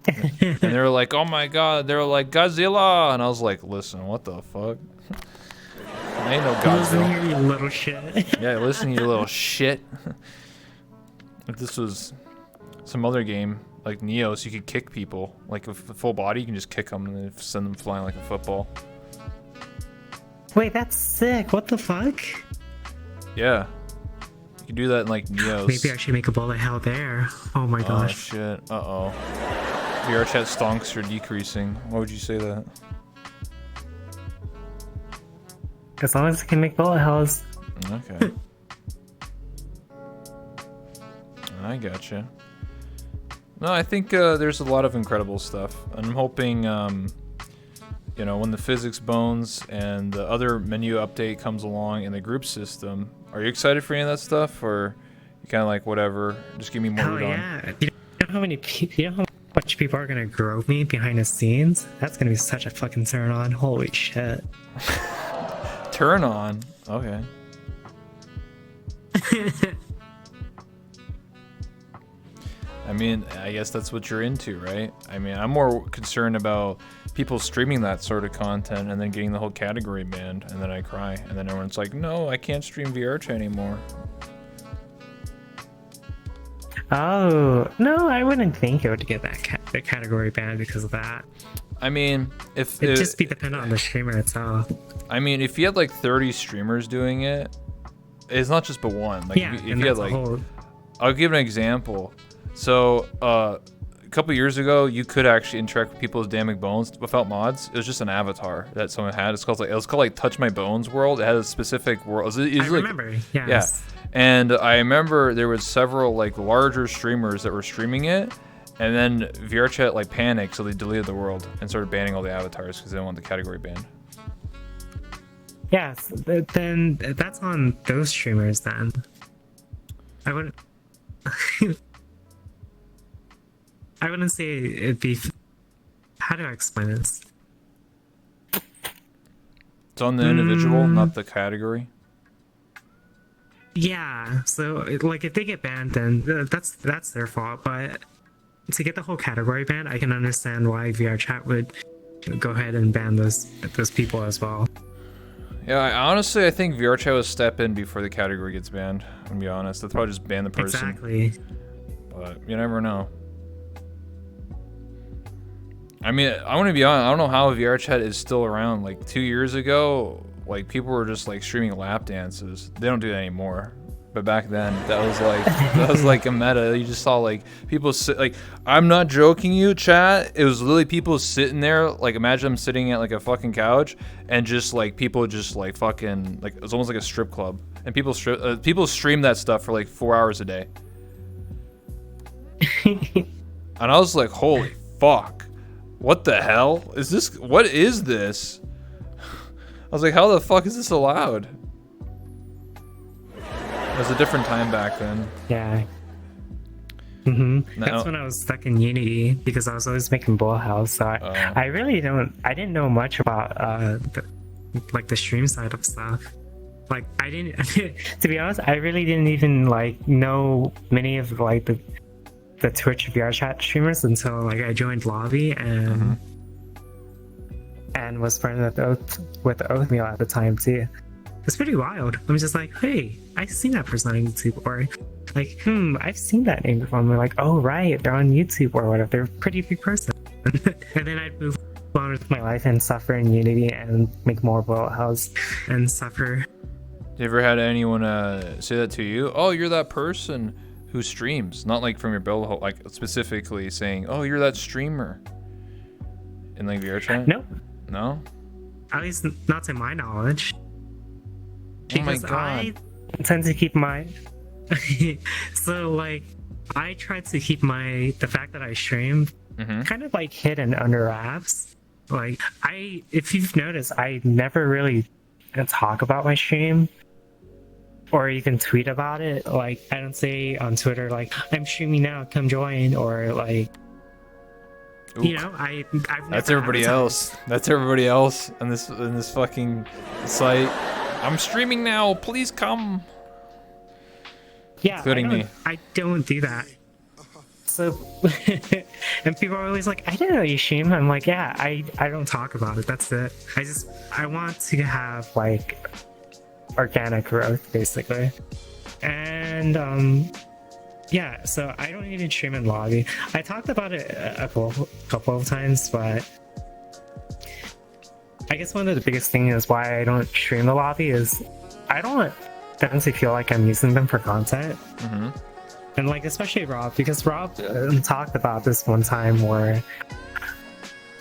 And they were like, "Oh my god," they were like, "Godzilla," and I was like, "Listen, what the fuck? I ain't no Godzilla." Listen here, you little shit. Yeah, listen, you little shit. If this was some other game like Neos, you could kick people. Like with full body, you can just kick them and then send them flying like a football. Wait, that's sick. What the fuck? Yeah. You can do that in Neos. Maybe I should make a bullet hell there. Oh my gosh. Oh shit. Uh-oh. VR chat stonks are decreasing. Why would you say that? As long as I can make bullet hells. Okay. I gotcha. No, I think there's a lot of incredible stuff. And I'm hoping, when the physics bones and the other menu update comes along in the group system, are you excited for any of that stuff? Or you kind of whatever, just give me more Hell yeah. You know how much people are gonna grope me behind the scenes? That's gonna be such a fucking turn on. Holy shit. Turn on? Okay. I mean, I guess that's what you're into, right? I mean, I'm more concerned about people streaming that sort of content and then getting the whole category banned, and then I cry, and then everyone's like, "No, I can't stream VRChat anymore." Oh, no, I wouldn't think it would get the category banned because of that. I mean, if it'd just be dependent on the streamer itself. I mean, if you had 30 streamers doing it, it's not just but one. If you had I'll give an example. So, a couple years ago, you could actually interact with people's damaged bones without mods. It was just an avatar that someone had. It was called Touch My Bones World. It had a specific world. I remember. Yes. Yeah. And I remember there was several larger streamers that were streaming it, and then VRChat panicked, so they deleted the world and started banning all the avatars because they didn't want the category banned. Yes, then that's on those streamers then. I wouldn't I wouldn't say it'd be. How do I explain this? It's on the individual, not the category. Yeah, so if they get banned, then that's their fault. But to get the whole category banned, I can understand why VRChat would go ahead and ban those people as well. Yeah, honestly, I think VRChat would step in before the category gets banned. To be honest, they'll probably just ban the person. Exactly. But you never know. I mean, I want to be honest. I don't know how VR chat is still around. Like 2 years ago, like people were just like streaming lap dances. They don't do that anymore. But back then, that was like a meta. You just saw like people sit. Like, I'm not joking, you chat. It was literally people sitting there. Like, imagine them sitting at like a fucking couch, and just like people just like fucking like it was almost like a strip club. And people stream that stuff for like 4 hours a day. And I was like, holy fuck, what the hell is this? What is this? I was like, how the fuck is this allowed? It was a different time back then. Yeah. That's when I was stuck in Unity because I was always making Bullhouse. So I really didn't know much about the stream side of stuff. Like I didn't, to be honest, I really didn't even like know many of like the Twitch VR chat streamers until like I joined Lobby and was friends with Oatmeal at the time too. It's pretty wild. I'm just like, hey, I've seen that person on YouTube, or like, I've seen that name before. And we're like, oh right, they're on YouTube or whatever. They're a pretty big person. And then I'd move on with my life and suffer in Unity and make more Bullhouse and suffer. You ever had anyone say that to you? Oh, you're that person who streams, not like from your build hole, like specifically saying, oh, you're that streamer in like VR chat? No? At least not to my knowledge. Because oh my god. I tend to keep my so like I try to keep the fact that I stream kind of like hidden under wraps. Like if you've noticed, I never really talk about my stream or even tweet about it. Like I don't say on Twitter like I'm streaming now, come join, or like Oop. You know, I've That's everybody else. That's everybody else in this fucking site. I'm streaming now. Please come. Yeah, including me. I don't do that. So, and people are always like, I didn't know you stream. I'm like, yeah, I don't talk about it. That's it. I want to have like organic growth basically. And yeah, so I don't even stream in Lobby. I talked about it a couple of times, but I guess one of the biggest things is why I don't stream the Lobby is I don't want them to feel like I'm using them for content. And like especially Rob, because Rob talked about this one time where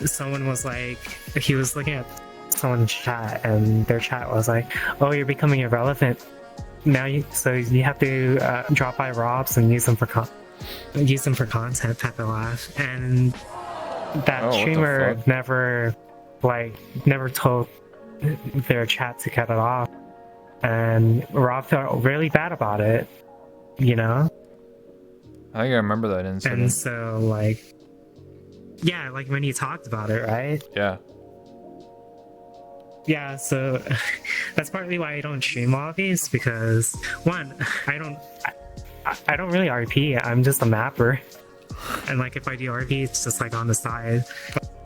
someone was like, he was looking at someone's chat and their chat was like, oh, you're becoming irrelevant now, so you have to drop by Rob's and use them for content type of laugh. And that streamer never told their chat to cut it off, and Rob felt really bad about it, you know. I think I remember that incident. And so like, yeah, like when you talked about it, right? Yeah, so that's partly why I don't stream lobbies, because one, I don't really RP. I'm just a mapper, and like if I do RP, it's just like on the side.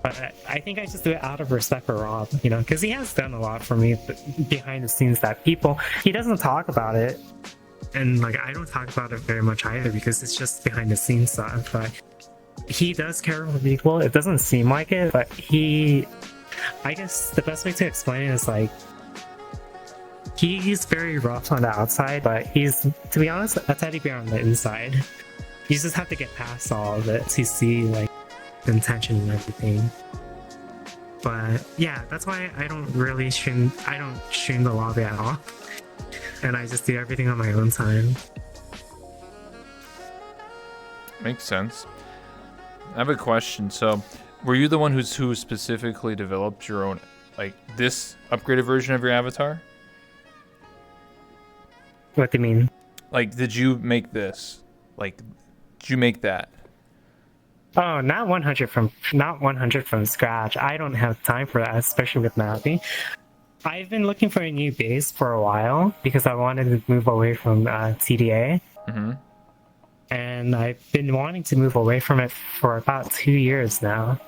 But I think I just do it out of respect for Rob, you know, because he has done a lot for me behind the scenes that he doesn't talk about it, and like I don't talk about it very much either because it's just behind the scenes stuff. But he does care for people. It doesn't seem like it, but I guess the best way to explain it is like he's very rough on the outside, but he's, to be honest, a teddy bear on the inside. You just have to get past all of it to see like the intention and everything. But yeah, that's why I don't stream the lobby at all, and I just do everything on my own time. Makes sense. I have a question. So, were you the one who specifically developed your own, like, this upgraded version of your avatar? What do you mean? Like, did you make this? Like, did you make that? Oh, not 100 from scratch. I don't have time for that, especially with Navi. I've been looking for a new base for a while because I wanted to move away from TDA. And I've been wanting to move away from it for about 2 years now.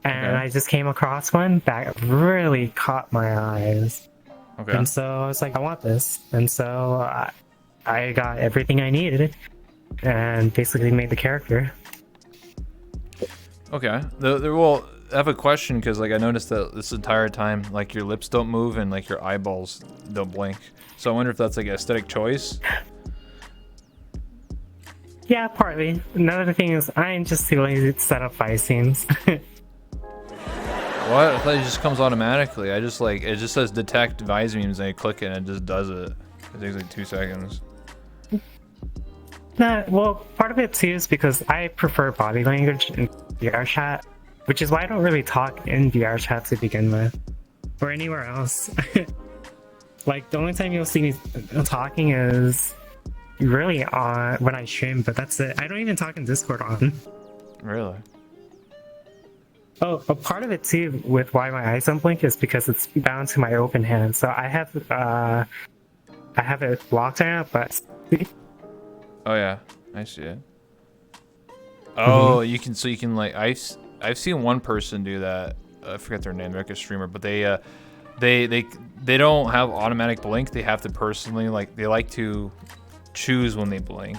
And I just came across one that really caught my eyes. And so I was like, I want this. And so I got everything I needed and basically made the character. Okay. Well, I have a question because like I noticed that this entire time like your lips don't move and like your eyeballs don't blink. So I wonder if that's like an aesthetic choice. Yeah, partly. Another thing is I'm just too lazy to set up fight scenes. What? I thought it just comes automatically. I just like it just says detect Vise memes and I click it and it just does it. It takes like 2 seconds. Nah, well, part of it too is because I prefer body language in VR chat, which is why I don't really talk in VR chat to begin with, or anywhere else. Like the only time you'll see me talking is really on when I stream, but that's it. I don't even talk in Discord on. Really? Oh, a part of it too with why my eyes don't blink is because it's bound to my open hand. So I have it locked right now, but Oh yeah, I see it. Oh, you can like I've seen one person do that. I forget their name. They're like a streamer, but they don't have automatic blink. They have to personally like they like to choose when they blink.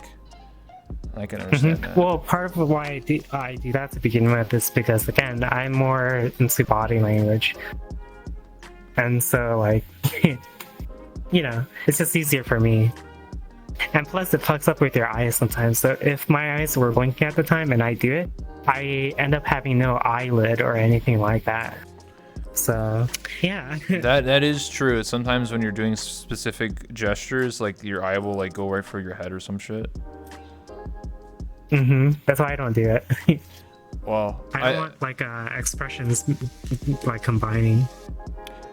I can understand that. Well, part of why I do that to begin with is because again I'm more into body language, and so like you know it's just easier for me. And plus, it fucks up with your eyes sometimes. So if my eyes were blinking at the time and I do it, I end up having no eyelid or anything like that. So yeah. That is true. Sometimes when you're doing specific gestures, like your eye will like go right for your head or some shit. That's why I don't do it. Well, I don't want like expressions like combining.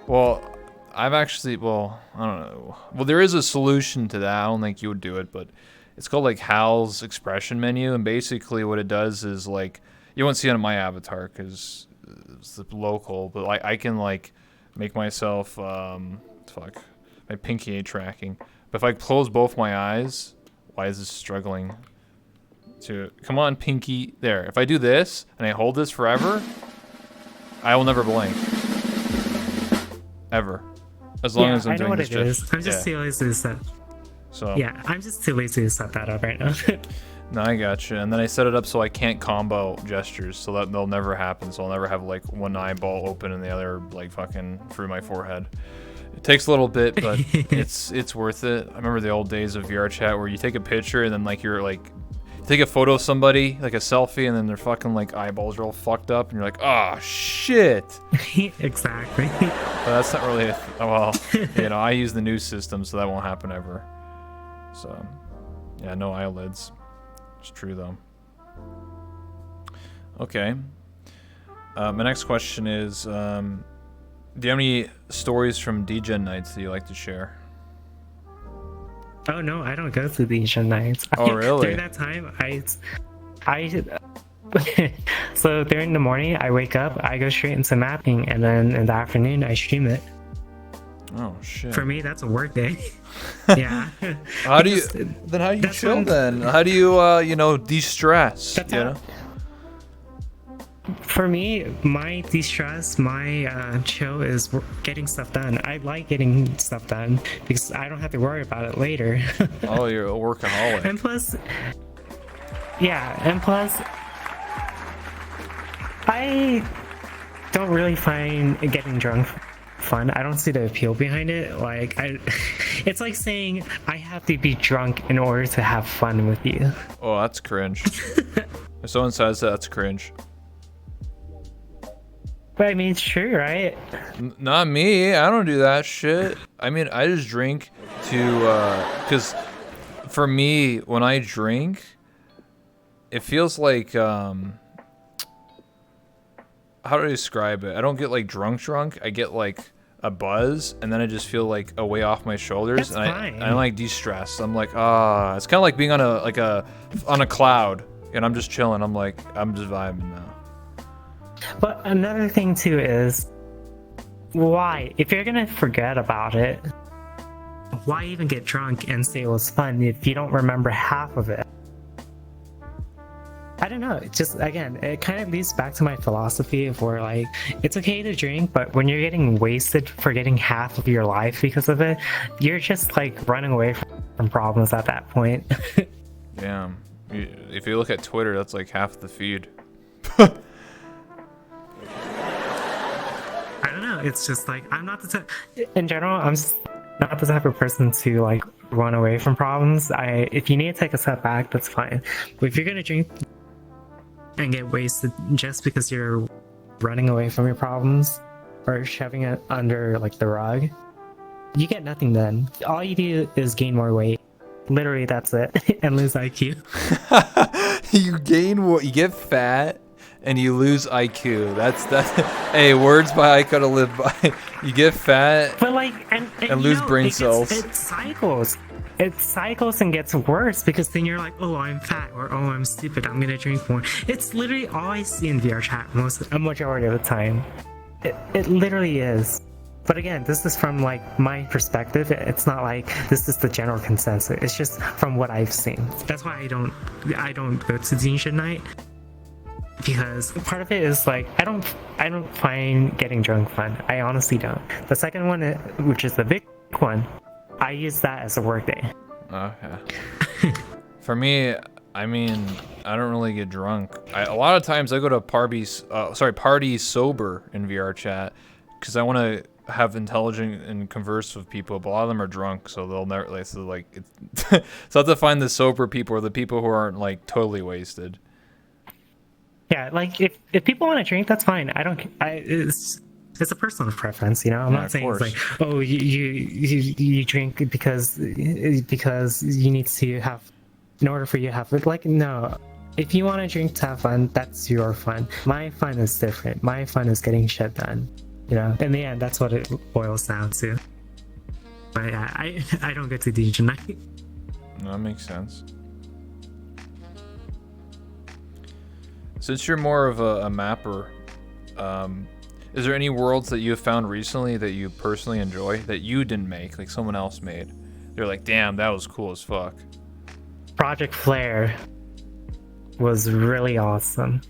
Well, I've actually, well, I don't know. Well, there is a solution to that. I don't think you would do it, but it's called like Hal's expression menu. And basically what it does is like, you won't see it on my avatar because it's local, but like I can like make myself, my pinky ain't tracking. But if I close both my eyes, why is this struggling to, come on, pinky, there. If I do this and I hold this forever, I will never blink. Ever. As long as I'm doing this. I know what it is. I'm just too lazy to set. So yeah, I'm just too lazy to set that up right now. No, I gotcha. And then I set it up so I can't combo gestures, so that they'll never happen. So I'll never have like one eyeball open and the other like fucking through my forehead. It takes a little bit, but it's worth it. I remember the old days of VR chat where you take a picture and then like you're like take a photo of somebody, like a selfie, and then their fucking like eyeballs are all fucked up, and you're like, oh shit. Exactly. But that's not really well, you know, I use the new system, so that won't happen ever. So, yeah, no eyelids. It's true though. Okay. My next question is, do you have any stories from DGen nights that you like to share? Oh no, I don't go to the Asian nights. Oh really? During that time, so during the morning I wake up, I go straight into mapping, and then in the afternoon I stream it. Oh shit. For me, that's a work day. Yeah. How do you chill then? How do you you know, de-stress? You know? For me, my de-stress, my chill is getting stuff done. I like getting stuff done because I don't have to worry about it later. Oh, you're a workaholic. And plus, I don't really find getting drunk fun. I don't see the appeal behind it. Like, it's like saying I have to be drunk in order to have fun with you. Oh, that's cringe. If someone says that, that's cringe. But I mean, it's true, right? Not me. I don't do that shit. I mean, I just drink to, because for me, when I drink, it feels like, how do I describe it? I don't get like drunk. I get like a buzz, and then I just feel like a weight off my shoulders. That's and fine. I like de-stress. I'm like, it's kind of like being on a cloud, and I'm just chilling. I'm like, I'm just vibing now. But another thing too is, why? If you're gonna forget about it, why even get drunk and say it was fun if you don't remember half of it? I don't know. It just, again, it kind of leads back to my philosophy of where, like, it's okay to drink, but when you're getting wasted for getting half of your life because of it, you're just, like, running away from problems at that point. Damn. If you look at Twitter, that's like half the feed. don't know. It's just like I'm not the type. In general, I'm just not the type of person to like run away from problems. If you need to take a step back, that's fine. But if you're gonna drink and get wasted just because you're running away from your problems or shoving it under like the rug, you get nothing then. All you do is gain more weight. Literally, that's it. And lose IQ. You get fat and you lose IQ. That's hey, words by Aika to live by. You get fat, but like and lose brain cells. It cycles. It cycles and gets worse because then you're like, oh, I'm fat, or oh, I'm stupid, I'm gonna drink more. It's literally all I see in VR chat a majority of the time. It literally is. But again, this is from like my perspective. It's not like this is the general consensus. It's just from what I've seen. That's why I don't go to Zenshin night, because part of it is like I don't find getting drunk fun. I honestly don't. The second one, which is the big one, I use that as a work day. Okay. For me, I mean, I don't really get drunk. A lot of times I go to parties sober in VR chat because I want to have intelligent and converse with people, but a lot of them are drunk, so they'll never like. So like, so I have to find the sober people or the people who aren't like totally wasted. Yeah, like if people want to drink, that's fine. It's a personal preference, you know. I'm not saying it's like, oh, you drink because you need to have, in order for you to have it. Like, no. If you want to drink to have fun, that's your fun. My fun is different. My fun is getting shit done. You know, in the end, that's what it boils down to. But yeah, I don't get to DJ night. No, that makes sense. Since you're more of a mapper, is there any worlds that you have found recently that you personally enjoy that you didn't make, like someone else made? They're like, damn, that was cool as fuck. Project Flare was really awesome.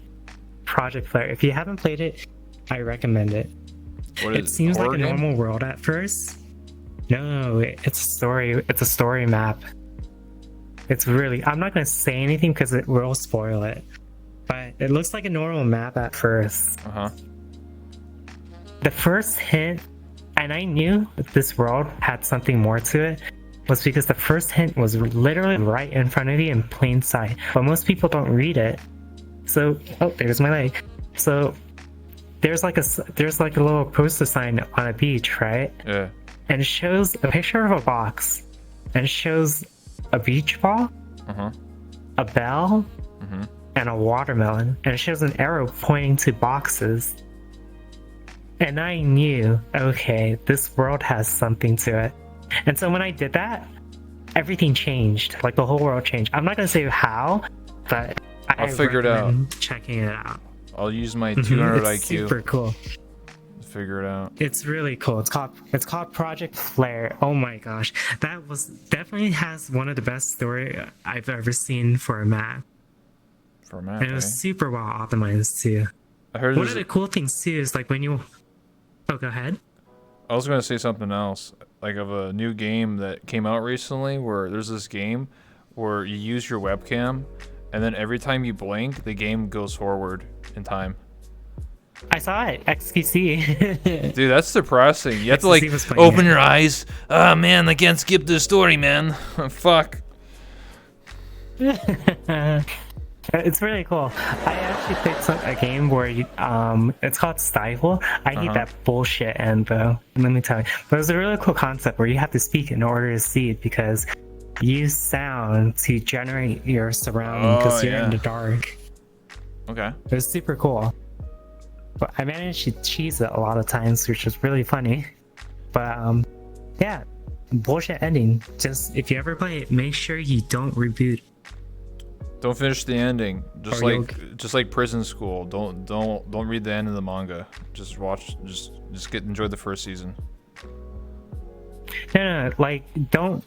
Project Flare. If you haven't played it, I recommend it. It seems like a normal world at first. No, it's a story. It's a story map. It's really. I'm not gonna say anything because it will spoil it. But it looks like a normal map at first. The first hint, and I knew that this world had something more to it, was because the first hint was literally right in front of you in plain sight. But most people don't read it. So, oh, there's my leg. So there's like a little poster sign on a beach, right? Yeah. And it shows a picture of a box, and it shows a beach ball, a bell, and a watermelon, and it shows an arrow pointing to boxes. And I knew, okay, this world has something to it. And so when I did that, everything changed. Like the whole world changed. I'm not gonna say how, but I'll figure it out. Checking it out. I'll use my 200 it's IQ. Super cool. Figure it out. It's really cool. It's called Project Flare. Oh my gosh, that was definitely has one of the best story I've ever seen for a map. For a map, and it was super well optimized too. I heard one of the cool things too is like when you. Oh, go ahead. I was gonna say something else, like of a new game that came out recently, where there's this game where you use your webcam, and then every time you blink, the game goes forward in time. I saw it. XQC. Dude, that's depressing. You have to like open your eyes. Oh man, I can't skip this story, man. Fuck. It's really cool. I actually played a game where it's called Stifle. I hate that bullshit end though. Let me tell you. But it's a really cool concept where you have to speak in order to see it, because you use sound to generate your surrounding because you're in the dark. Okay. It was super cool. But I managed to cheese it a lot of times, which was really funny. But yeah, bullshit ending. Just if you ever play it, make sure you don't reboot. Don't finish the ending. Just like prison school. Don't read the end of the manga. Just watch. Just enjoy the first season. No, like don't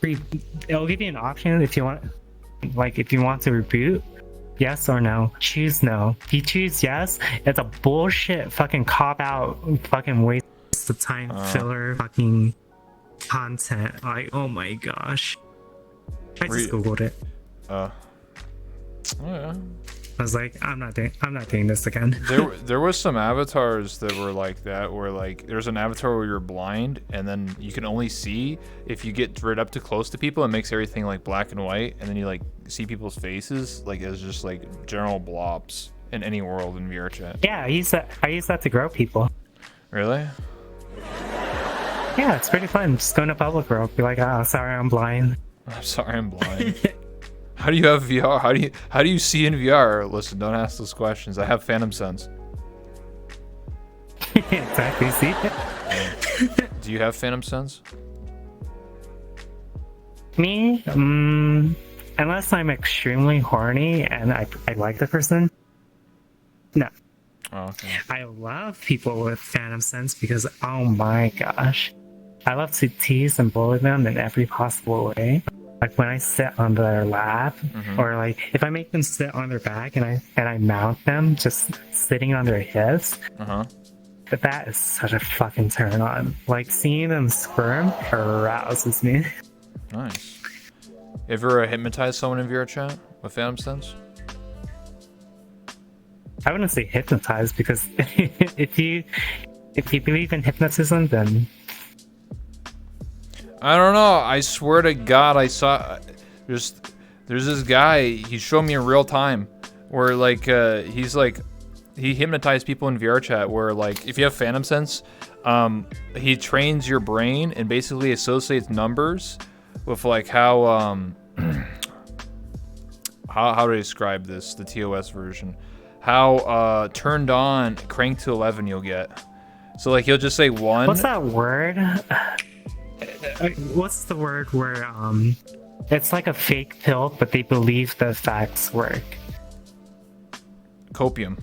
it'll give you an option if you want. Like if you want to reboot, yes or no. Choose no. If you choose yes, it's a bullshit fucking cop out fucking waste of time filler fucking content. Like oh my gosh. I just googled it. Oh yeah. I was like, I'm not doing this again. There was some avatars that were like that, where like there's an avatar where you're blind and then you can only see if you get right up too close to people. It makes everything like black and white, and then you like see people's faces like as just like general blobs in any world in VR chat. Yeah, I use that to grow people. Really? Yeah, it's pretty fun. Just go in a public world, be like, oh, sorry, I'm blind. I'm sorry, I'm blind. How do you have VR? How do you see in VR? Listen, don't ask those questions. I have Phantom Sense. Exactly. See? Do you have Phantom Sense? Me? Unless I'm extremely horny and I like the person. No. Oh, okay. I love people with Phantom Sense because, oh my gosh, I love to tease and bully them in every possible way. Like when I sit on their lap, or like if I make them sit on their back and I mount them just sitting on their hips. But that is such a fucking turn on. Like seeing them squirm arouses me. Nice. You ever hypnotized someone in VR chat with Phantom Sense? I wouldn't say hypnotized because if you believe in hypnotism, then I don't know. I swear to God, I saw there's this guy. He showed me in real time where like he hypnotized people in VR chat. Where like if you have Phantom Sense, he trains your brain and basically associates numbers with like how how do I describe this? The TOS version. How turned on, cranked to 11 you'll get. So like he'll just say 1. What's that word? What's the word where it's like a fake pill, but they believe the facts work? Copium.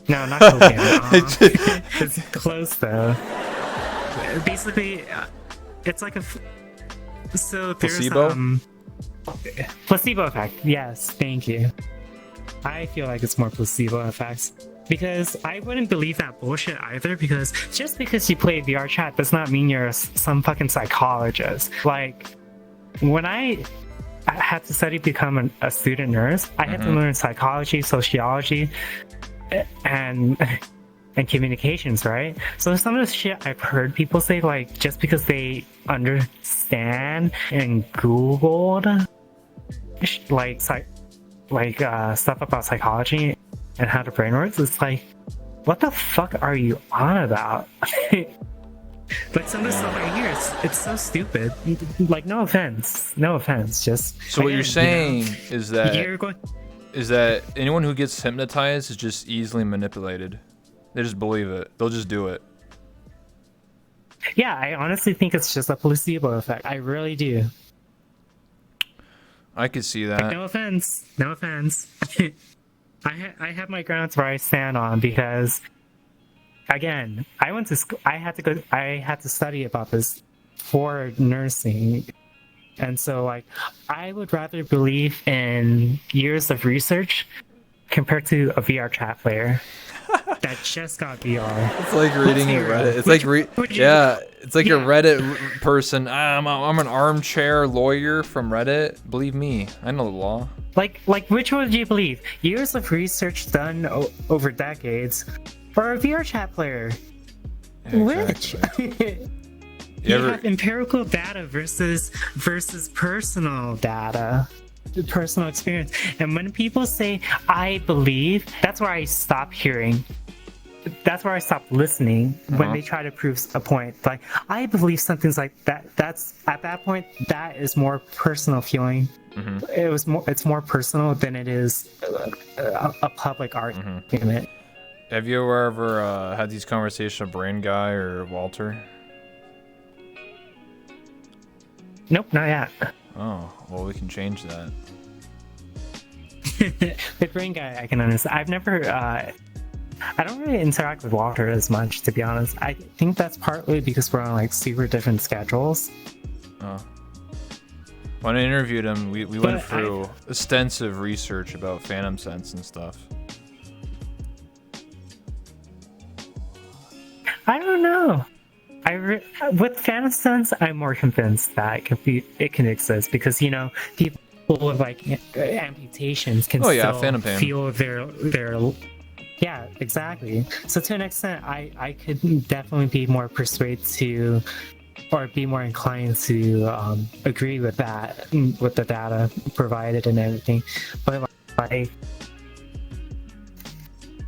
No, not copium. It's close though. Basically, it's like so there's placebo? Placebo effect. Yes, thank you. I feel like it's more placebo effects. Because I wouldn't believe that bullshit either, because just because you play VR chat does not mean you're some fucking psychologist. Like, when I had to study to become a student nurse, I had to learn psychology, sociology, and communications, right? So some of the shit I've heard people say, like, just because they understand and Googled, stuff about psychology and how the brain works, it's like, what the fuck are you on about? Like some of the stuff I hear, it's so stupid. Like no offense, just. So what you're saying is that you're going... is that anyone who gets hypnotized is just easily manipulated. They just believe it. They'll just do it. Yeah, I honestly think it's just a placebo effect. I really do. I could see that. Like, no offense. I have my grounds where I stand on, because again, I went to school. I had to study about this for nursing, and so like I would rather believe in years of research compared to a VR chat player that just got VR. It's like reading a Reddit. It's like it's like a Reddit person. I'm an armchair lawyer from Reddit. Believe me, I know the law. Like which one do you believe? Years of research done over decades, or a VR chat player? Yeah, exactly. Which? You have empirical data versus personal data, personal experience. And when people say I believe, that's where I stop hearing. That's where I stop listening when they try to prove a point. Like, I believe something's like that. That's at that point, that is more personal feeling. It's more personal than it is a public argument. Have you ever had these conversations with Brain Guy or Walter? Nope, not yet. Oh, well, we can change that. With Brain Guy, I can understand. I've never. I don't really interact with Walter as much, to be honest. I think that's partly because we're on like super different schedules. Oh. When I interviewed him, we went through extensive research about Phantom Sense and stuff. I don't know. With Phantom Sense, I'm more convinced that it can exist, because people people with like amputations can phantom still pain. feel their yeah, exactly. So to an extent, I could definitely be more persuaded to, or be more inclined to agree with that, with the data provided and everything. But like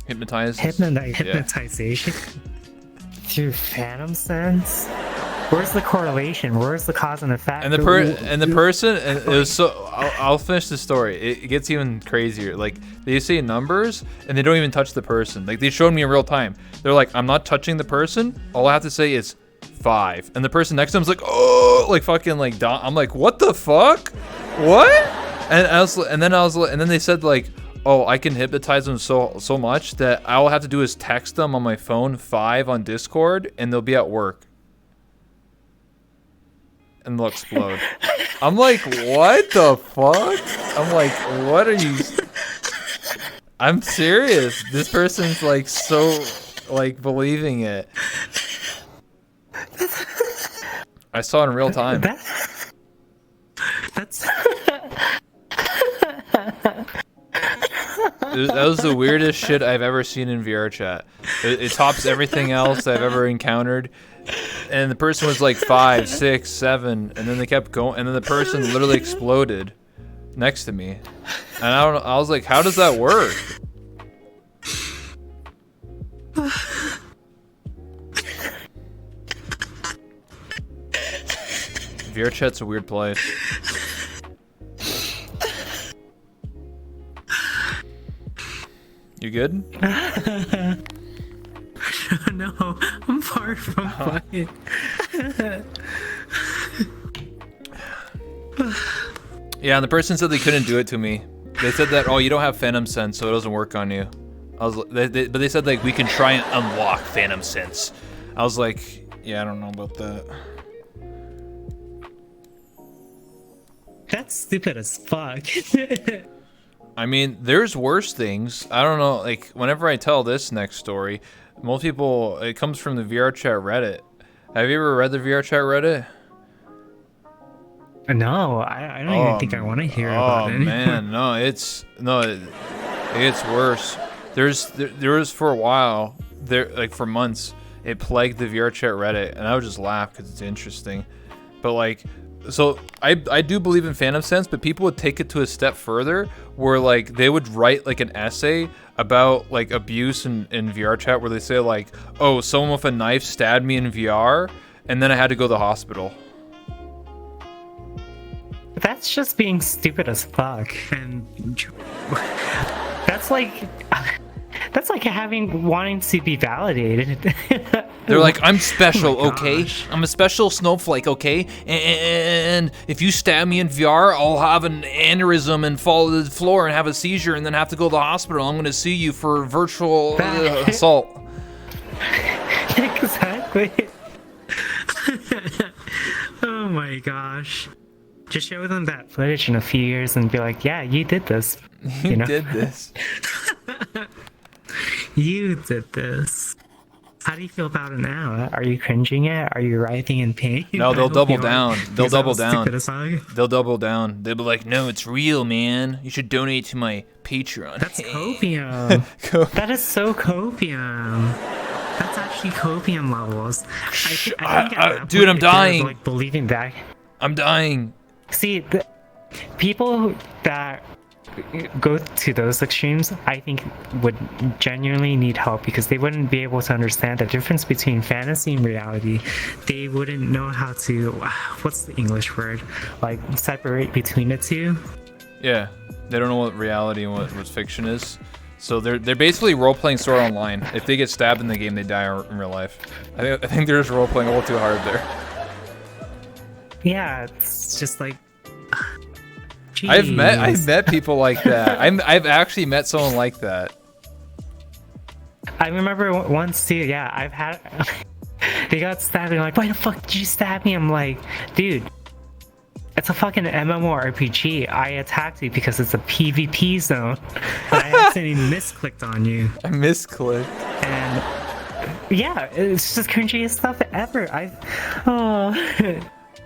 hypnotization through phantom sense. Where's the correlation? Where's the cause and effect? And the person, and it was so. I'll finish the story. It gets even crazier. Like they say numbers, and they don't even touch the person. Like they showed me in real time. They're like, I'm not touching the person. All I have to say is 5, and the person next to him's like, oh, like fucking like. I'm like, what the fuck? What? And then they said like, oh, I can hypnotize them so much that all I have to do is text them on my phone 5 on Discord, and they'll be at work. And they'll explode. I'm like, what the fuck? I'm like, what are you? I'm serious. This person's like so like believing it. I saw it in real time. That's That was the weirdest shit I've ever seen in VR chat. It tops everything else I've ever encountered. And the person was like 5, 6, 7, and then they kept going, and then the person literally exploded next to me. And I don't know. I was like, how does that work? VR chat's a weird place. You good? No, I'm far from fine. Yeah, and the person said they couldn't do it to me. They said that, oh, you don't have phantom sense, so it doesn't work on you. But they said like we can try and unlock phantom sense. I was like, yeah, I don't know about that. That's stupid as fuck. I mean, there's worse things. I don't know, like, whenever I tell this next story, most people, it comes from the VR chat Reddit. Have you ever read the VR chat Reddit? No, I don't even think I want to hear about it. Oh man, it gets worse. There was for a while, like for months, it plagued the VR chat Reddit, and I would just laugh because it's interesting. But like, so I do believe in phantom sense, but people would take it to a step further, where like they would write like an essay about like abuse in VR chat, where they say like, oh, someone with a knife stabbed me in VR, and then I had to go to the hospital. That's just being stupid as fuck, and that's like wanting to be validated. They're like, I'm special, okay? I'm a special snowflake, okay? And if you stab me in VR, I'll have an aneurysm and fall to the floor and have a seizure and then have to go to the hospital. I'm gonna sue you for virtual assault. Exactly. Oh my gosh. Just show them that footage in a few years and be like, yeah, you did this. You did this. You did this. How do you feel about it now? Are you cringing at? Are you writhing in pain? No, they'll double down. They'll double down. They'll double down. They'll be like, no, it's real, man. You should donate to my Patreon. That's copium. That is so copium. That's actually copium levels. I think dude, I'm dying. Like believing that. I'm dying. See, the people that go to those extremes, I think, would genuinely need help, because they wouldn't be able to understand the difference between fantasy and reality. They wouldn't know how to, what's the English word, like separate between the two. Yeah, they don't know what reality and what fiction is. So they're basically role-playing Sword Online. If they get stabbed in the game, they die in real life. I think they're just role-playing a little too hard there. Yeah, it's just like, jeez. I've met people like that. I've actually met someone like that. I remember once too. Yeah, I've had. They got stabbed and like, why the fuck did you stab me? I'm like, dude, it's a fucking MMORPG. I attacked you because it's a PvP zone. And I accidentally misclicked on you. I misclicked. And yeah, it's just cringiest stuff ever.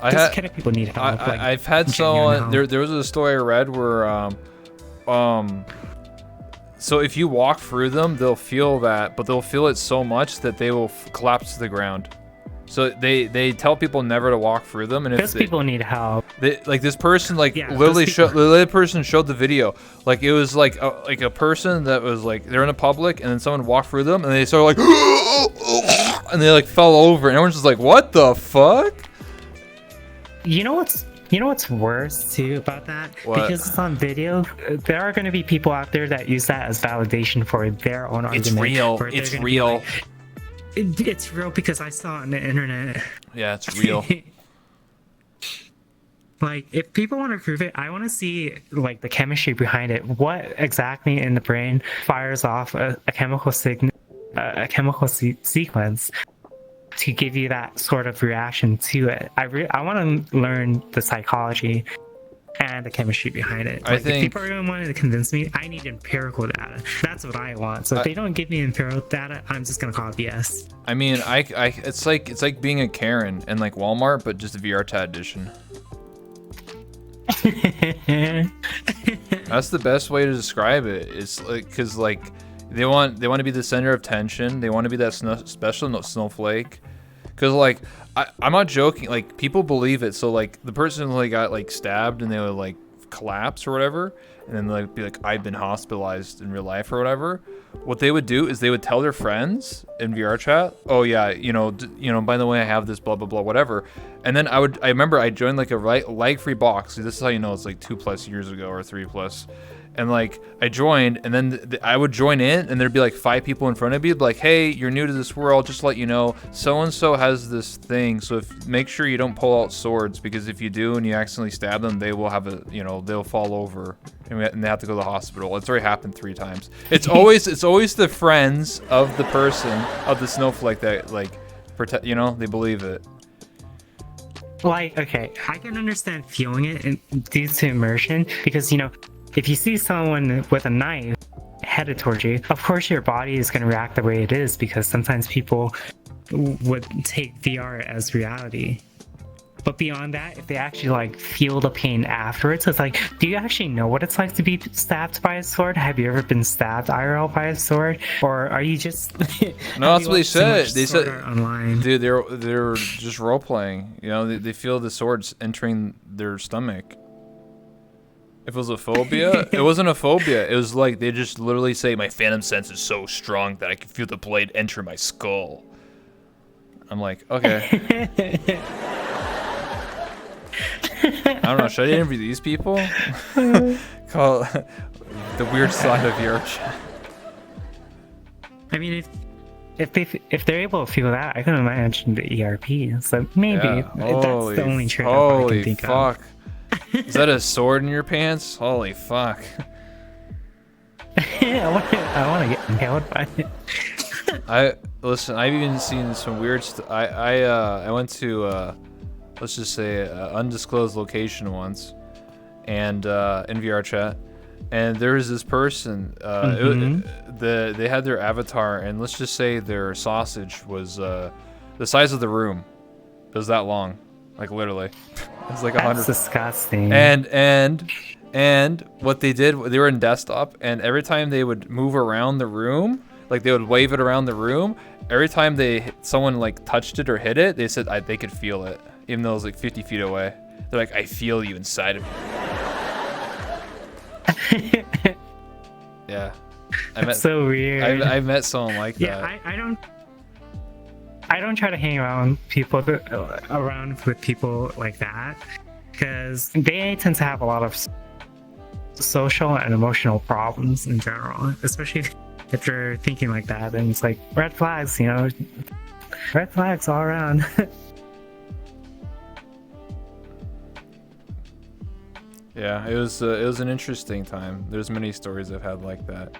This kind of people need help. I've had someone. There was a story I read where so if you walk through them, they'll feel that, but they'll feel it so much that they will collapse to the ground. So they tell people never to walk through them, and if people need help. Like this person, literally the person showed the video. Like it was like a person that was like they're in a public, and then someone walked through them, and they started like, and they like fell over, and everyone's just like, what the fuck? You know what's worse too about that? What? Because it's on video, there are going to be people out there that use that as validation for their own argument. It's real. It's real. It's real because I saw it on the internet. Yeah, it's real. Like, if people want to prove it, I want to see like the chemistry behind it. What exactly in the brain fires off a chemical sequence to give you that sort of reaction to it? I want to learn the psychology and the chemistry behind it. I think if people are going to want to convince me, I need empirical data. That's what I want. So if they don't give me empirical data, I'm just going to call it BS. I mean, it's like being a Karen in like Walmart, but just a VR chat edition. That's the best way to describe it. It's like, because like they want to be the center of attention. They want to be that special snowflake. Because like I'm not joking. Like people believe it. So like the person like got like stabbed and they would like collapse or whatever, and then like be like, I've been hospitalized in real life or whatever. What they would do is they would tell their friends in VR chat, oh yeah, by the way, I have this blah blah blah whatever. And then I remember I joined like a lag free box. This is how you know it's like 2+ years ago or 3+. And like I joined, and then I would join in, and there'd be like 5 people in front of me, like, hey, you're new to this world, just to let you know, so and so has this thing, so make sure you don't pull out swords, because if you do and you accidentally stab them, they will have they'll fall over, and they have to go to the hospital. It's already happened 3 times. It's always the friends of the person, of the snowflake, that like protect. They believe it. Like, okay, I can understand feeling it due to immersion, because if you see someone with a knife headed towards you, of course your body is going to react the way it is, because sometimes people would take VR as reality. But beyond that, if they actually like feel the pain afterwards, it's like, do you actually know what it's like to be stabbed by a sword? Have you ever been stabbed IRL by a sword? Or are you just No, that's what they said. They said online. Dude, they're just role playing. They feel the swords entering their stomach. If it was a phobia, it wasn't a phobia. It was like they just literally say, my phantom sense is so strong that I can feel the blade enter my skull. I'm like, okay. I don't know. Should I interview these people? Call the weird side of your chat. I mean, if they're able to feel that, I can imagine the ERP. So maybe that's the only trade-off I can think of. Is that a sword in your pants? Holy fuck. I want to get impaled by it. Listen, I've even seen some weird stuff. I went to let's just say an undisclosed location once, and in VR chat, and there was this person. They had their avatar, and let's just say their sausage was the size of the room. It was that long, like literally. It was like 100. That's disgusting. And what they did, they were in desktop, and every time they would move around the room, like they would wave it around the room. Every time someone like touched it or hit it, they said they could feel it, even though it was like 50 feet away. They're like, I feel you inside of me. Yeah, That's so weird. I met someone like that. Yeah, I don't try to hang around with people like that, because they tend to have a lot of social and emotional problems in general, especially if they're thinking like that. And it's like red flags, red flags all around. Yeah, it was an interesting time. There's many stories I've had like that.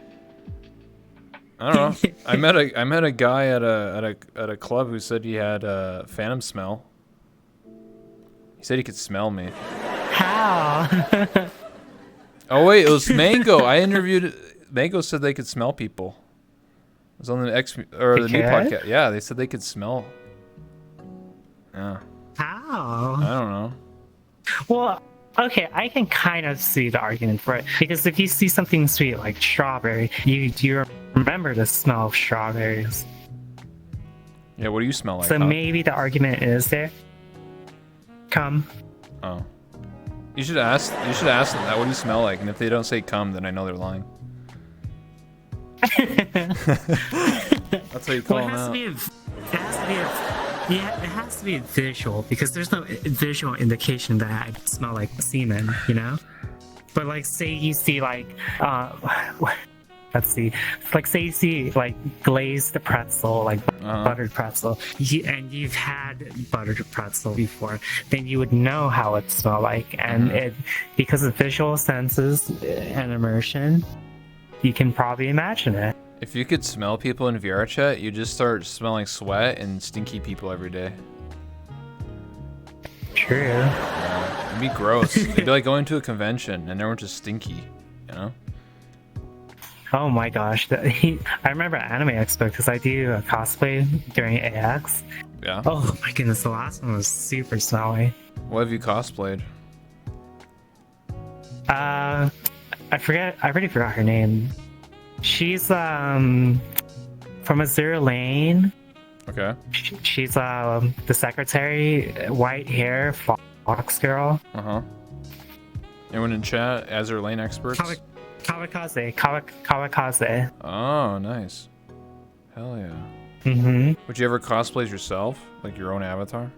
I don't know. I met a guy at a club who said he had a phantom smell. He said he could smell me. How? Oh wait, it was Mango. I interviewed Mango. Said they could smell people. It was on the the new podcast. Yeah, they said they could smell. Yeah. How? I don't Well, okay, I can kind of see the argument for it because if you see something sweet like strawberry, you remember the smell of strawberries. Yeah, what do you smell like? So huh? maybe the argument is there. Come. Oh. You should ask them that. What do you smell like? And if they don't say come, then I know they're lying. That's how you call them out. It has to be a visual because there's no visual indication that I smell like semen, you know? But like, say you see like, let's see, like say you see like glazed pretzel, like buttered pretzel, and you've had buttered pretzel before, then you would know how it smelled like, and it because of visual senses and immersion, you can probably imagine it. If you could smell people in VR chat, you just start smelling sweat and stinky people every day. True. Yeah, it'd be gross. It'd be like going to a convention and everyone's just stinky, you know? Oh my gosh. I remember Anime Expo because I do a cosplay during AX. Yeah. Oh my goodness, the last one was super smelly. What have you cosplayed? I already forgot her name. She's from Azure Lane. Okay. She's the secretary, white hair, fox girl. Anyone in chat? Azure Lane experts? Kawakaze. Oh, nice. Hell yeah. Would you ever cosplay as yourself? Like your own avatar?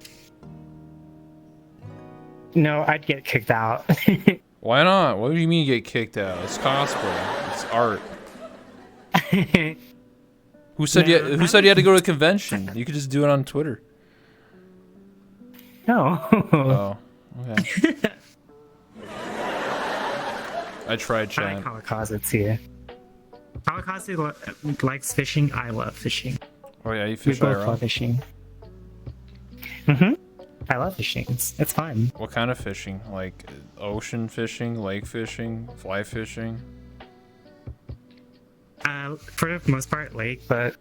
No, I'd get kicked out. Why not? What do you mean you get kicked out? It's cosplay. It's art. Who said you had to go to a convention? You could just do it on Twitter. No. Oh, okay. I tried, chat. I like Kawakaze too. Kawakaze likes fishing. I love fishing. Oh yeah, you We fish both IRL? love fishing. I love fishing. It's fun. What kind of fishing? Like ocean fishing, lake fishing, fly fishing? For the most part, lake, but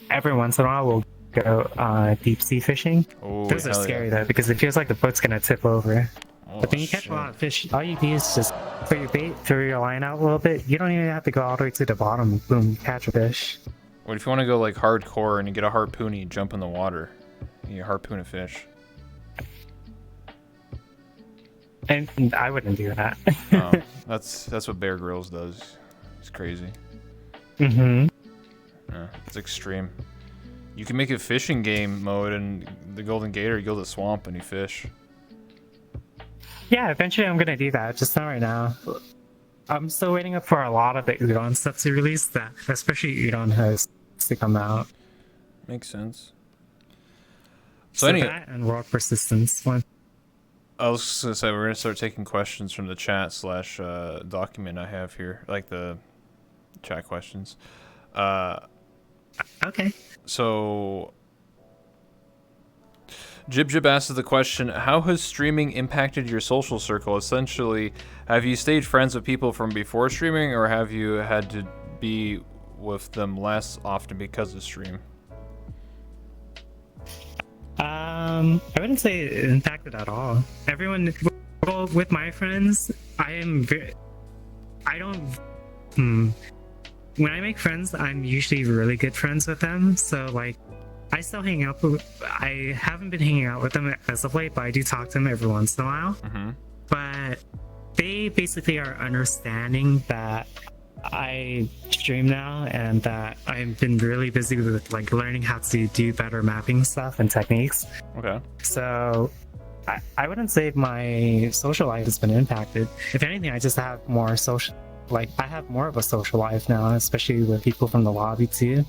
every once in a while we'll go deep sea fishing. Oh, Those are hell scary yeah. though because it feels like the boat's gonna tip over. Oh, But then you catch shit. a lot of fish. All you do is just put your bait, throw your line out a little bit. You don't even have to go all the way to the bottom. Boom, catch a fish. What if you want to go like hardcore and you get a harpoon and you jump in the water? You harpoon a fish. And I wouldn't do that. Oh, that's what Bear Grylls does. It's crazy. Yeah, it's extreme. You can make a fishing game mode and the Golden Gator, you go to the swamp and you fish. Yeah, eventually I'm gonna do that. Just not right now. I'm still waiting up for a lot of the Udon stuff to release. That especially Udon has to come out. Makes sense. So anyway, that and World Persistence one. I was just gonna say we're gonna start taking questions from the chat / document I have here, like the chat questions. Okay. So Jib asks the question, how has streaming impacted your social circle? Essentially, have you stayed friends with people from before streaming, or have you had to be with them less often because of stream? I wouldn't say it impacted at all. Everyone, well, with my friends, when I make friends, I'm usually really good friends with them. So like, I still hang out. I haven't been hanging out with them as of late, but I do talk to them every once in a while. But they basically are understanding that I stream now and that I've been really busy with like learning how to do better mapping stuff and techniques. Okay. So I wouldn't say my social life has been impacted. If anything, I just have more social, like I have more of a social life now, especially with people from the lobby too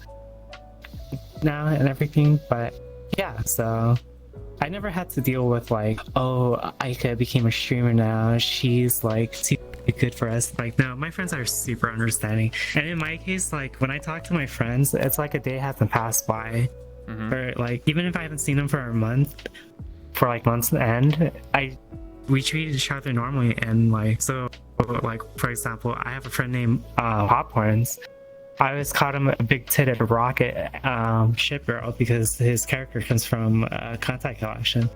now and everything. But yeah, so I never had to deal with like, oh, Aika became a streamer now, she's like too good for us. Like, no, my friends are super understanding. And in my case, like when I talk to my friends, it's like a day hasn't passed by. Or like even if I haven't seen them for a month, for like months end, we treat each other normally. And like, so like for example, I have a friend named Popcorns. I always called him a big-titted rocket ship girl because his character comes from Contact Collection.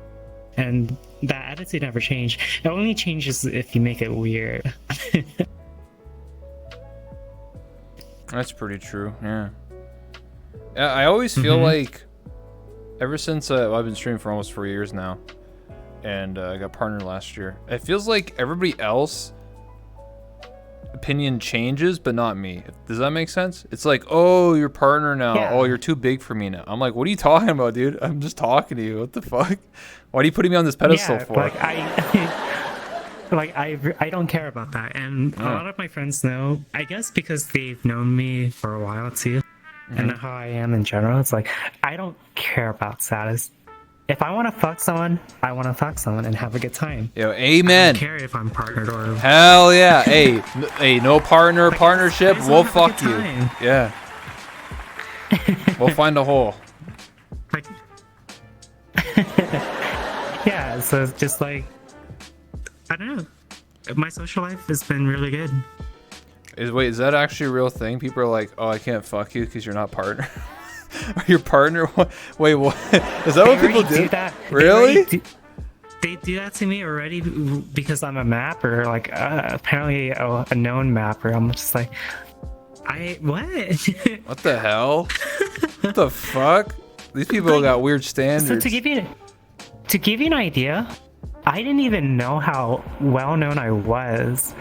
and that attitude never changed. It only changes if you make it weird. That's pretty true. Yeah. I always feel like, ever since I've been streaming for almost 4 years now, and I got partnered last year, it feels like everybody else opinion changes, but not me. Does that make sense? It's like, oh, you're partner now. Yeah. Oh, you're too big for me now. I'm like, what are you talking about, dude? I'm just talking to you. What the fuck? Why are you putting me on this pedestal for? Like I don't care about that, and a lot of my friends know. I guess because they've known me for a while too, and how I am in general. It's like I don't care about status. If I want to fuck someone, I want to fuck someone and have a good time. Yo, amen. I don't care if I'm partnered or... Hell yeah. Hey, no partner, partnership, we'll fuck you. Yeah. We'll find a hole. Like... yeah, so it's just like... I don't know. My social life has been really good. Is that actually a real thing? People are like, oh, I can't fuck you because you're not partner. Are your partner? Wait, what? Is that what people do? That. Really? They do that to me already because I'm a mapper, like apparently a known mapper. I'm just like, what? What the hell? What the fuck? These people got weird standards. So to give you an idea, I didn't even know how well known I was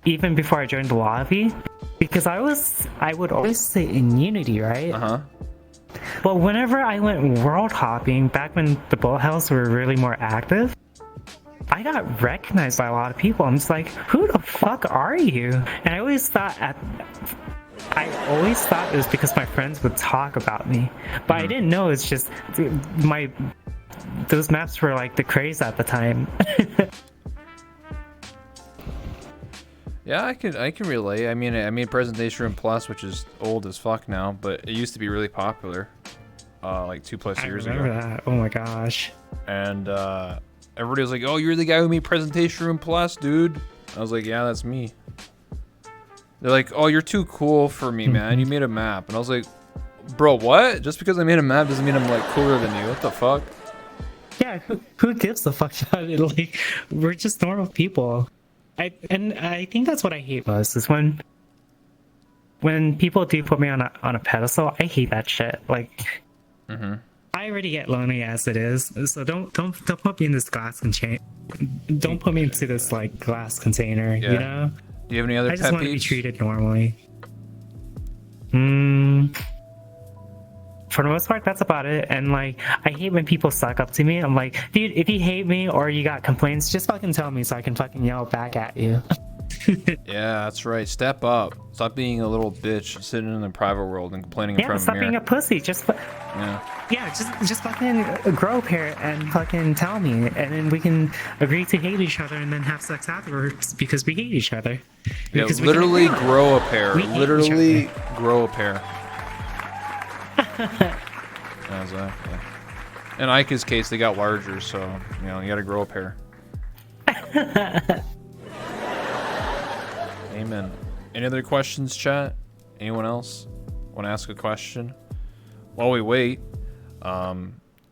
even before I joined the lobby, because I would always say in Unity, right? But whenever I went world hopping, back when the bullet hells were really more active, I got recognized by a lot of people. I'm just like, who the fuck are you? And I always thought it was because my friends would talk about me, but I didn't know it's just those maps were like the craze at the time. Yeah, I can relate. I mean, I made Presentation Room Plus, which is old as fuck now, but it used to be really popular, like 2+ years ago. I remember that. Oh my gosh. And everybody was like, "Oh, you're the guy who made Presentation Room Plus, dude." I was like, "Yeah, that's me." They're like, "Oh, you're too cool for me, man. You made a map." And I was like, "Bro, what? Just because I made a map doesn't mean I'm like cooler than you. What the fuck?" Yeah, who gives a fuck about it? Like, we're just normal people. I think that's what I hate most is when people do put me on a pedestal. I hate that shit. Like, I already get lonely as it is, so don't put me in this glass container. Don't put me into this like glass container. Yeah. You know. Do you have any other? I just want to be treated normally. For the most part, that's about it. And like, I hate when people suck up to me. I'm like, dude, if you hate me or you got complaints, just fucking tell me so I can fucking yell back at you. Yeah, that's right. Step up. Stop being a little bitch sitting in the private world and complaining in front of a mirror. Stop being a pussy. Just fucking grow a pair and fucking tell me, and then we can agree to hate each other and then have sex afterwards because we hate each other. Yeah, literally grow a pair. Literally grow a pair. Exactly. In Aika's case, they got larger, so you gotta grow a pair. Amen. Any other questions, chat? Anyone else want to ask a question? While we wait,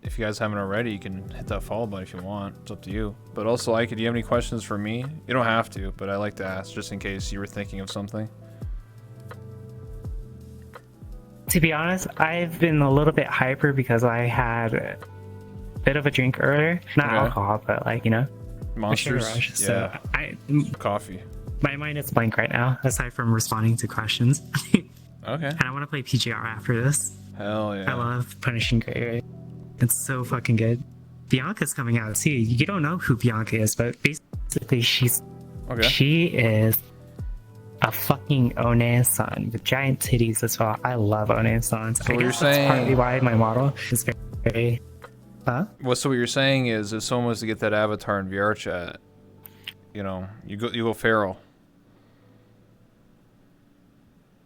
if you guys haven't already, you can hit that follow button if you want. It's up to you. But also, Aika, do you have any questions for me? You don't have to, but I like to ask just in case you were thinking of something. To be honest, I've been a little bit hyper because I had a bit of a drink earlier. Not alcohol, but like, Monsters. Rush. Yeah. So Coffee. My mind is blank right now, aside from responding to questions. Okay. And I want to play PGR after this. Hell yeah. I love Punishing Gray. It's so fucking good. Bianca's coming out too. You don't know who Bianca is, but basically she is a fucking One-san with giant titties as well. I love One-sans. So I what guess you're that's saying... partly why my model is very... Huh? Well, so what you're saying is if someone was to get that avatar in VR chat, you go feral.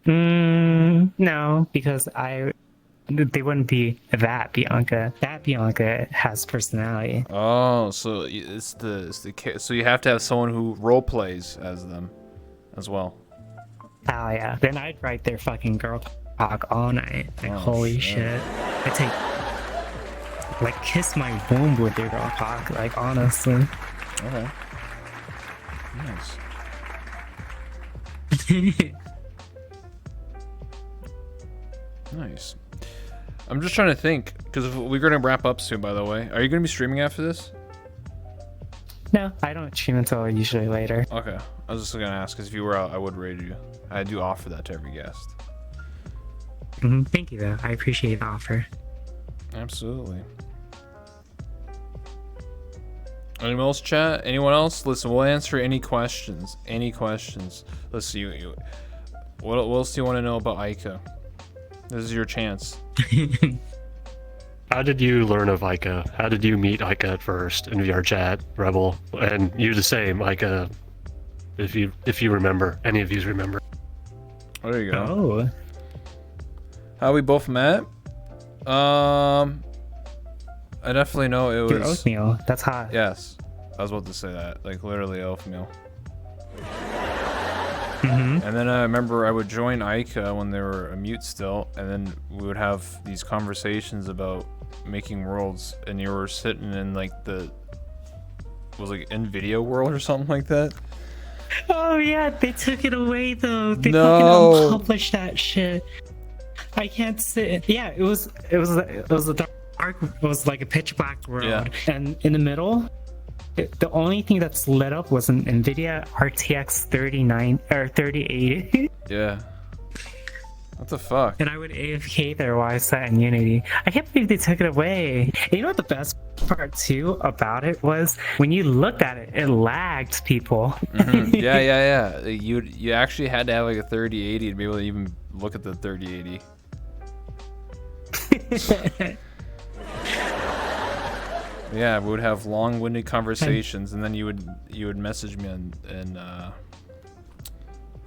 No, because they wouldn't be that Bianca. That Bianca has personality. Oh, so it's the so you have to have someone who role plays as them, as well. Oh yeah. Then I'd write their fucking girl talk all night. Like holy shit. like kiss my womb with your cock, like honestly. Okay. Nice. Nice. I'm just trying to think, because we're going to wrap up soon, by the way. Are you going to be streaming after this? No, I don't stream until usually later. Okay. I was just going to ask, because if you were out, I would raid you. I do offer that to every guest. Thank you, though. I appreciate the offer. Absolutely. Anyone else, chat? Anyone else? Listen, we'll answer any questions. Any questions. Let's see. What else do you want to know about Aika? This is your chance. How did you learn of Aika? How did you meet Aika at first in VR chat, Rebel? And you the same, Aika, if you remember. Any of you remember. Oh, there you go. Oh. How we both met? I definitely know it Your was oatmeal. That's hot. Yes. I was about to say that. Like literally oatmeal. Mm-hmm. And then I remember I would join Aika when they were a mute still, and then we would have these conversations about making worlds, and you were sitting in like was like NVIDIA world or something like that. Oh yeah, they took it away though. They No. fucking unpublished that shit. I can't sit. Yeah, it was a dark. It was like a pitch black world, Yeah. and in the middle, the only thing that's lit up was an NVIDIA RTX 3080. Yeah. What the fuck? And I would AFK there while I sat in Unity. I can't believe they took it away. And you know what the best part too about it was? When you looked at it, it lagged people. Mm-hmm. Yeah. You actually had to have like a 3080 to be able to even look at the 3080. Yeah, we would have long-winded conversations, and then you would message me in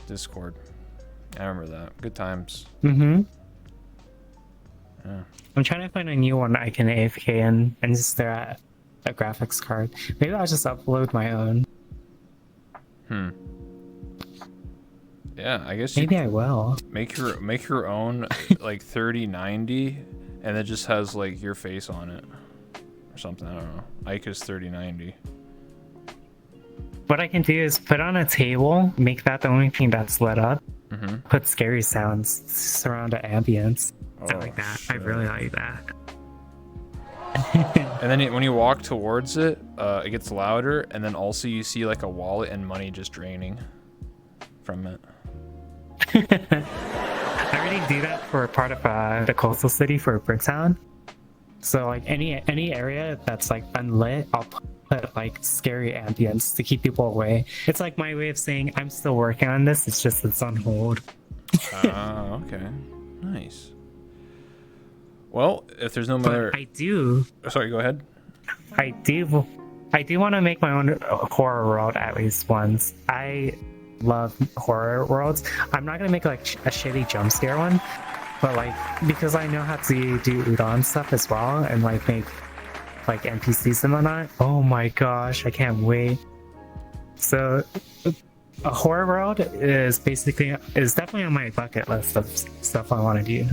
Discord. I remember that. Good times. Mm-hmm. Yeah. I'm trying to find a new one I can AFK in and just stare at a graphics card. Maybe I'll just upload my own. Yeah, I guess Maybe I will. make your own like 3090, and it just has like your face on it or something. I don't know. Aika's 3090. What I can do is put on a table, make that the only thing that's lit up, put scary sounds, surround the ambience. I like that. I really like that. And then when you walk towards it, it gets louder, and then also you see like a wallet and money just draining from it. I already do that for part of the coastal city for Bricktown. So like any area that's like unlit, I'll put like scary ambience to keep people away. It's like my way of saying I'm still working on this. It's on hold. Okay, nice. Well, if there's no other, I do. Sorry, go ahead. I do want to make my own horror world at least once. I love horror worlds. I'm not gonna make like a shitty jump scare one, but like because I know how to do udon stuff as well and like make like NPCs and whatnot. Oh my gosh, I can't wait. So a horror world is definitely on my bucket list of stuff I want to do.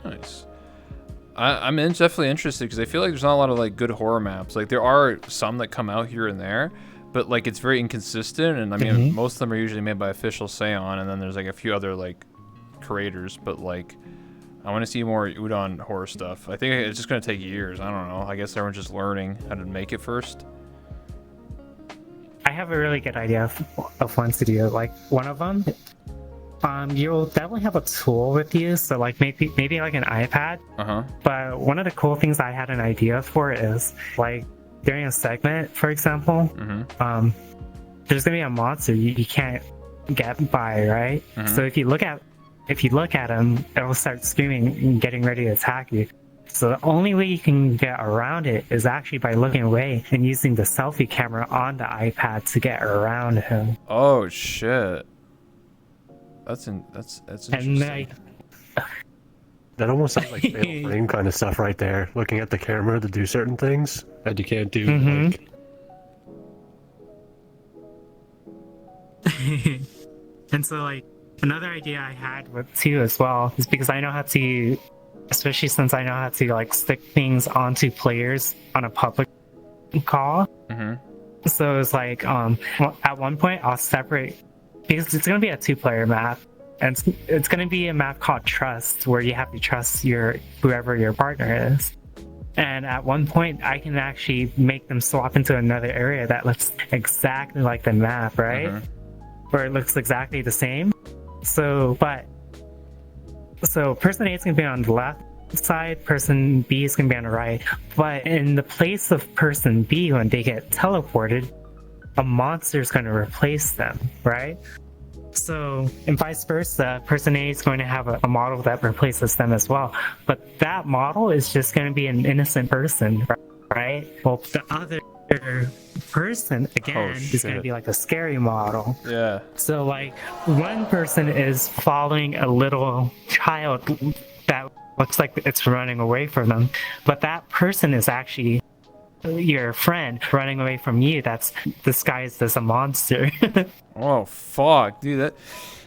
Nice. I'm definitely interested because I feel like there's not a lot of like good horror maps. Like there are some that come out here and there, but like it's very inconsistent. And I mean, most of them are usually made by Official Seon, and then there's like a few other like creators. But like, I want to see more udon horror stuff. I think it's just gonna take years. I don't know. I guess everyone's just learning how to make it first. I have a really good idea of ones to do. Like one of them, you'll definitely have a tool with you. So like maybe like an iPad. But one of the cool things I had an idea for is like during a segment, for example, there's gonna be a monster you can't get by, right? So if you look at him, it will start screaming and getting ready to attack you. So the only way you can get around it is actually by looking away and using the selfie camera on the iPad to get around him. Oh shit. That's interesting. And That almost sounds like Fatal Frame kind of stuff right there. Looking at the camera to do certain things that you can't do. Like... And so like another idea I had with too as well is because I know how to especially since I know how to like stick things onto players on a public call. So it's like at one point I'll separate, because it's gonna be a 2-player map, and it's gonna be a map called Trust, where you have to trust whoever your partner is. And at one point I can actually make them swap into another area that looks exactly like the map, right? Or it looks exactly the same. So person A is gonna be on the left side, person B is gonna be on the right. But in the place of person B, when they get teleported, a monster is gonna replace them, right? So, and vice versa, person A is going to have a model that replaces them as well. But that model is just going to be an innocent person, right? Well, the other person, again, is going to be like a scary model. Yeah. So, like, one person is following a little child that looks like it's running away from them. But that person is actually your friend running away from you that's disguised as a monster. Oh, fuck, dude.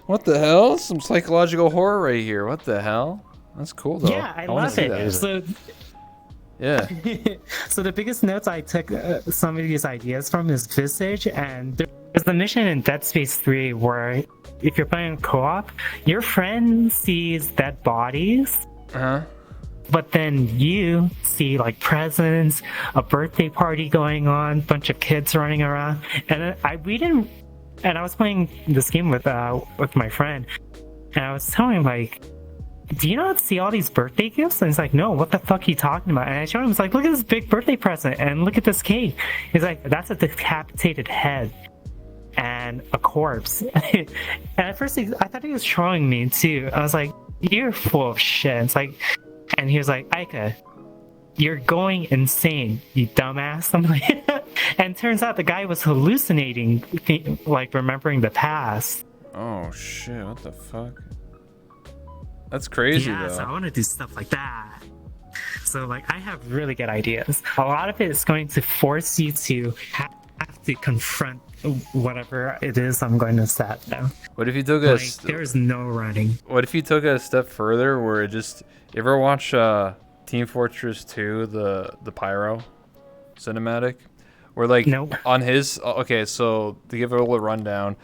What the hell? Some psychological horror right here. What the hell? That's cool, though. Yeah, I wanna love see it. that. So, Yeah. so the biggest notes I took some of these ideas from is Visage, and there's the mission in Dead Space 3 where if you're playing co-op, your friend sees dead bodies, but then you see like presents, a birthday party going on, bunch of kids running around, and I was playing this game with my friend, and I was telling him like, do you not see all these birthday gifts? And he's like, no, what the fuck are you talking about? And I showed him, it's like, look at this big birthday present, and look at this cake. He's like, that's a decapitated head and a corpse. And at first I thought he was trolling me too. I was like, you're full of shit. It's like, and he was like, Aika, you're going insane, you dumbass. I'm like, and turns out the guy was hallucinating, like remembering the past. Oh shit, what the fuck? That's crazy, yeah, though. so I want to do stuff like that. So like, I have really good ideas. A lot of it is going to force you to have to confront whatever it is I'm going to set down. What if you took there's no running. What if you took it a step further, where it just, you ever watch Team Fortress 2, the Pyro cinematic, where like Nope. on his okay, so to give it a little rundown,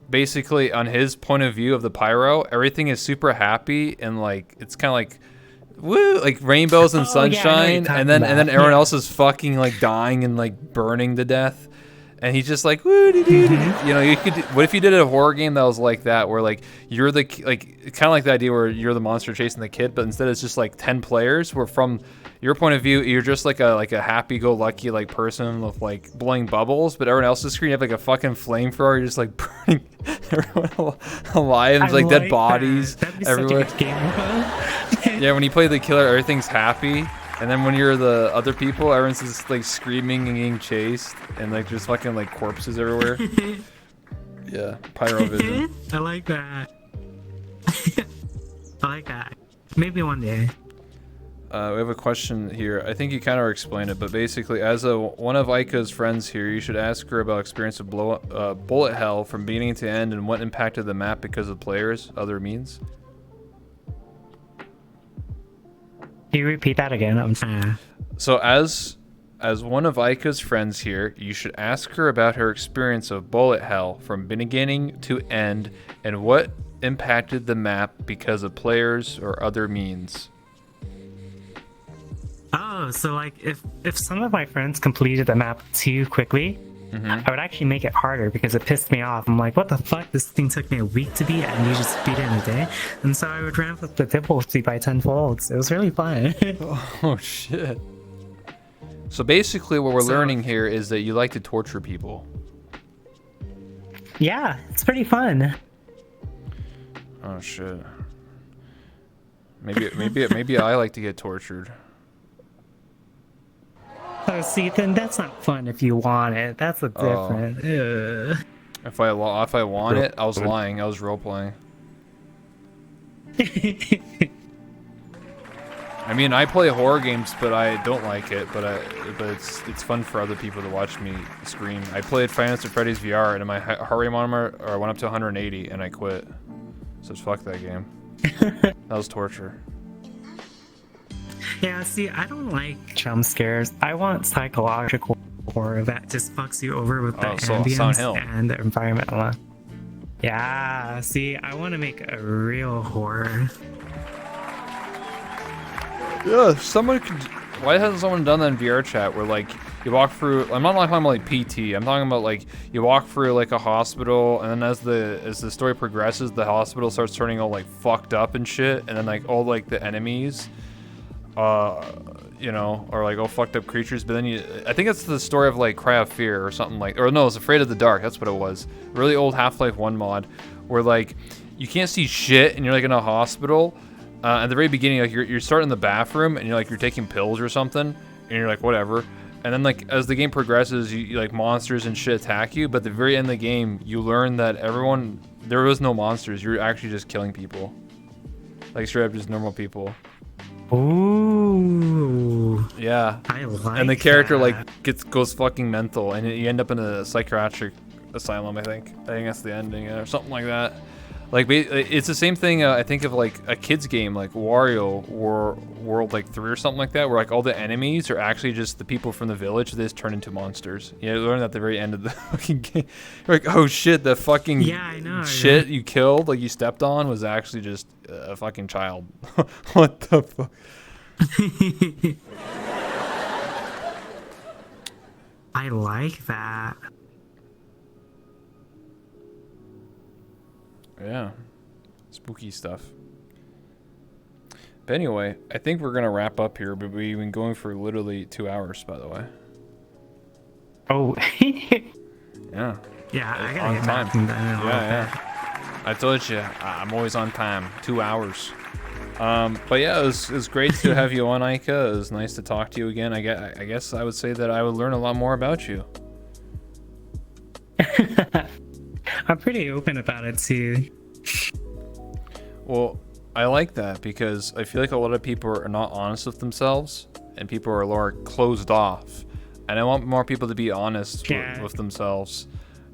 basically on his point of view of the Pyro, everything is super happy and like it's kind of like woo, like rainbows and sunshine, and then everyone else is fucking like dying and like burning to death. And he's just like, woo, doo, doo, doo. You know, you could. What if you did a horror game that was like that, where like you're the kind of like the idea where you're the monster chasing the kid, but instead it's just like 10 players. Where from your point of view, you're just like a happy-go-lucky like person with like blowing bubbles, but everyone else's screen you have like a fucking flamethrower. You're just like burning everyone alive, and like dead bodies everywhere. Yeah, when you play the killer, everything's happy. And then when you're the other people, everyone's just like screaming and getting chased, and like there's fucking like corpses everywhere. Yeah, Pyro Vision. I like that. I like that. Maybe one day. We have a question here. I think you kind of explained it, but basically, as one of Aika's friends here, you should ask her about experience of bullet hell from beginning to end and what impacted the map because of players, other means. Can you repeat that again? I'm sorry. So as one of Aika's friends here, you should ask her about her experience of bullet hell from beginning to end and what impacted the map because of players or other means. Oh, so like if some of my friends completed the map too quickly, I would actually make it harder because it pissed me off. I'm like, what the fuck? This thing took me a week to beat and you just beat it in a day? And so I would ramp up the difficulty by 10-fold. It was really fun. Oh shit. So basically what we're learning here is that you like to torture people. Yeah, it's pretty fun. Oh shit. Maybe I like to get tortured. Oh, see, then that's not fun if you want it. That's a different. If I want it, I was lying. I was role playing. I mean, I play horror games, but I don't like it. But it's fun for other people to watch me scream. I played Five Nights at Freddy's VR, and my heart rate monitor went up to 180, and I quit. So fuck that game. That was torture. Yeah, see, I don't like jump scares. I want psychological horror that just fucks you over with the Silent Hill. ambience and the environment alone. Yeah, see, I want to make a real horror. Yeah, someone could. Why hasn't someone done that in VR chat where like you walk through? I'm not talking about like PT. I'm talking about like you walk through like a hospital, and then as the story progresses, the hospital starts turning all like fucked up and shit, and then like all like the enemies, you know, are like all fucked up creatures. But then I think it's the story of like Cry of Fear or something like, or no, it's Afraid of the Dark. That's what it was. Really old Half-Life 1 mod where like you can't see shit and you're like in a hospital. At the very beginning, like you're starting in the bathroom and you're taking pills or something, and you're like whatever. And then like as the game progresses, you like monsters and shit attack you. But at the very end of the game, you learn that there was no monsters. You're actually just killing people, like straight up just normal people. Ooh. Yeah. I like. And the character that. like goes fucking mental, and you end up in a psychiatric asylum. I think that's the ending or something like that. Like it's the same thing. I think of like a kids game like Wario World like 3 or something like that, where like all the enemies are actually just the people from the village. They just turn into monsters. You learn at the very end of the fucking game. You're like, oh shit, the fucking I know, shit you killed, like you stepped on, was actually just a fucking child. What the fuck? I like that. Yeah, spooky stuff. But anyway, I think we're gonna wrap up here. But we've been going for literally 2 hours, by the way. Oh. Yeah. Yeah, I gotta On get time. back in that. Yeah. I told you, I'm always on time. 2 hours. But yeah, it was great to have you on, Aika. It was nice to talk to you again. I guess I would say that I would learn a lot more about you. I'm pretty open about it too. Well, I like that because I feel like a lot of people are not honest with themselves, and people are more closed off. And I want more people to be honest with themselves.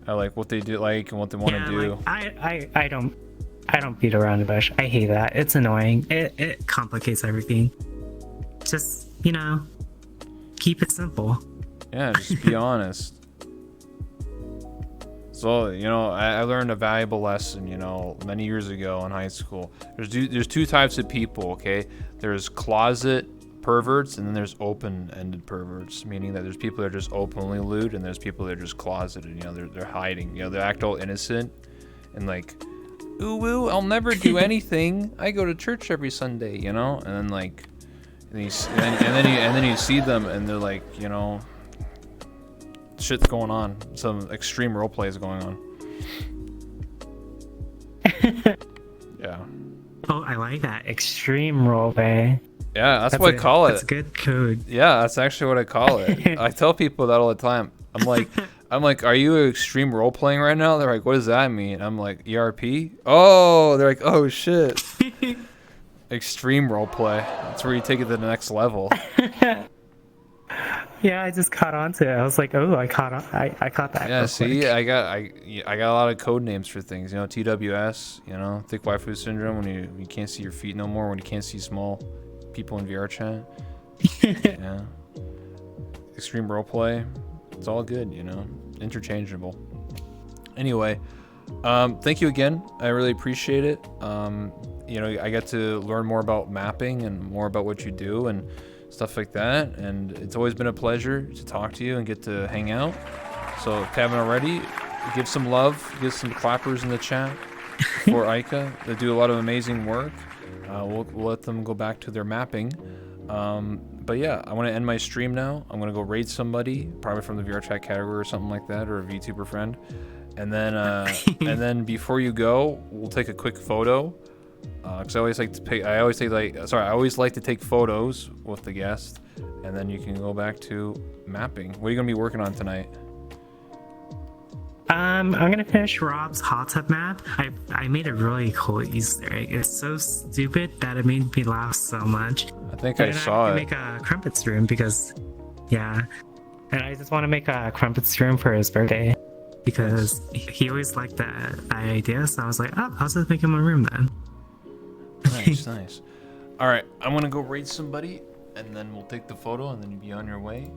I like what they do, like, and what they want to do. Like, I don't beat around the bush. I hate that. It's annoying. It complicates everything. Just, keep it simple. Yeah, just be honest. So, I learned a valuable lesson, many years ago in high school. There's two types of people, okay? There's closet perverts, and then there's open-ended perverts, meaning that there's people that are just openly lewd, and there's people that are just closeted, they're hiding, they act all innocent, and like, ooh, woo, I'll never do anything. I go to church every Sunday, and then like, and then you see them, and they're like, shit's going on. Some extreme roleplay is going on. Yeah. Oh, I like that. Extreme roleplay. Yeah, that's what I call it. That's good code. Yeah, that's actually what I call it. I tell people that all the time. I'm like, are you extreme role playing right now? They're like, what does that mean? I'm like, ERP? Oh, they're like, oh shit. Extreme role play. That's where you take it to the next level. Yeah, I just caught on to it. I was like, oh, I caught that. Yeah, see, quick. I got a lot of code names for things. TWS. Thick waifu syndrome, when you can't see your feet no more, when you can't see small people in VR chat. Yeah. Extreme roleplay. It's all good, interchangeable. Anyway, thank you again. I really appreciate it. I got to learn more about mapping and more about what you do and stuff like that. And it's always been a pleasure to talk to you and get to hang out. So if you haven't already, give some love, give some clappers in the chat for Aika. They do a lot of amazing work. We'll let them go back to their mapping. But yeah, I want to end my stream now. I'm going to go raid somebody, probably from the VR chat category or something like that, or a VTuber friend. And then before you go, we'll take a quick photo. Because I always like to take photos with the guest, and then you can go back to mapping. What are you going to be working on tonight? I'm gonna finish Rob's hot tub map. I made a really cool Easter egg. It's so stupid that it made me laugh so much. I think I saw it. Make a crumpets room because, yeah, and I just want to make a crumpets room for his birthday because he always liked that idea. So I was like, oh, I'll just make him a room then. Nice. All right, I'm gonna go raid somebody, and then we'll take the photo, and then you'll be on your way.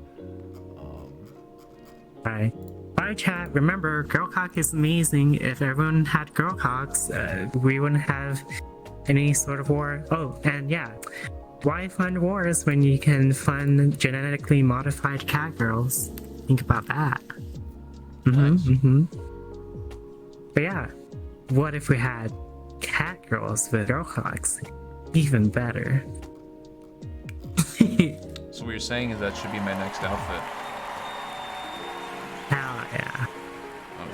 Bye. Bye, chat. Remember, girl cock is amazing. If everyone had girl cocks, we wouldn't have any sort of war. Oh, and yeah, why fund wars when you can fund genetically modified cat girls? Think about that. But yeah, what if we had cat girls with girl cocks? Even better. So what you're saying is that should be my next outfit. Hell yeah. Oh,